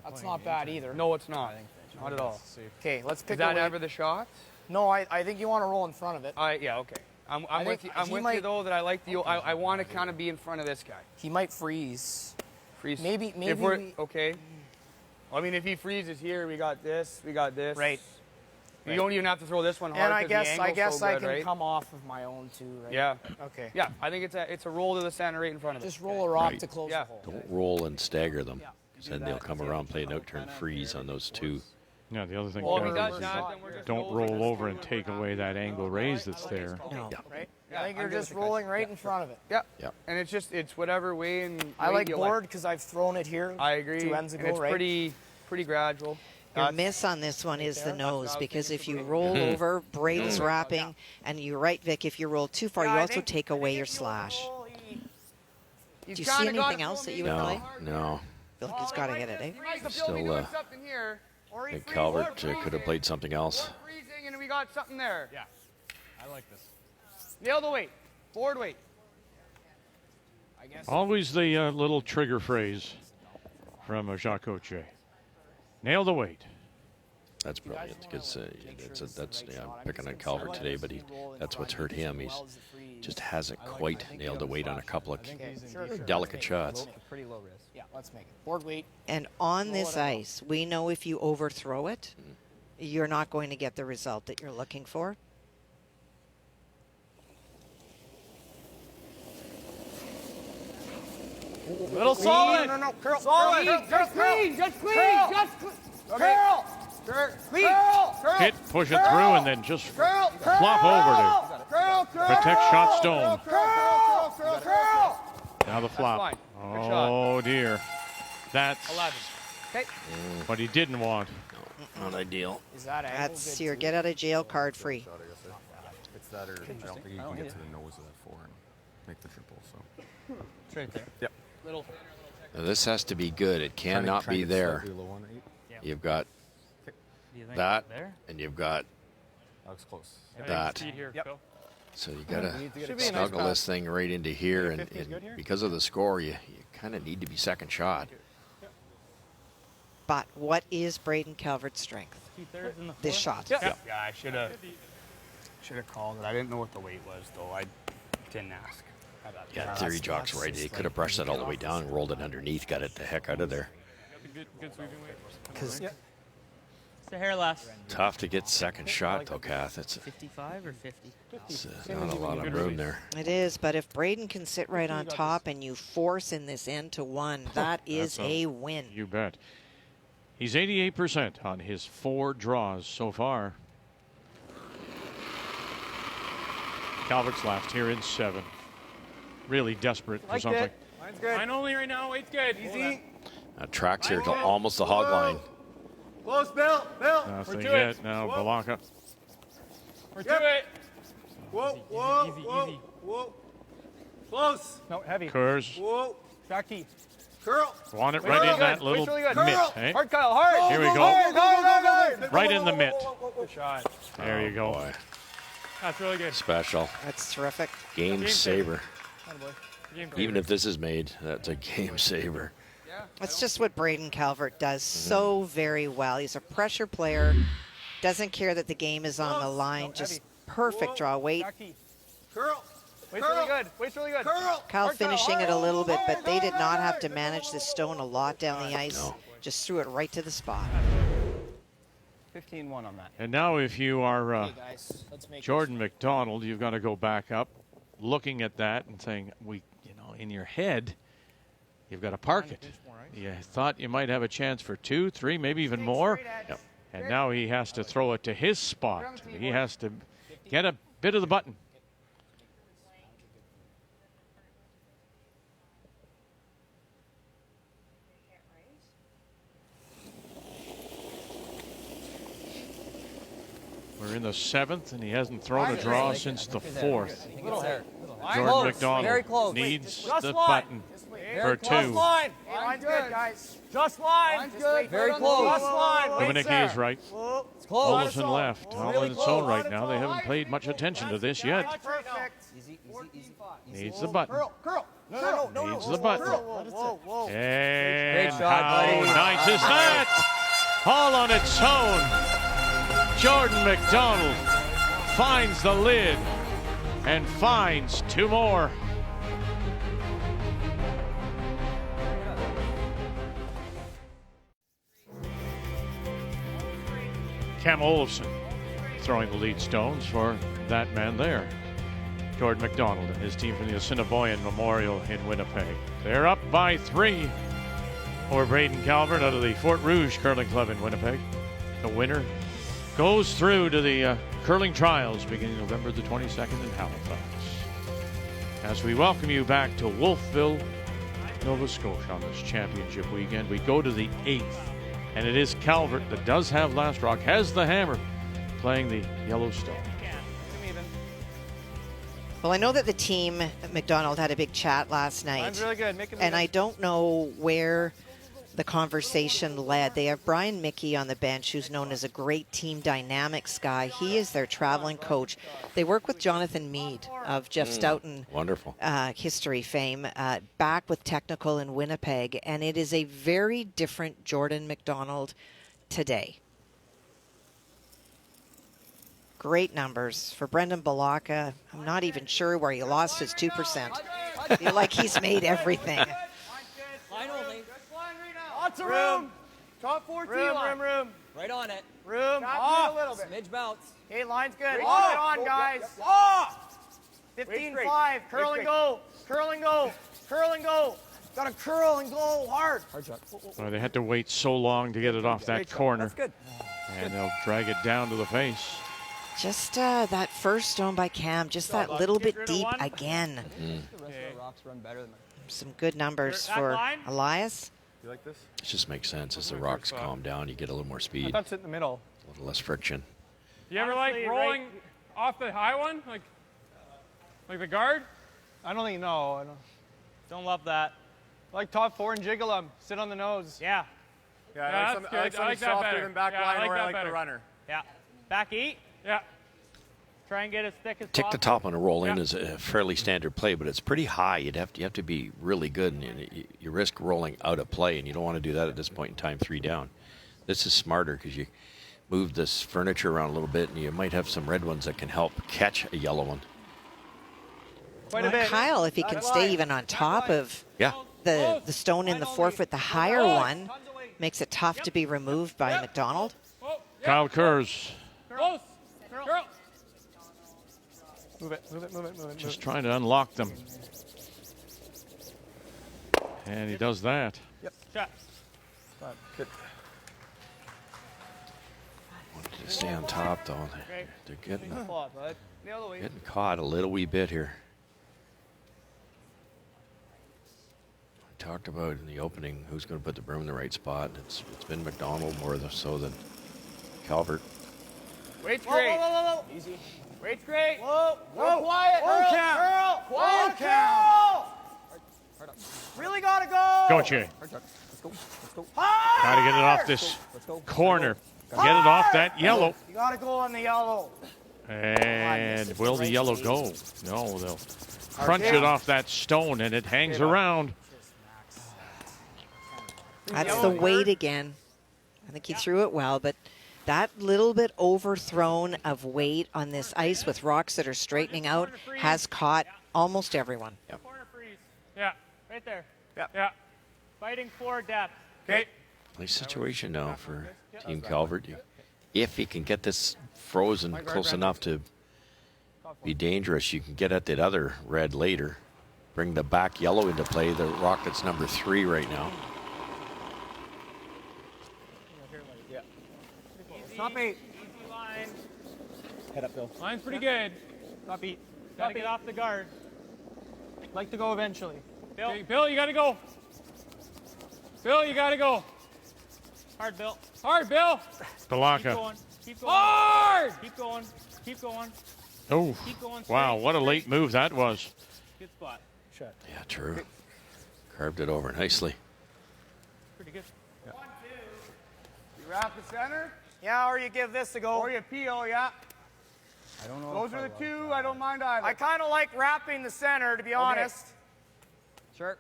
that's not bad either. No, it's not. Not at all. Okay, let's pick Is that a way. ever the shot? No, I think you want to roll in front of it. Yeah, okay. I'm with you. think I'm he with you might- though that I like the. I want to kind of be in front of this guy. He might freeze. Freeze. Maybe If we're okay. I mean, if he freezes here, we got this. We got this. Right. You don't even have to throw this one hard. And I 'cause guess the I angle's guess so I good, can right? come off of my own too, right? Yeah. Okay. Yeah, I think it's a roll to the center right in front of it. Just roll a rock Right. to close Yeah. the hole. Don't roll and stagger them. Because then they'll come around, play an out-turn freeze on those two. Yeah, the other thing, Well, if he Calvert, does is that, then we're just don't roll over and take away that angle raise that's there. No. Right? I think you're just rolling right in front of it. Yeah. Yeah. And it's whatever way and I way like you board because I've thrown it here. I agree. 2 ends And ago, it's right? pretty gradual. Your miss on this one is the nose, because if you roll over, Braden's wrapping, and you're right, Vic, if you roll too far, you also take away your slash. Do you see anything else that you would play? No. I feel like he's got to hit it, eh? Still, I think Calvert could have played something else. Freezing and we got something there. Yeah. I like this. Nail the weight. Board weight. Always the little trigger phrase from Jacques Oche. Nail the weight. That's brilliant because I'm picking on Calvert today, but that's what's hurt him. He's just hasn't quite nailed the weight on a couple of delicate shots. Pretty low risk. Yeah, let's make it. Board weight. And on this ice, we know if you overthrow it, you're not going to get the result that you're looking for. Little solid. No, curl. Solid. Just clean. Just clean. Curl. Hit, push it through, and then just flop over to protect shot stone. Now the flop. Oh, dear. That's 11. Okay. what he didn't want. Not ideal. Is that angle That's good your too? get out of jail card free. It's that, or I don't think you can get to the nose of that 4 and make the triple. So. It's right there. Yep. Little. Now, this has to be good. It cannot be there. You've got that, and you've got That looks close. that. Here, Yep. Phil. So you got to Should be a nice snuggle pass. this thing right into here, and 50 is good here? because of the score, you kind of need to be second shot. But what is Braden Calvert's strength? 2/3 in the This four? shot. Yeah, I should have called it. I didn't know what the weight was though. I didn't ask. Yeah, Theory Jock's right. He could have brushed that all the way down and rolled it underneath, got it the heck out of there. Good sweeping weight. Because It's the hair last. Tough to get second shot, though, Kath. It's 55 or 50? not a lot of room there. it is, but if Braden can sit right on top and you force in this end to one, that is That's a win. You bet. He's 88% on his 4 draws so far. Calvert's last here in 7. Really desperate for something. Mine's good. Mine only right now. Weight's good. Easy. Tracks here to almost the hog line. Close, Bill. Nothing to yet. it. Now Balaka. We're to it. Whoa. Close. No, heavy. Kurz. Whoa. Back key. Curl. Want it right in that little Really good. mitt. Curl. Eh? Hard, Kyle. Hard. Here we go. Hard. Right in the mitt. Good shot. There you go. Boy, That's really good. special. That's terrific. Game saver. Game Even if this is made, that's a game saver. Yeah, That's just what Braden Calvert does so very well. He's a pressure player, doesn't care that the game is on the line, just perfect draw weight. Curl. Wait's really good. Wait's really good. Curl. Kyle finishing it a little bit, but they did not have to manage the stone a lot down the ice. Just threw it right to the spot. 15-1 on that. And now if you are Jordan McDonald, you've got to go back up, looking at that and saying, in your head, you've got to park it. You thought you might have a chance for 2, 3, maybe even more. Yep. And now he has to throw it to his spot. He has to get a bit of the button. We're in the 7th, and he hasn't thrown a draw since the 4th. Jordan McDonald needs the button for 2. Just line. Line's good, guys. Just line. Line's good. Very close. Just line. Dominique is right. It's close. Olsen left. All in its own right now. They haven't paid much attention to this yet. Perfect. Needs the button. Curl. Needs the button. Whoa. And Great shot, how buddy. nice is that? All on its own. Jordan McDonald finds the lid and finds 2 more. Cam Olofsson throwing the lead stones for that man there. Jordan McDonald and his team from the Assiniboine Memorial in Winnipeg. They're up by 3 over Braden Calvert out of the Fort Rouge Curling Club in Winnipeg. The winner goes through to the curling trials beginning November the 22nd in Halifax. As we welcome you back to Wolfville, Nova Scotia on this championship weekend, we go to the 8th, and it is Calvert that does have last rock, has the hammer, playing the Yellowstone. Well, I know that the team at McDonald had a big chat last night. Line's really good. And I don't know where the conversation led. They have Brian Mickey on the bench, who's known as a great team dynamics guy. He is their traveling coach. They work with Jonathan Meade of Jeff Stoughton Wonderful. History fame, back with Technical in Winnipeg. And it is a very different Jordan McDonald today. Great numbers. For Brendan Balaka, I'm not even sure where he lost his 2%. I feel like he's made everything. Line only. Lots of room. Top 14 Room. Right on it. Room. Off. A little bit. Smidge bounce. Hey, line's good. Off. Lock it on, guys. Off. 15-5. Curl and go. Curl and go. Curl and go. Gotta curl and go hard. Hard shot. Well, they had to wait so long to get it off that corner. That's good. And they'll drag it down to the face. Just that first stone by Cam, just that little bit deep again. The rest of the rocks run better than Some good numbers for Elias. You like this? It just makes sense. As the rocks calm down, you get a little more speed, That's it in the middle. a little less friction. You ever like rolling off the high one? Like the guard? I don't think, no. I Don't love that. like top 4 and jiggle them. Sit on the nose. Yeah. Yeah, I like something softer than back line, or I like the runner. Yeah. Back 8. Yeah. Try and get as thick as Tick possible. the top on a roll in is a fairly standard play, but it's pretty high. You have to be really good, and you risk rolling out of play, and you don't want to do that at this point in time, 3 down. This is smarter because you move this furniture around a little bit, and you might have some red ones that can help catch a yellow one. Quite a bit. Kyle, if he can stay even on top of the stone in the 4-foot, the higher one, makes it tough to be removed by McDonald. Kyle Kurz Close. Girl. Move it. just trying to unlock them. And he does that. Yep. Shot. Good. Wanted to stay on top, though. They're getting Claw, bud. Nail the weight. getting caught a little wee bit here. We talked about in the opening who's going to put the broom in the right spot. It's been McDonald more so than Calvert. Weight's great. Whoa. Easy. Weight's great. Whoa. Quiet. Curl. Quiet. Curl. Really gotta go. Go, Jay. Let's go. Got to get it off this corner. Get it off that yellow. You gotta go on the yellow. And will the yellow go? No, they'll crunch it off that stone, and it hangs around. That's the weight again. I think he threw it well, but that little bit overthrown of weight on this ice with rocks that are straightening out has caught almost everyone. Yep. Corner freeze. Yeah, right there. Yeah. Yeah. Fighting for depth. Okay. Nice situation now for Team Calvert. If he can get this frozen close enough to be dangerous, you can get at that other red later. Bring the back yellow into play, the rock that's number 3 right now. Top 8. Easy line. Head up, Bill. Line's pretty good. Top 8. Gotta get off the guard. Like to go eventually. Bill. Okay, Bill, you gotta go. Bill, you gotta go. Hard, Bill. Hard, Bill. Balaka. Keep going. Keep going. Hard. Keep going. Keep going. Oh, Keep going wow, straight. what a late move that was. Good spot. Shot. Yeah, true. Carved it over nicely. Pretty good. You wrap the center, Yeah, or you give this a go. or you peel, yeah. I don't know. Those are the two. I don't mind either. I kind of like wrapping the center, to be honest. Sure.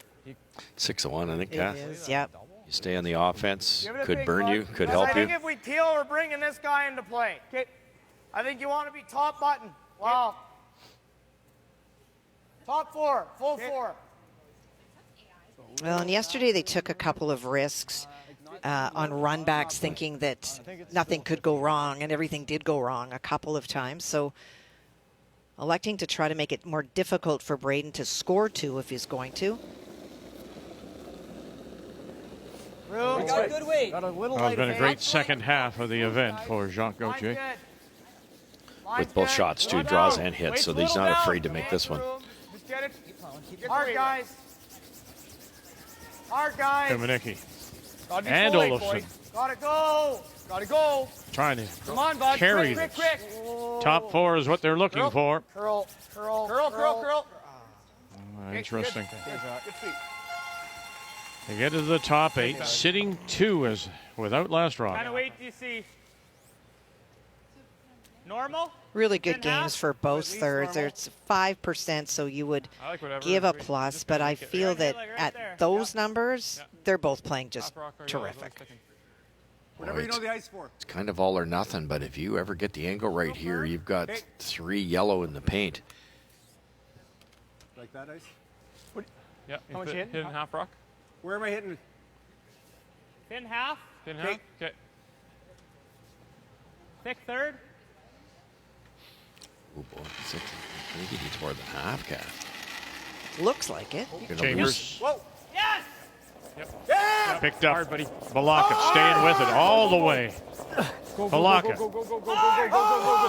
6-1, I think, It Kath. is, yep. You stay on the offense, Give it a could think, burn bud. you, could I help think you. if we peel, we're bringing this guy into play. Okay. I think you want to be top button. Wow. Top 4, full 4. Well, and yesterday they took a couple of risks on runbacks, thinking that nothing could go wrong, and everything did go wrong a couple of times. So electing to try to make it more difficult for Braden to score 2 if he's going to. Room. We got a good weight. Got a little Well, it's light been a great second half of the event for Jacques Line's Gauthier. good. With both shots, 2 draws and hits, so he's not afraid to make this one. Just get it. Hard, guys. Hard, guys. Dominicki Gotta be and full weight, Olofsson boy. Gotta go. Gotta go. trying to Come on, bud. carry Quick, this. quick, quick. Top 4 is what they're looking for. Curl, curl, Curl, curl, curl. Interesting. Good feet. They get to the top 8, sitting 2 is without last rock. Kind of weight do you see? Normal? Really good And games half? for both At least thirds. normal. It's 5%, so you would I like whatever. give a We plus, just but I make it. feel Right that there, like right at there. those numbers, they're both playing just Half rock or yellow, terrific. I was thinking. Whatever you know the ice for. It's kind of all or nothing, but if you ever get the angle right here, you've got 3 yellow in the paint. Like that ice? Yeah. How much hit hit? Hidden half rock. Where am I hitting? Thin half. Thin half. Okay. Thick third. Oh boy, I think he needs more than half, Kath. Looks like it. Chambers Whoa. Yes! Yeah! picked up. Balaka staying with it all the way. Balaka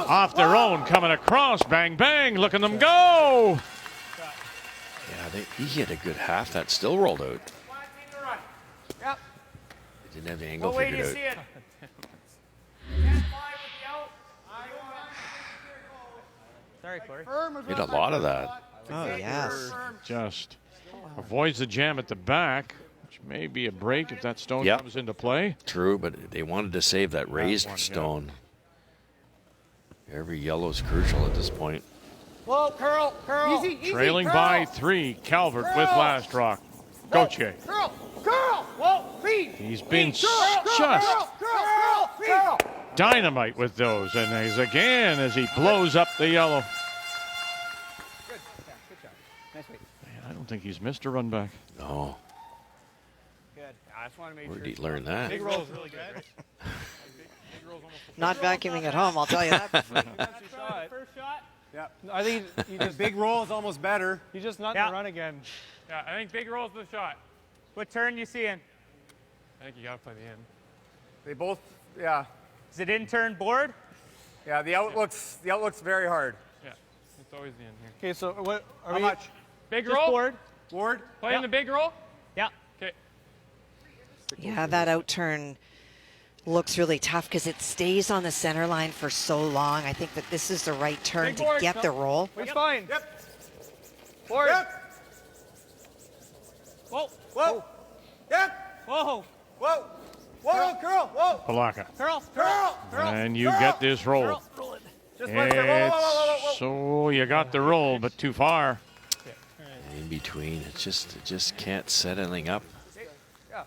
off their own, coming across. Bang, bang. Look at them go. Yeah, he hit a good half. That still rolled out. Yep. He didn't have the angle What way do you figured see out. it? 10-5 with the out. Sorry, Corey. Hit a lot of that. Oh, yes. Just avoids the jam at the back, which may be a break if that stone Yep. comes into play. True, but they wanted to save that raised one, yeah. stone. Every yellow is crucial at this point. Whoa, curl, curl. Easy, easy. Trailing curl. by 3, Calvert with last rock. Gauthier. Curl, curl. Whoa, feed. He's been Curl, just curl, curl, curl. dynamite with those, and he's again as he blows up the yellow. Man, I don't think he's missed a run back. No. Good. I just want to make Where sure. did he learn that? Big roll's really good, right? Not vacuuming at home, I'll tell you that. First shot. Yeah. I think the big roll is almost better. He's just not Yeah. in the run again. Yeah, I think big roll's the shot. What turn you seeing? I think you gotta play the end. They both, yeah. Is it in turn board? Yeah, the out looks very hard. Yeah, it's always the end here. Okay, so what are How we? much? Big Just roll. board. Board? Playing the big roll. Yeah. Okay. Yeah, that out turn looks really tough because it stays on the center line for so long. I think that this is the right turn Big to board, get the roll. It's fine. Yep. Board. Yep. Whoa. Whoa. Yep. Whoa. Whoa. Whoa. Curl. Whoa. Balaka. Curl. Curl. Curl. And you get this roll. Just one second. Whoa, whoa, whoa, whoa, whoa. So you got the roll, but too far. In between, it just can't set anything up. Yeah.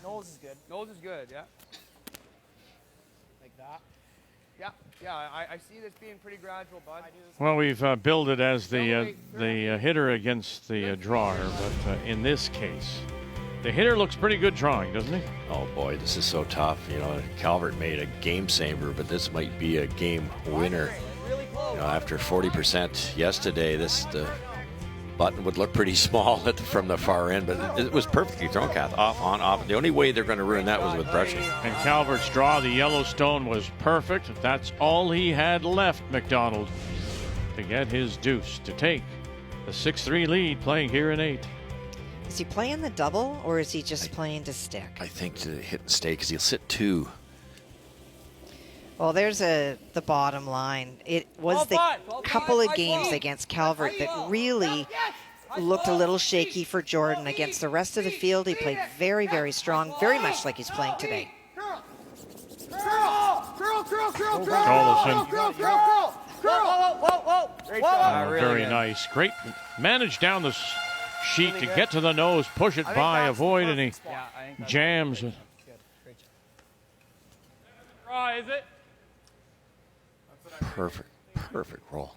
No Nose is good. Nose is good, yeah. Like that. Yeah, I see this being pretty gradual, bud. Well, we've billed it as the hitter against the drawer, but in this case, the hitter looks pretty good drawing, doesn't he? Oh boy, this is so tough. You know, Calvert made a game saver, but this might be a game winner. You know, after 40% yesterday, the button would look pretty small from the far end, but it was perfectly thrown, Kath. Off, on, off. The only way they're going to ruin that was with brushing. And Calvert's draw, the Yellowstone, was perfect. That's all he had left, McDonald, to get his deuce, to take the 6-3 lead, playing here in 8. Is he playing the double, or is he just playing to stick? I think to hit and stay, because he'll sit 2. Well, there's the bottom line. It was the couple of games against Calvert that really looked a little shaky for Jordan. Against the rest of the field, he played very, very strong, very much like he's playing today. Very nice. Great. Managed down the sheet to get to the nose, push it by, avoid any jams. Is it? Perfect roll.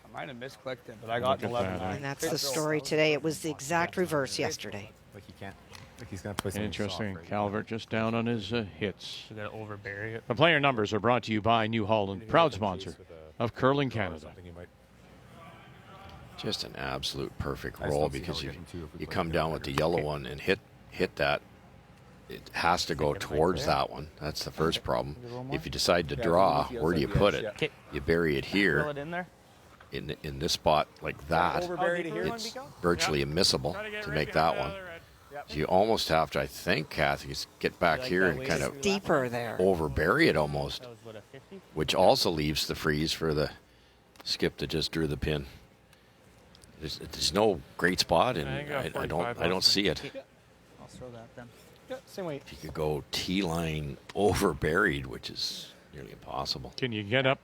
I might have misclicked it, but I got 11. And that's the story today. It was the exact reverse yesterday. Like he can't. Like he's gonna play something Interesting. soft right Calvert just down on his hits. You got to overbury it. The player numbers are brought to you by New Holland, proud sponsor of Curling Canada. Just an absolute perfect I just roll, don't see because how we're you getting 2 if we you play come the down with the yellow one and hit that. It has to go towards that one. That's the first problem. If you decide to draw, where do you put it? You bury it Throw here it in there. in this spot like that. It's virtually immiscible to make that one. So you almost have to, I think, Kathy, get back here and kind of deeper there, overbury it almost, which also leaves the freeze for the skip that just drew the pin. There's no great spot, and I don't see it. I'll throw that then. Yeah, same weight. If you could go T-line over buried, which is nearly impossible. Can you get up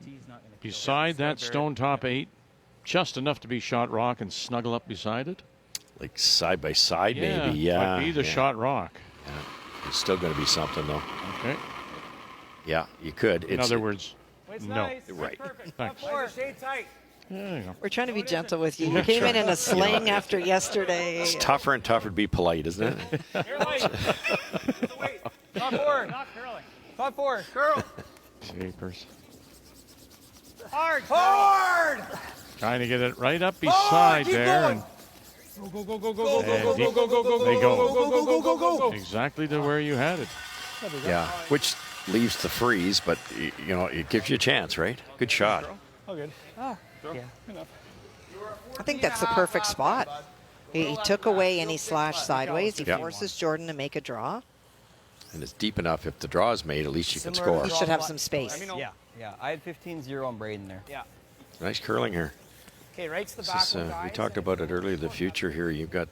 beside that stone top 8, just enough to be shot rock and snuggle up beside it? Like side by side, maybe. Yeah, might be the shot rock. Yeah. It's still going to be something, though. Okay. Yeah, you could. In other words, no. Nice. Right. Thanks. Shade tight. There you go. We're trying to be gentle with you. You came in a sling after yesterday. It's tougher and tougher to be polite, isn't it? Top 4. Not curling. Top 4. Curl. Jeepers. Hard. Trying to get it right up beside there. And they go exactly to where you had it. Yeah, which leaves the freeze, but you know, it gives you a chance, right? Good shot. Oh, good. Yeah. I think that's the perfect spot. He took away any slash sideways. He forces Jordan to make a draw. And it's deep enough. If the draw is made, at least you can score. He should have some space. Yeah. I had 15-0 on Braden there. Yeah. Nice curling here. Okay, right's the back one, guys. We talked about it earlier. The future here. You've got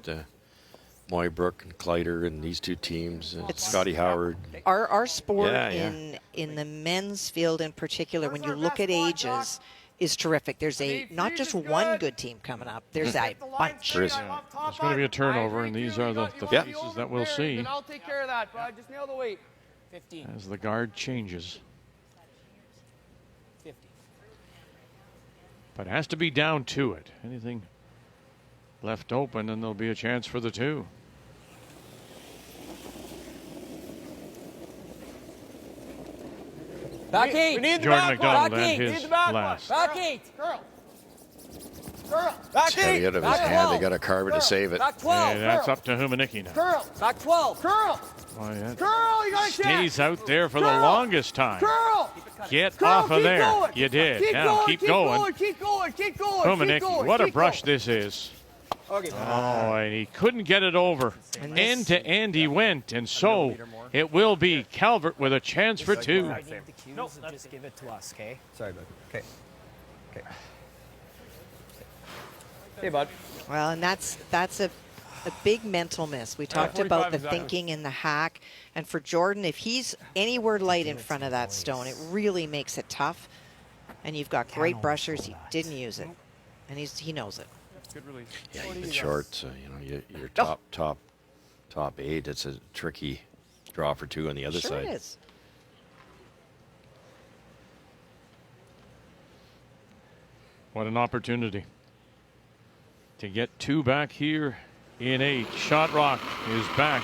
Moybrook and Kleider and these two teams. Scotty Howard. Our sport in the men's field in particular, when you look at ages, is terrific. There's not just one good team coming up. There's a bunch. There is. There's going to be a turnover, and these are the faces that we'll see I'll take care of that, bud. Just nail the weight. 15. as the guard changes. 50. But it has to be down to it. Anything left open, and there'll be a chance for the 2. Back 8. We need the Jordan back McDonald one. and his last. Back 8. Curl. Back 8. Heavy out of his hand. They got to carve it to save it. Back 12. Hey, that's up to Humanicki now. Curl. Back 12. Curl. Why, that Curl. You got a chance. stays out there for the longest time. Curl. Get off of there. Going. You did. Keep now going, keep going. Keep going. Humanicki, what a brush this is. Okay. Oh, and he couldn't get it over. End to end he went, and so it will be Calvert with a chance for 2. No, just give it to us, okay? Sorry, bud. Okay. Hey, bud. Well, and that's a big mental miss. We talked about the thinking in the hack. And for Jordan, if he's anywhere light in front of that stone, it really makes it tough. And you've got great brushers. He didn't use it. And he knows it. Good release. Yeah, you've been short. So, your top 8. It's a tricky draw for 2 on the other Sure side. it is. What an opportunity to get 2 back here in 8. Shot Rock is back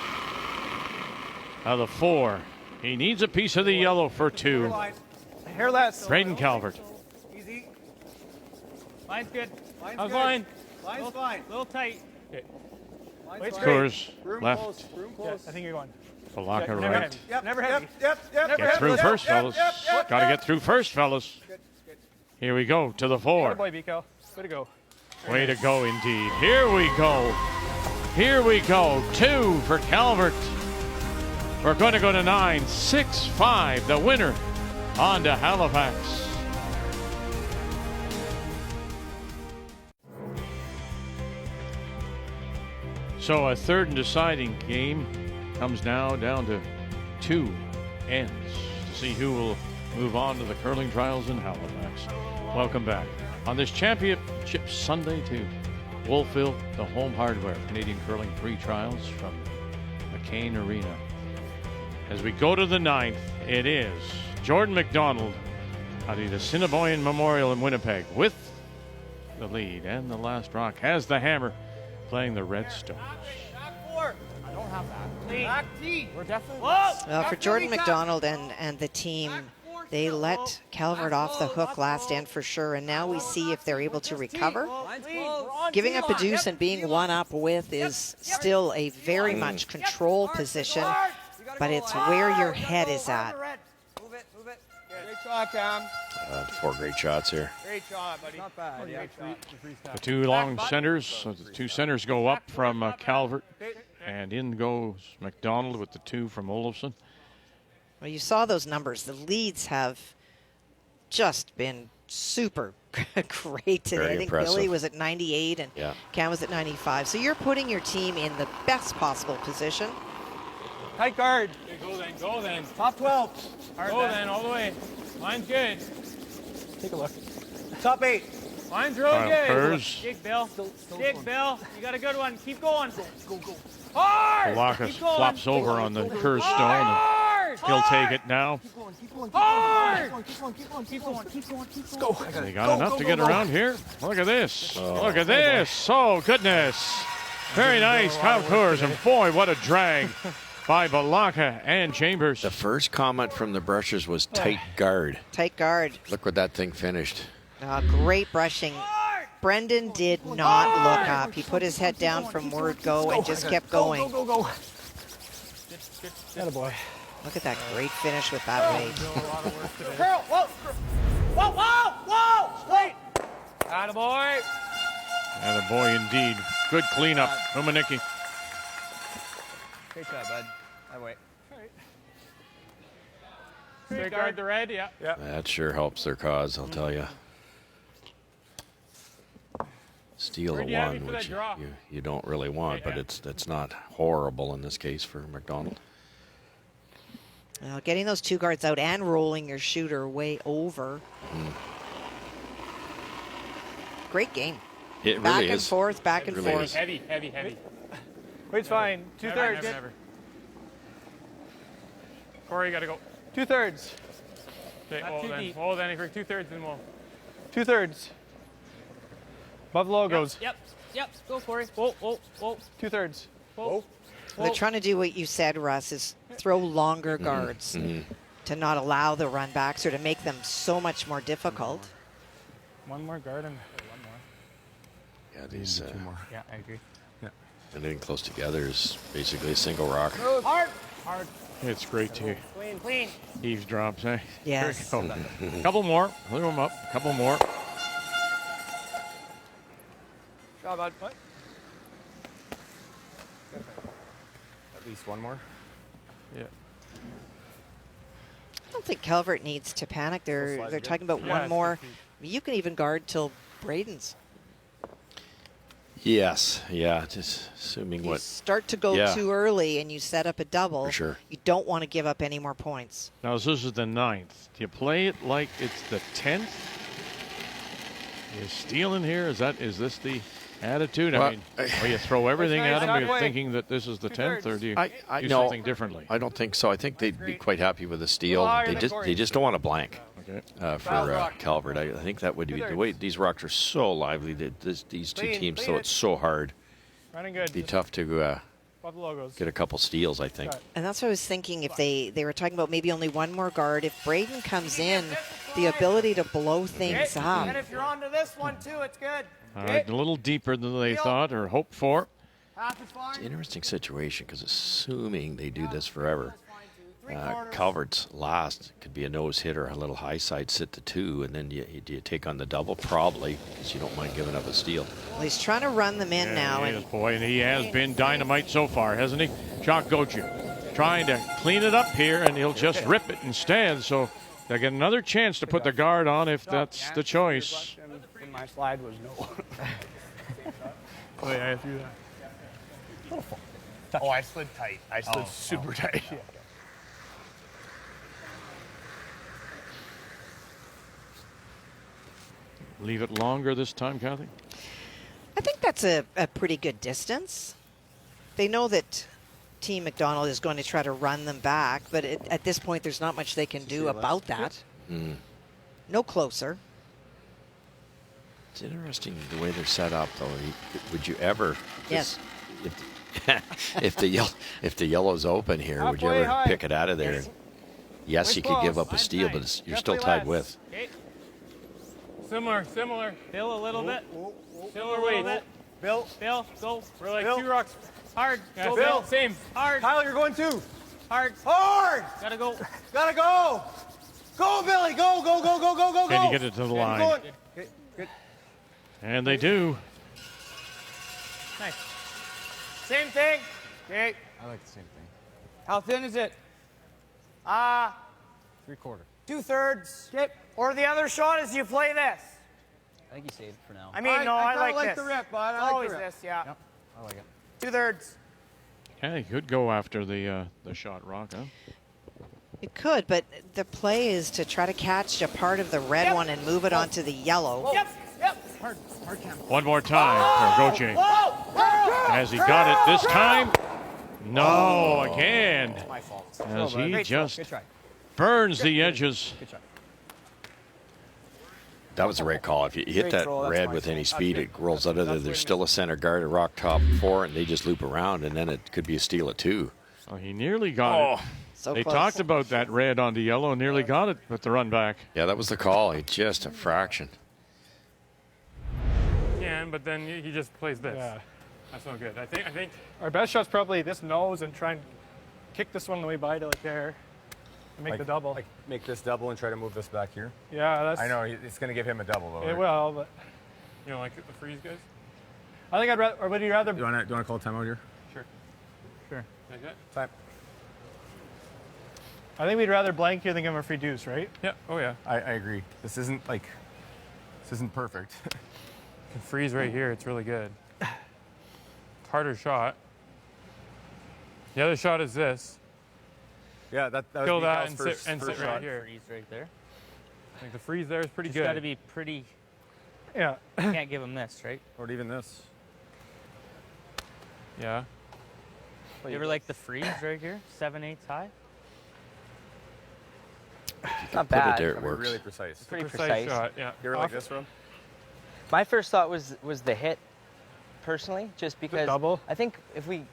out of 4. He needs a piece of the yellow for 2. Hair less. Braden Calvert. Easy. Line's good. Line's How's good. line? Line's fine. A little tight. Okay. Line's fine. Coors Room left. close. Room Yeah, close. I think you're going. Balaka Never right. heavy. Yep. Never heavy. Yep. Never Get through heavy. first, fellas. Got to get through first, fellas. Here we go to the 4. Good boy, Biko. Way to go. Way to go, indeed. Here we go. Here we go. 2 for Calvert. We're going to go to 9. 6-5. The winner on to Halifax. So a third and deciding game comes now down to 2 ends to see who will move on to the curling trials in Halifax. Welcome back on this championship Sunday to Wolfville, the home hardware Canadian curling PreTrials from McCain Arena. As we go to the 9th, it is Jordan McDonald out of the Assiniboine Memorial in Winnipeg with the lead, and the last rock has the hammer playing the Redstones. Back 4. I don't have that. Back T. We're definitely. Well, for Jordan McDonald and the team, they let Calvert off the hook last end for sure, and now we see if they're able to recover. Giving up a deuce and being one up with is still a very much control position, but it's where your head is at. Move it, move it. Great shot, Cam. 4 great shots here. Great shot, buddy. Not bad. Yeah. The 2 long centers, so the 2 centers go up from Calvert, and in goes McDonald with the 2 from Olofsson. Well, you saw those numbers. The leads have just been super great today. Very I think impressive. Billy was at 98 and Cam was at 95. So you're putting your team in the best possible position. Tight guard. Okay, go then. Top 12. Go then, all the way. Line's good. Take a look. Top 8. Line's really Kyle good. Kurz. Dig, Bill. Dig, Bill. You got a good one. Keep going. Go, go. Hard. Balaka Keep going. flops over on the Kurz stone, and Hard. he'll take it now. Keep going, keep going, Hard. keep going, keep going, keep going, keep going, keep Let's going. go. They got enough to get around here. Look at this. Look at this. Oh, goodness. Very nice, Kyle Kurz. And boy, what a drag by Balaka and Chambers. The first comment from the brushers was tight guard. Tight guard. Look where that thing finished. Great brushing. Brendan did not look up. He put his head down from word go and just kept going. Go, go, go. Atta boy. Look at that great finish with that weight. Curl. Whoa. Whoa, whoa, whoa. Straight. Atta boy. And a boy indeed. Good cleanup. Umaniki. Great job, bud. I wait. Straight guard the red, yeah. That sure helps their cause, I'll tell you. Steal a Where'd you have me 1, for that which draw? you don't really want, but it's not horrible in this case for McDonald. Well, getting those 2 guards out and rolling your shooter way over. Great game. It Back really and is. forth, back It and really forth. is. Heavy, heavy, heavy. Weight's fine. Never, 2/3. never, never. Corey, got to go. 2/3. Okay, Not well too then. deep. Well then, if you're 2/3, then we'll. 2/3. Above the logos. Yep. Yep. Go, Corey. Whoa, whoa, whoa. 2/3. Whoa. They're trying to do what you said, Russ, is throw longer guards to not allow the run backs or to make them so much more difficult. One more guard and Yeah, these Yeah, I agree. anything close together is basically a single rock. Hard. Hard. It's great to Clean, clean. eavesdrops, eh? Yes. Here we go. Couple more. Clear them up. Couple more. Job, bud. What? At least one more. Yeah. I don't think Calvert needs to panic. They're talking about Yeah, one more. You can even guard till Braden's. Yes, yeah, just assuming You what. start to go too early and you set up a double. For sure. You don't want to give up any more points. Now, this is the 9th. Do you play it like it's the 10th? Is Steele in here? Is this the attitude? Well, I mean, or you throw everything at them, you're Halfway. thinking that this is the 10th, or do you do no, something differently? I don't think so. I think they'd be quite happy with a steal. higher They than just Corey. don't want a blank Okay. for Calvert. I think that would be the way. These rocks are so lively. These two Clean, teams, clean so it. it's so hard. Running good. It'd be tough to Above the logos. get a couple steals, I think. And that's what I was thinking. If they were talking about maybe only one more guard, if Braden comes in, the ability to blow things up. And if you're onto this one too, it's good. All right, a little deeper than they thought or hoped for. Half is fine. It's an interesting situation because assuming they do this forever, Three quarters. Calvert's last could be a nose hitter, a little high side sit to 2, and then do you take on the double? Probably, because you don't mind giving up a steal. Well, he's trying to run them in now. He And is, boy, and he has been dynamite so far, hasn't he? Jacques Gauthier trying to clean it up here, and he'll just rip it instead. So they'll get another chance to put the guard on if that's the choice. In my slide was no. Oh, yeah, I threw that. Oh, I slid tight. I slid super tight. Leave it longer this time, Kathy? I think that's a pretty good distance. They know that Team McDonald is going to try to run them back, but at this point, there's not much they can do about that. No closer. It's interesting the way they're set up, though. Would you ever? Yes. If the yellow's open here, would you Halfway ever high. pick it out of there? Yes, you could give up a steal, but you're still tied with. Okay. Similar. Bill a little bit. Similar weight. Bill. Bill, go. We're like Bill. 2 rocks. Hard. Yeah, Go, Bill. Bill. Same. Hard. Kyle, you're going too. Hard. Hard. Gotta go. Gotta go. Go, Billy. Go, go, go, go, go, go, go. Can you get it to the line? Okay, good. And they do. Nice. Same thing. Okay. I like the same thing. How thin is it? 3/4. 2/3. Okay. Or the other shot is you play this. I think you saved for now. I mean, I kinda like this. the rip, bud. It's I like always the rip. this, yeah. Yep, I like it. 2/3. Yeah, he could go after the shot rock, huh? It could, but the play is to try to catch a part of the red one and move it onto the yellow. Yep. One more time for Gauthier. Has he got it this time? No, again. My fault. As he Great just Good try. burns the edges. Good try. That was a great call. If you hit Great that throw, that's red my with any fault. speed, it rolls out of there. There's still a center guard, a rock top 4, and they just loop around, and then it could be a steal at 2. Oh, he nearly got it. So They close. talked about that red onto yellow, nearly got it, but the run back. Yeah, that was the call. Just a fraction. Can, but then he just plays this. Yeah. That's not good. I think. Our best shot's probably this nose and try and kick this one on the way by to like there and make the double. Like make this double and try to move this back here. Yeah, that's. I know it's going to give him a double though. It right? will, but You don't like the freeze, guys? I think I'd rather. Or would you rather? Do you want to call timeout here? Sure. Sure. Like that? Time. I think we'd rather blank here than give him a free deuce, right? Yeah. Oh, yeah. I agree. This isn't perfect. Can freeze right here. It's really good. Harder shot. The other shot is this. Yeah, that was Kill that Michal's and first sit right shot. here. Freeze right there. I think the freeze there is pretty Just good. got to be pretty. Yeah. Can't give him this, right? Or even this. Yeah. You ever like the freeze right here? 7/8 high. Put Not it bad. there, I it mean, works. really precise. Pretty Precise precise. shot. Yeah. You ever like this one? My first thought was the hit, personally, just because double? I think if we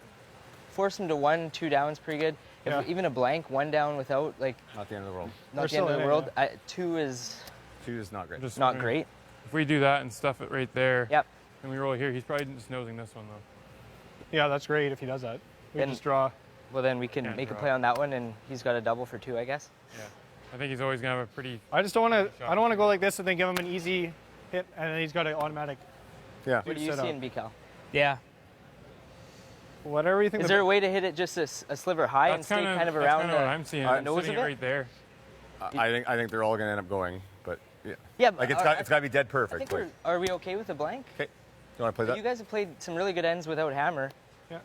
force him to 1, 2 downs, pretty good. If Yeah. even a blank, 1 down without, like, Not the end of the world. not We're the end still of the in it, world. yeah. 2 is 2 is not great. Just not great. If we do that and stuff it right there, Yep. and we roll here, he's probably just nosing this one though. Yeah, that's great if he does that. We Then- just draw. Well, then we can Can't make a draw. play on that one, and he's got a double for 2, I guess. Yeah. I think he's always gonna have a pretty. I just don't want to. I don't want to go like this and then give him an easy hit, and then he's got an automatic. Yeah. What do you set see up. in BCal? Yeah. Whatever you think. Is there a way to hit it just a sliver high and stay kind of around what the I'm seeing. the I'm nose sitting of it it? right there. I think they're all going to end up going, but yeah. Yeah, Like but it's got to be dead I perfect. think are we okay with a blank? Okay. You want to play that? You guys have played some really good ends without hammer. Yeah.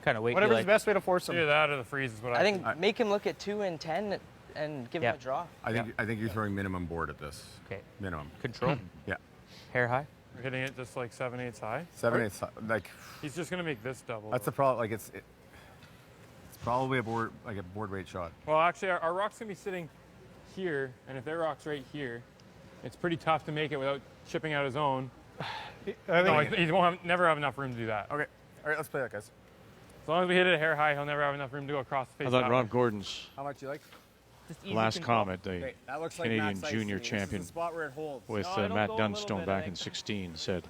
Kind of wait. Whatever's the best way to force him. Either that or the freeze is what I think make him look at 2 and 10 and give Yeah. him a draw. I think you're throwing minimum board at this. Okay. Minimum. Control. Yeah. Hair high. We're hitting it just like 7/8 high. 7/8, like. He's just gonna make this double. That's the problem. Like it's probably a board weight shot. Well, actually, our rock's gonna be sitting here, and if their rock's right here, it's pretty tough to make it without chipping out his own. No, he won't never have enough room to do that. Okay. All right, let's play that, guys. As long as we hit it a hair high, he'll never have enough room to go across the face. I thought that Rob way. Gordon's How much you like? last comment, the Okay, that looks like Canadian max ice junior to me. This is champion the spot where it holds. with No, it'll Matt go a little Dunstone bit, back I in think. 16 said,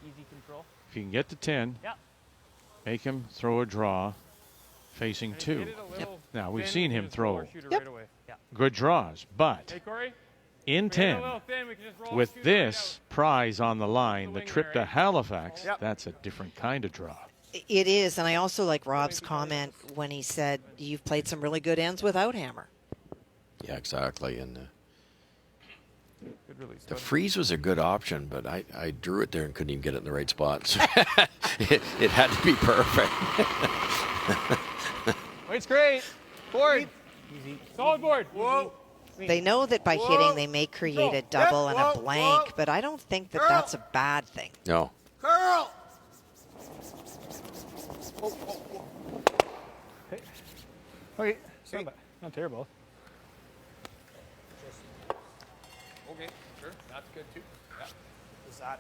Easy control. if you can get to 10, Yep. make him throw a draw facing And 2. hit it a little Now, we've thin, seen we him can just throw roll or shoot it right away. Yeah. good draws, but Hey, Corey? in We hit it a 10, little thin, we can just roll with and shoot it right this prize on the line, the wing trip there, to eh? Halifax, Yep. that's a different kind of draw. It is, and I also like Rob's comment when he said you've played some really good ends without hammer. Yeah, exactly. And Good release. the bud. freeze was a good option, but I drew it there and couldn't even get it in the right spot. So it had to be perfect. Weight's great. Board. Solid board. Whoa. They know that by hitting they may create a double and a blank, but I don't think that that's a bad thing. No. Curl! Okay. Not terrible. Okay, sure. That's good too. Yeah. Is that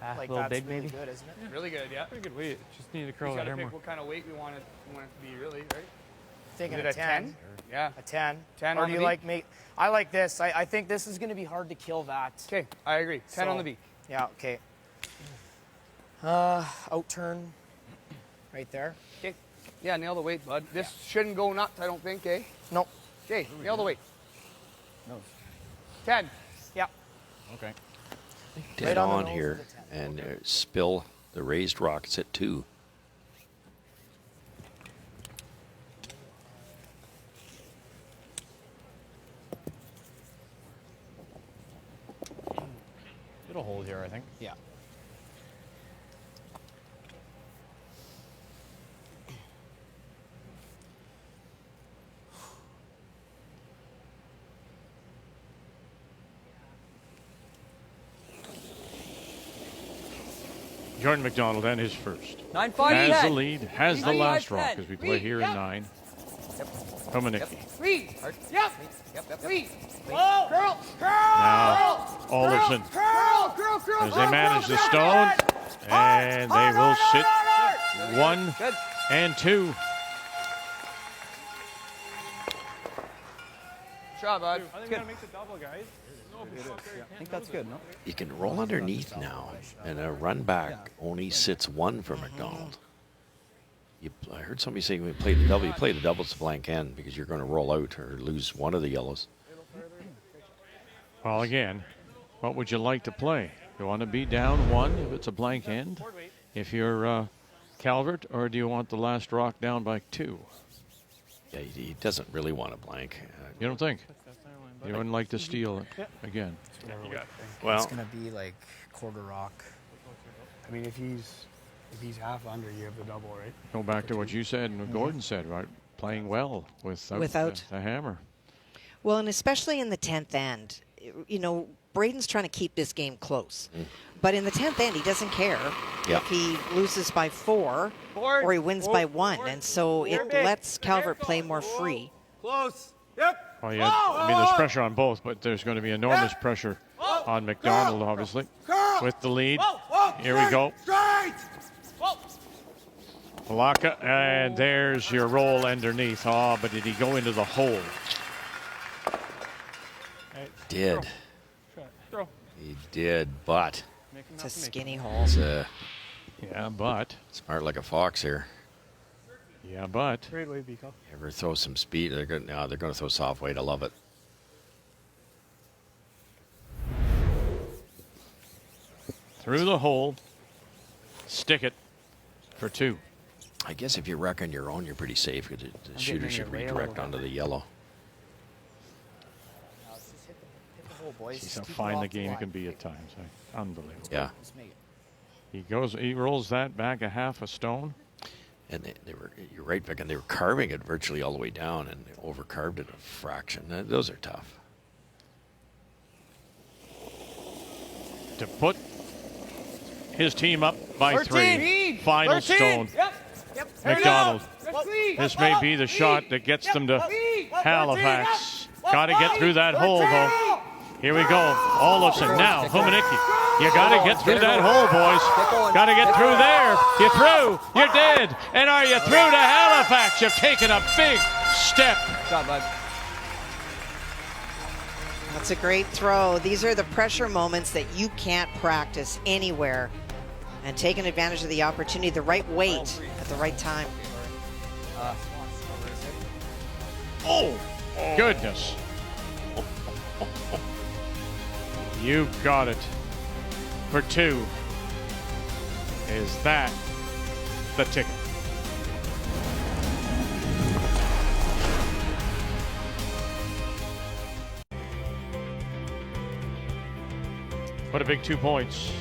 A like little that's big, really maybe. good, isn't it? Really good, yeah. Pretty good weight. Just need to curl We that gotta hair pick more. what kind of weight we want it to be, really, right? Thinking Is a it 10. Yeah. A 10. 10 or on do the you beak? like make? I like this. I think this is going to be hard to kill that. Okay, I agree. 10 on So- the beak. Yeah. Okay. Out turn. Right there. Okay. Yeah, nail the weight, bud. This shouldn't go nuts, I don't think, eh? Nope. Okay, nail the weight. No. 10. Yeah. Okay. Dead Right on the on nose here of the 10. and spill the raised rockets at 2. It'll hold here, I think. Yeah. Jordan McDonald and his first. 9-5. Has the lead, has the 9-5, last rock 10. as we play here in 9. Komanicki. Three. Yep. Three. Oh! Curl! Now, Olafson, as they manage the stone, and they will sit 1 and 2. Good job, bud. I think we gotta make the double, guys. I think that's good, no? You can roll underneath now, and a run back only sits 1 for McDonald. I heard somebody saying when you play the double, you play the double to blank end because you're going to roll out or lose one of the yellows. Well, again, what would you like to play? You want to be down 1 if it's a blank end, if you're Calvert, or do you want the last rock down by 2? Yeah, he doesn't really want a blank. You don't think? You wouldn't like to steal it again? Well, It's going to be like quarter rock. I mean, if he's half under, you have the double, right? Go back to what you said and what Gordon said, right? Playing well without the hammer. Well, and especially in the 10th end, you know, Braden's trying to keep this game close. But in the 10th end, he doesn't care if he loses by 4 or he wins by 1. And so it lets Calvert play more free. Close. Yep. Well, yeah, I mean, there's pressure on both, but there's going to be enormous pressure on McDonald, obviously, with the lead. Here we go. Palaka, and there's your roll underneath. Oh, but did he go into the hole? Did. Throw. He did, but It's a skinny hole. it's Yeah, but. smart like a fox here. Yeah, but. Great way, Biko. Ever throw some speed? They're going to throw soft weight. I love it. Through the hole. Stick it for 2. I guess if you wreck on your own, you're pretty safe because the shooter should redirect onto the yellow. Just hit the hole, boys. See how Keep it fine off the game line. can be at times. Unbelievable. Yeah. Just make it. He rolls that back a half a stone. And you're right, Vic, and they were carving it virtually all the way down and they overcarved it a fraction. Those are tough. To put his team up by 13. 3. Final 13. stone. Yep. Yep. McDonald. Let's lead. This may be the shot that gets them to Halifax. Got to get through that hole, though. Here we go. Olofsson now. Humanicki. You got to get through that hole, boys. Got to get through there. You're through. You're dead. And are you through to Halifax? You've taken a big step. Good job, bud. That's a great throw. These are the pressure moments that you can't practice anywhere. And taking advantage of the opportunity, the right weight at the right time. Oh, goodness. You got it for 2. Is that the ticket? What a big 2 points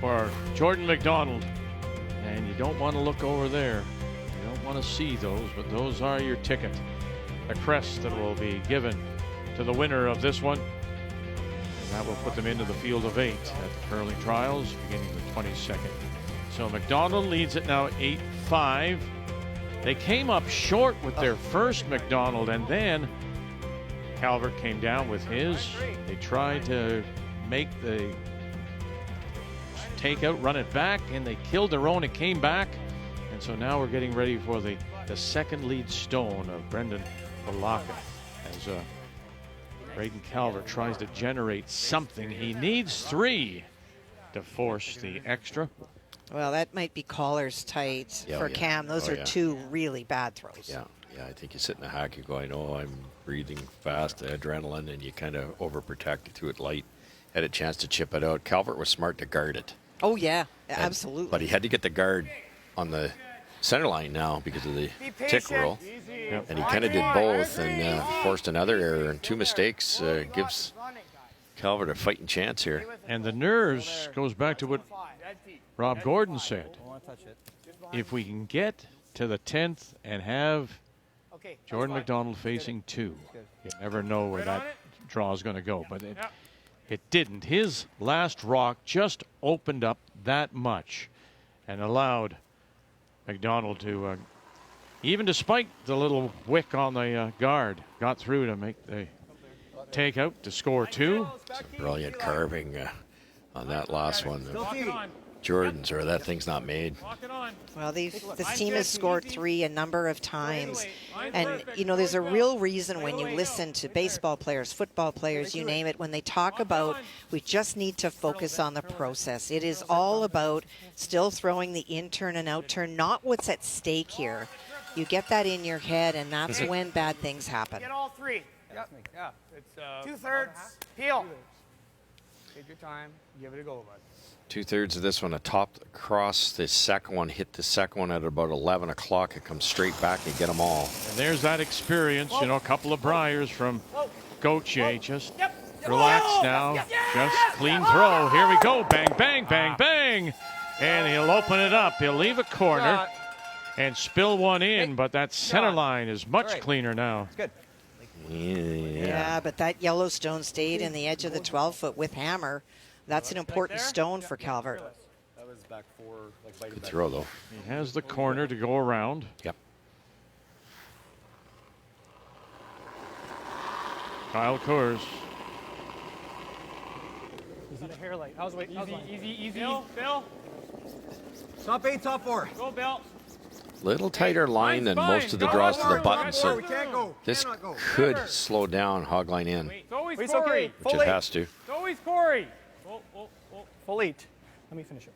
for Jordan McDonald. And you don't want to look over there. You don't want to see those, but those are your ticket. A crest that will be given to the winner of this one. And that will put them into the field of 8 at the curling trials beginning the 22nd. So McDonald leads it now 8-5. They came up short with their first McDonald, and then Calvert came down with his. They tried to make the takeout, run it back, and they killed their own. It came back, and so now we're getting ready for the second lead stone of Brendan Walaka as Braden Calvert tries to generate something. He needs 3 to force the extra. Well, that might be collars tight for Cam. Those are 2 really bad throws. Yeah, I think you sit in the hack, you go, I know I'm breathing fast, adrenaline, and you kind of overprotect to it light. Had a chance to chip it out. Calvert was smart to guard it. Oh, yeah, absolutely. But he had to get the guard on the center line now because of the tick rule. Yep. And he kind of did both and forced another error. And 2 mistakes gives Calvert a fighting chance here. And the nerves goes back to what Rob Gordon said. If we can get to the 10th and have Jordan McDonald facing 2, you never know where that draw is going to go. But it didn't. His last rock just opened up that much and allowed McDonald to, even despite the little wick on the guard, got through to make the takeout to score 2. Some brilliant carving on that last one. Jordan's, or that thing's not made. Well, this team has scored 3 a number of times. And, you know, there's a real reason when you listen to baseball players, football players, you name it, when they talk about we just need to focus on the process. It is all about still throwing the in-turn and out-turn, not what's at stake here. You get that in your head, and that's when bad things happen. Get all 3. Yep. Yeah. It's 2/3. Peel. Take your time. Give it a go, bud. 2/3 of this one, a top across the second one, hit the second one at about 11 o'clock. It comes straight back and get them all. And there's that experience, you know, a couple of briars from Gauthier. Just relax now. Just clean throw. Here we go. Bang, bang, bang, bang. And he'll open it up. He'll leave a corner and spill one in, but that center line is much cleaner now. Good. Yeah, but that Yellowstone stayed in the edge of the 12-foot with hammer. That's an important stone for Calvert. That was back 4. Good throw, though. He has the corner to go around. Yep. Kyle Coors. Easy the hair light. How's weight? Easy. Bill. Top 8, top 4. Go, Bill. Little tighter line than most of the draws to the button, so this could slow down Hogline in, It's always It's Corey. okay. which it has to. It's always Corey. Full 8. Let me finish it.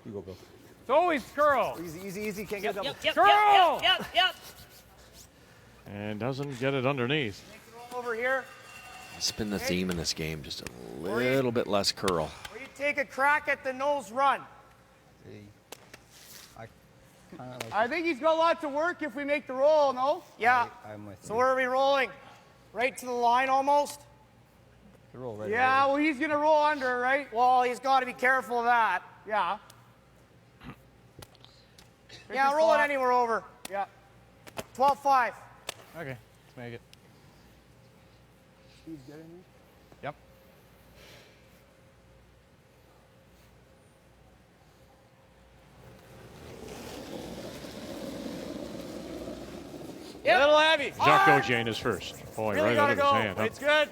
You go, Bill. It's always curl. Easy. Can't get a double. Curl. And doesn't get it underneath. Over here. It's been the theme in this game, just a little bit less curl. Or you take a crack at the nose run. I think he's got lots of work if we make the roll, no? Yeah. So where are we rolling? Right to the line almost? Roll right Yeah, well, he's going to roll under, right? Well, he's got to be careful of that. Yeah. Yeah, roll it anywhere over. Yeah. 12-5. Okay, let's make it. He's good in here? Yep. A little heavy. Jacques Gauthier in his first. Boy, Really right gotta out of his go. hand. Huh? It's good.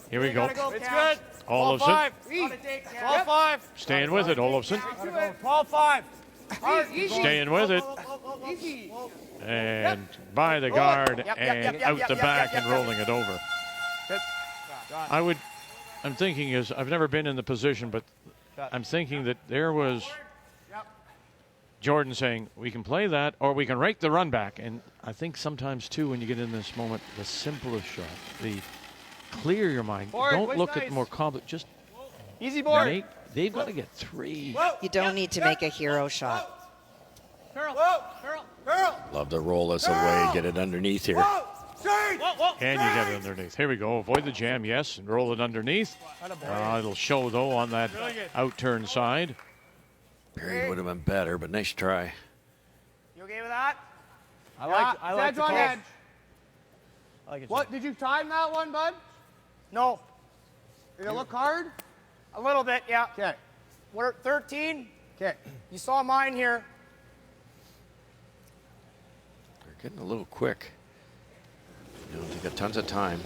Here we go. It's good. Olofsson 12-5. 12-5. staying with it. Olofsson 12-5. Easy. staying with it. Easy. And by the guard and out the back and rolling it over. I'm thinking is, I've never been in the position, but I'm thinking that there was Jordan saying, we can play that or we can rake the run back. And I think sometimes, too, when you get in this moment, the simplest shot, the clear your mind. Don't look at more complex. Just easy board. They've got to get 3. You don't need to make a hero shot. Love to roll this away, get it underneath here. Can you get it underneath? Here we go. Avoid the jam, yes, and roll it underneath. It'll show, though, on that out-turn side. Period would have been better, but nice try. You okay with that? I like the on call. edge. I like it. What, did you time that one, bud? No. Did it look hard? A little bit, yeah. Okay. We're at 13. Okay. You saw mine here. They're getting a little quick. They got tons of time.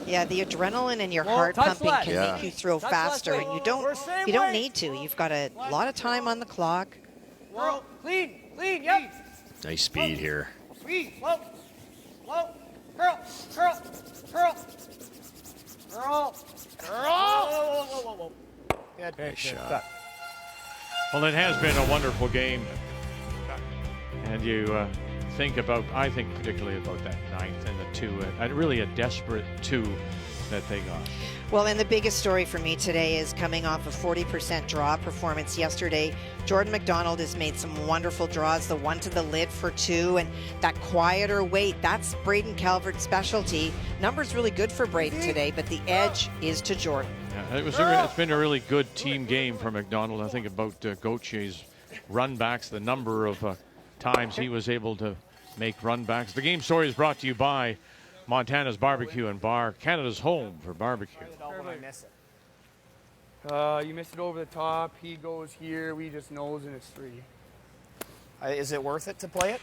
Yeah, the adrenaline and your heart pumping less. can make you throw Touch faster, less. and you Same don't way. need to. You've got a lot of time on the clock. Whoa. Clean, yep. Nice speed here. Sweet, slow, curl. Whoa. Good. Nice shot. Well, it has been a wonderful game. And you think about, I think particularly about that 9th and the 2, and really a desperate 2 that they got. Well, and the biggest story for me today is coming off a 40% draw performance yesterday. Jordan McDonald has made some wonderful draws, the one to the lid for 2, and that quieter weight, that's Braden Calvert's specialty. Numbers really good for Braden today, but the edge is to Jordan. Yeah, it's been a really good team game for McDonald. I think about Gauthier's run backs, the number of times he was able to make run backs. The game story is brought to you by Montana's Barbecue and Bar, Canada's home for barbecue. You missed it over the top. He goes here. We just nose, and it's 3. Is it worth it to play it?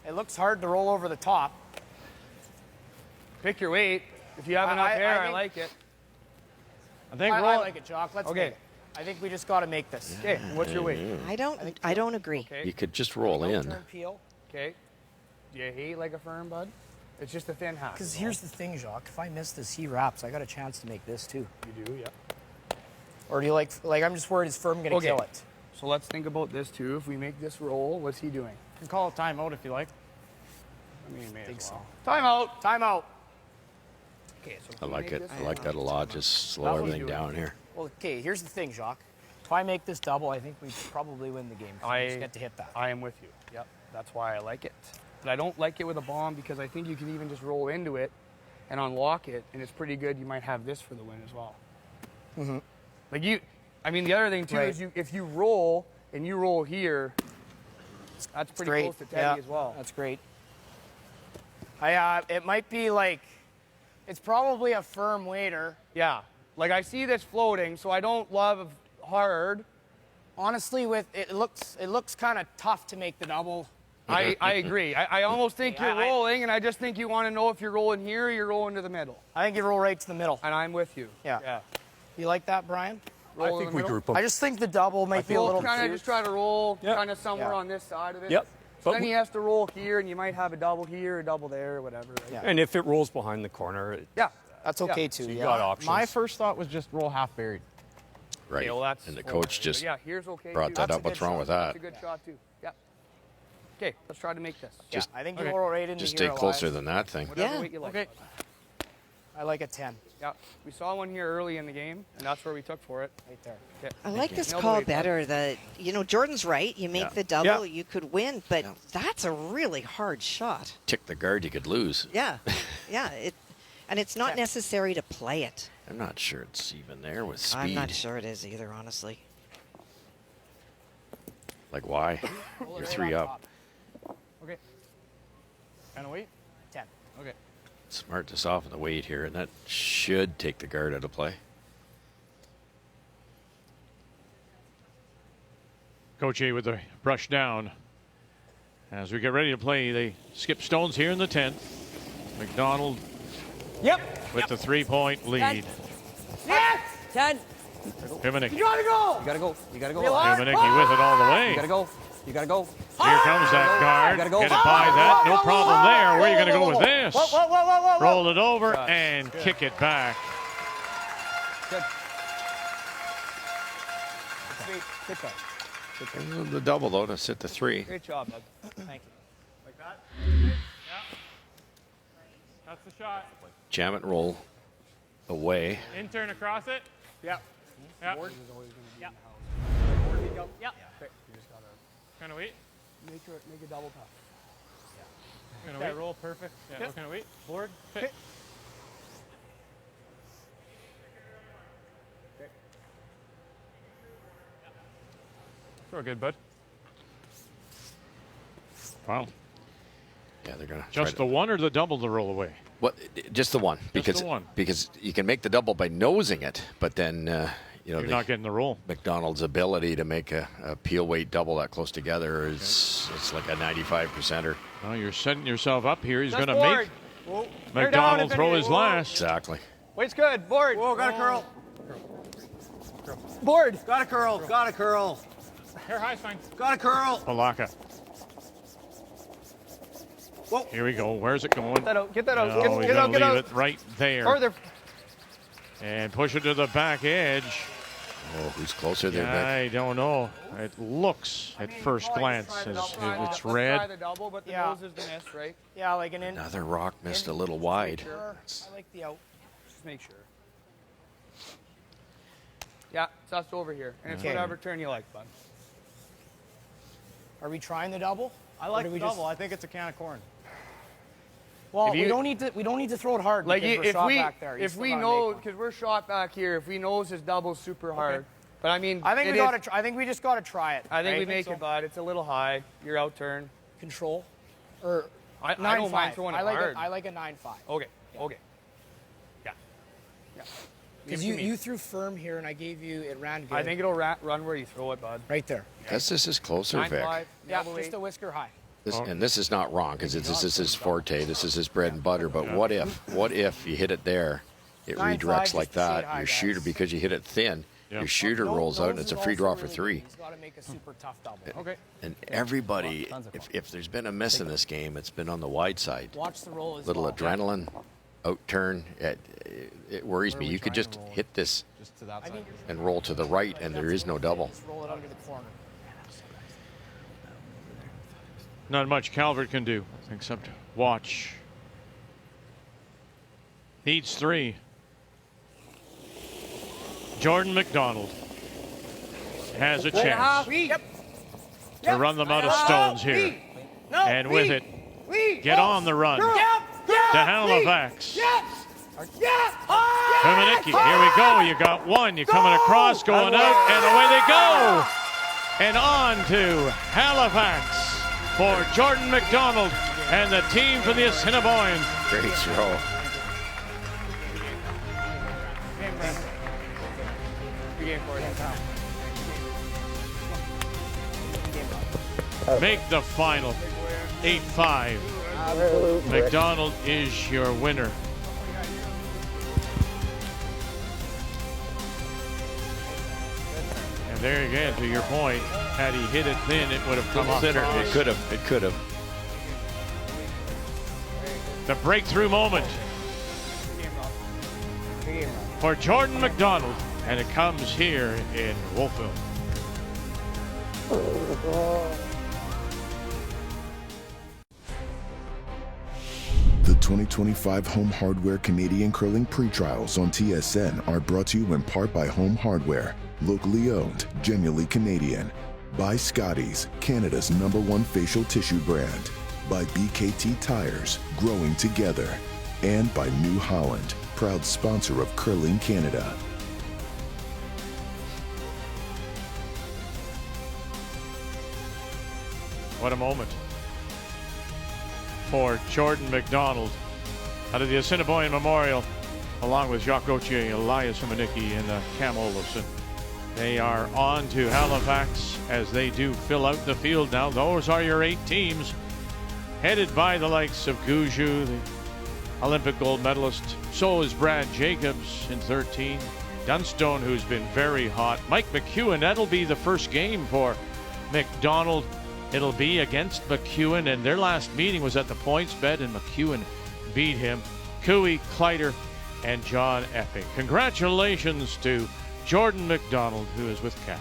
It looks hard to roll over the top. Pick your weight. If you have enough hair, I like it. I like it, Jock. Let's Okay. make it. I think we just got to make this. Okay, what's your weight? I don't agree. Okay. You could just roll in. Turn peel. Okay. Do you hate like a firm, bud? It's just a thin half. Because here's the thing, Jacques. If I miss this, he wraps. I got a chance to make this too. You do, yeah. Or do you like I'm just worried is Firm going to kill it. So let's think about this too. If we make this roll, what's he doing? You can call a timeout if you like. I mean, may Think as well. so. Timeout. Okay, so I like it. I like that a lot. Just slow everything down here. Well, okay, here's the thing, Jacques. If I make this double, I think we probably win the game. We just get to hit that. I am with you. Yep. That's why I like it. But I don't like it with a bomb because I think you can even just roll into it and unlock it, and it's pretty good. You might have this for the win as well. Mm-hmm. Like the other thing too is if you roll and you roll here, that's pretty close to Teddy as well. That's great. It might be like, it's probably a firm waiter. Yeah. Like I see this floating, so I don't love hard. Honestly, it looks kind of tough to make the double. I agree. I almost think you're rolling, and I just think you want to know if you're rolling here or you're rolling to the middle. I think you roll right to the middle. And I'm with you. Yeah. You like that, Brian? I think we group them. I just think the double might be a little kind of just try to roll kind of somewhere on this side of it. Yep. So then he has to roll here, and you might have a double here, a double there, or whatever. Right? Yeah. And if it rolls behind the corner, that's okay too. So you got options. My first thought was just roll half buried. Right. Okay, well, and the coach just here's okay brought too. that That's up. What's wrong with that? That's a good shot too. Yeah. Okay, let's try to make this. Just, I think you roll right into just here stay closer alive. than that thing. Whatever weight you like. Okay. I like a 10. Yeah, we saw one here early in the game, and that's where we took for it. Right there. Okay. I like this call better. Jordan's right. You make the double, you could win, but that's a really hard shot. Tick the guard, you could lose. Yeah, and it's not necessary to play it. I'm not sure it's even there with speed. I'm not sure it is either, honestly. Like why? You're 3 up. Okay. And a weight? 10. Okay. Smart to soften the weight here, and that should take the guard out of play. Gauthier with the brush down. As we get ready to play the skip stones here in the 10th. McDonald with the 3-point lead. 10. Pimenick. You gotta go. You gotta go. You gotta go. Pimenick with it all the way. You gotta go. You gotta go. Here comes that guard. You gotta go. Get it by that. No problem there. Where are you going to go with this? Whoa. Roll it over and kick it back. Good. And the double, though, to sit the 3. Great job, bud. Thank you. Like that? Yeah. That's the shot. Jam it, roll away. In turn across it. Yep. Yeah. Yeah. Yeah. Kind of wait. Make a double pass. Gonna wait. Roll perfect. Yeah. We're gonna wait. Board. Hit. Throw good, bud. Wow. Yeah, they're going to Just the one or the double to roll away? Well, just the one. Just the one. Because you can make the double by nosing it, but then, you're not getting the roll. McDonald's ability to make a peel weight double that close together is it's like a 95%er. Well, you're setting yourself up here. He's going to board. make McDonald throw his last. Exactly. Weight's good. Board. Whoa, got a curl. Board. Got a curl. Got a curl. Hair high's fine. Got a curl. Palaka. Whoa. Here we go. Where's it going? Get that out. Get that out. No, Get out. leave it right there. Further. And push it to the back edge. Oh, who's closer there, Vic? I don't know. It looks at first glance as if it's red. Try the double, but the nose is the miss, right? Yeah, like an in. Another rock missed a little wide. I like the out. Just make sure. Yeah, it's us over here. And it's whatever turn you like, bud. Are we trying the double? I like the double. I think it's a can of corn. Well, we don't need to throw it hard. Like because we're shot back there. if we know, because we're shot back here, if we knows his double's super hard. But I mean, I think we just gotta try it. I think we make it, bud. It's a little high. Your out turn. Control, or I don't mind throwing it hard. I like a 9-5. Okay. Okay. Yeah. Yeah. Because you threw firm here, and I gave you it ran good. I think it'll run where you throw it, bud. Right there. Guess this is closer, Vic. 9-5. Yeah, just a whisker high. And this is not wrong because this is his forte. This is his bread and butter. But what if you hit it there, it redirects like that. Your shooter, because you hit it thin, your shooter rolls out and it's a free draw for 3. He's got to make a super tough double. Okay. And everybody, if there's been a miss in this game, it's been on the wide side. Watch the roll as Little well. adrenaline, out turn. It worries me. You could just hit this and roll to the right, and there is no double. Just roll it under the corner. Not much Calvert can do except watch. Needs 3. Jordan McDonald has a chance to run them out of stones here. And with it, get on the run to Halifax. Pimenick, here we go. You got one. You're coming across, going out, and away they go. And on to Halifax for Jordan McDonald and the team from the Assiniboine. Great throw. Make the final 8-5. McDonald is your winner. And there again, to your point, had he hit it thin, it would have come off. Thinner. It could have. It could have. The breakthrough moment for Jordan McDonald, and it comes here in Wolfville. The 2025 Home Hardware Canadian Curling Pre-Trials on TSN are brought to you in part by Home Hardware, locally owned, genuinely Canadian. By Scotties, Canada's #1 facial tissue brand. By BKT Tires, growing together. And by New Holland, proud sponsor of Curling Canada. What a moment for Jordan McDonald out of the Assiniboine Memorial, along with Jacques Gauthier, Elias Simonicki, and Cam Olofsson. They are on to Halifax as they do fill out the field now. Those are your 8 teams, headed by the likes of Guju, the Olympic gold medalist. So is Brad Jacobs in 13. Dunstone, who's been very hot. Mike McEwen, that'll be the first game for McDonald. It'll be against McEwen, and their last meeting was at the points bed, and McEwen beat him. Cooey, Kleider, and John Epping. Congratulations to Jordan McDonald, who is with Cap.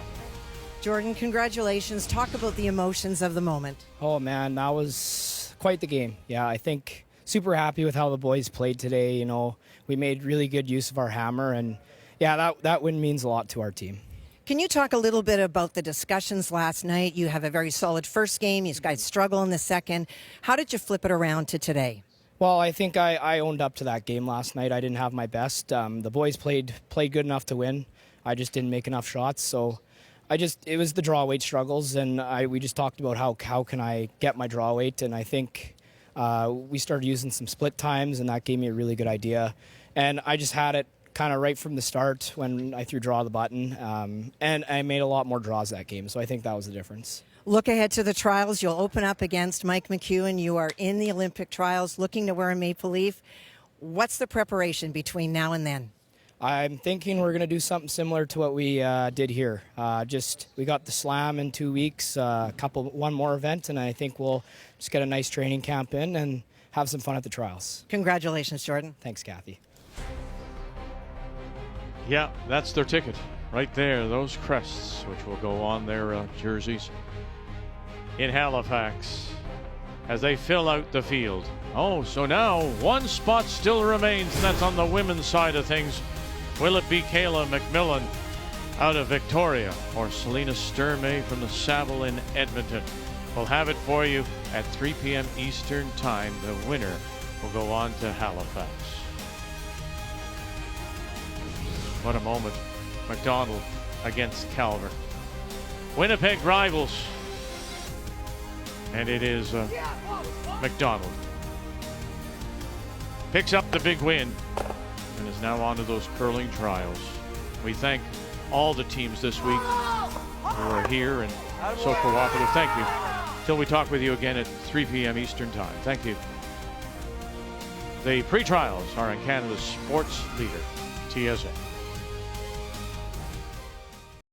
Jordan, congratulations. Talk about the emotions of the moment. Oh, man, that was quite the game. Yeah, I think super happy with how the boys played today. You know, we made really good use of our hammer, and yeah, that win means a lot to our team. Can you talk a little bit about the discussions last night? You have a very solid first game. You guys struggle in the second. How did you flip it around to today? Well, I think I owned up to that game last night. I didn't have my best. The boys played good enough to win. I just didn't make enough shots. So it was the draw weight struggles, and we just talked about how can I get my draw weight, and I think we started using some split times, and that gave me a really good idea. And I just had it kind of right from the start when I threw draw the button, and I made a lot more draws that game, so I think that was the difference. Look ahead to the trials. You'll open up against Mike McEwen. You are in the Olympic trials looking to wear a maple leaf. What's the preparation between now and then? I'm thinking we're going to do something similar to what we did here. We got the slam in 2 weeks, one more event, and I think we'll just get a nice training camp in and have some fun at the trials. Congratulations, Jordan. Thanks, Kathy. Yeah, that's their ticket right there, those crests, which will go on their jerseys in Halifax as they fill out the field. Oh, so now one spot still remains, and that's on the women's side of things. Will it be Kayla McMillan out of Victoria or Selena Sturmey from the Saville in Edmonton? We'll have it for you at 3 p.m. Eastern Time. The winner will go on to Halifax. What a moment. McDonald against Calvert. Winnipeg rivals. And it is McDonald. Picks up the big win and is now on to those curling trials. We thank all the teams this week who are here and so cooperative. Thank you. Till we talk with you again at 3 p.m. Eastern Time. Thank you. The pre-trials are on Canada's sports leader, TSN.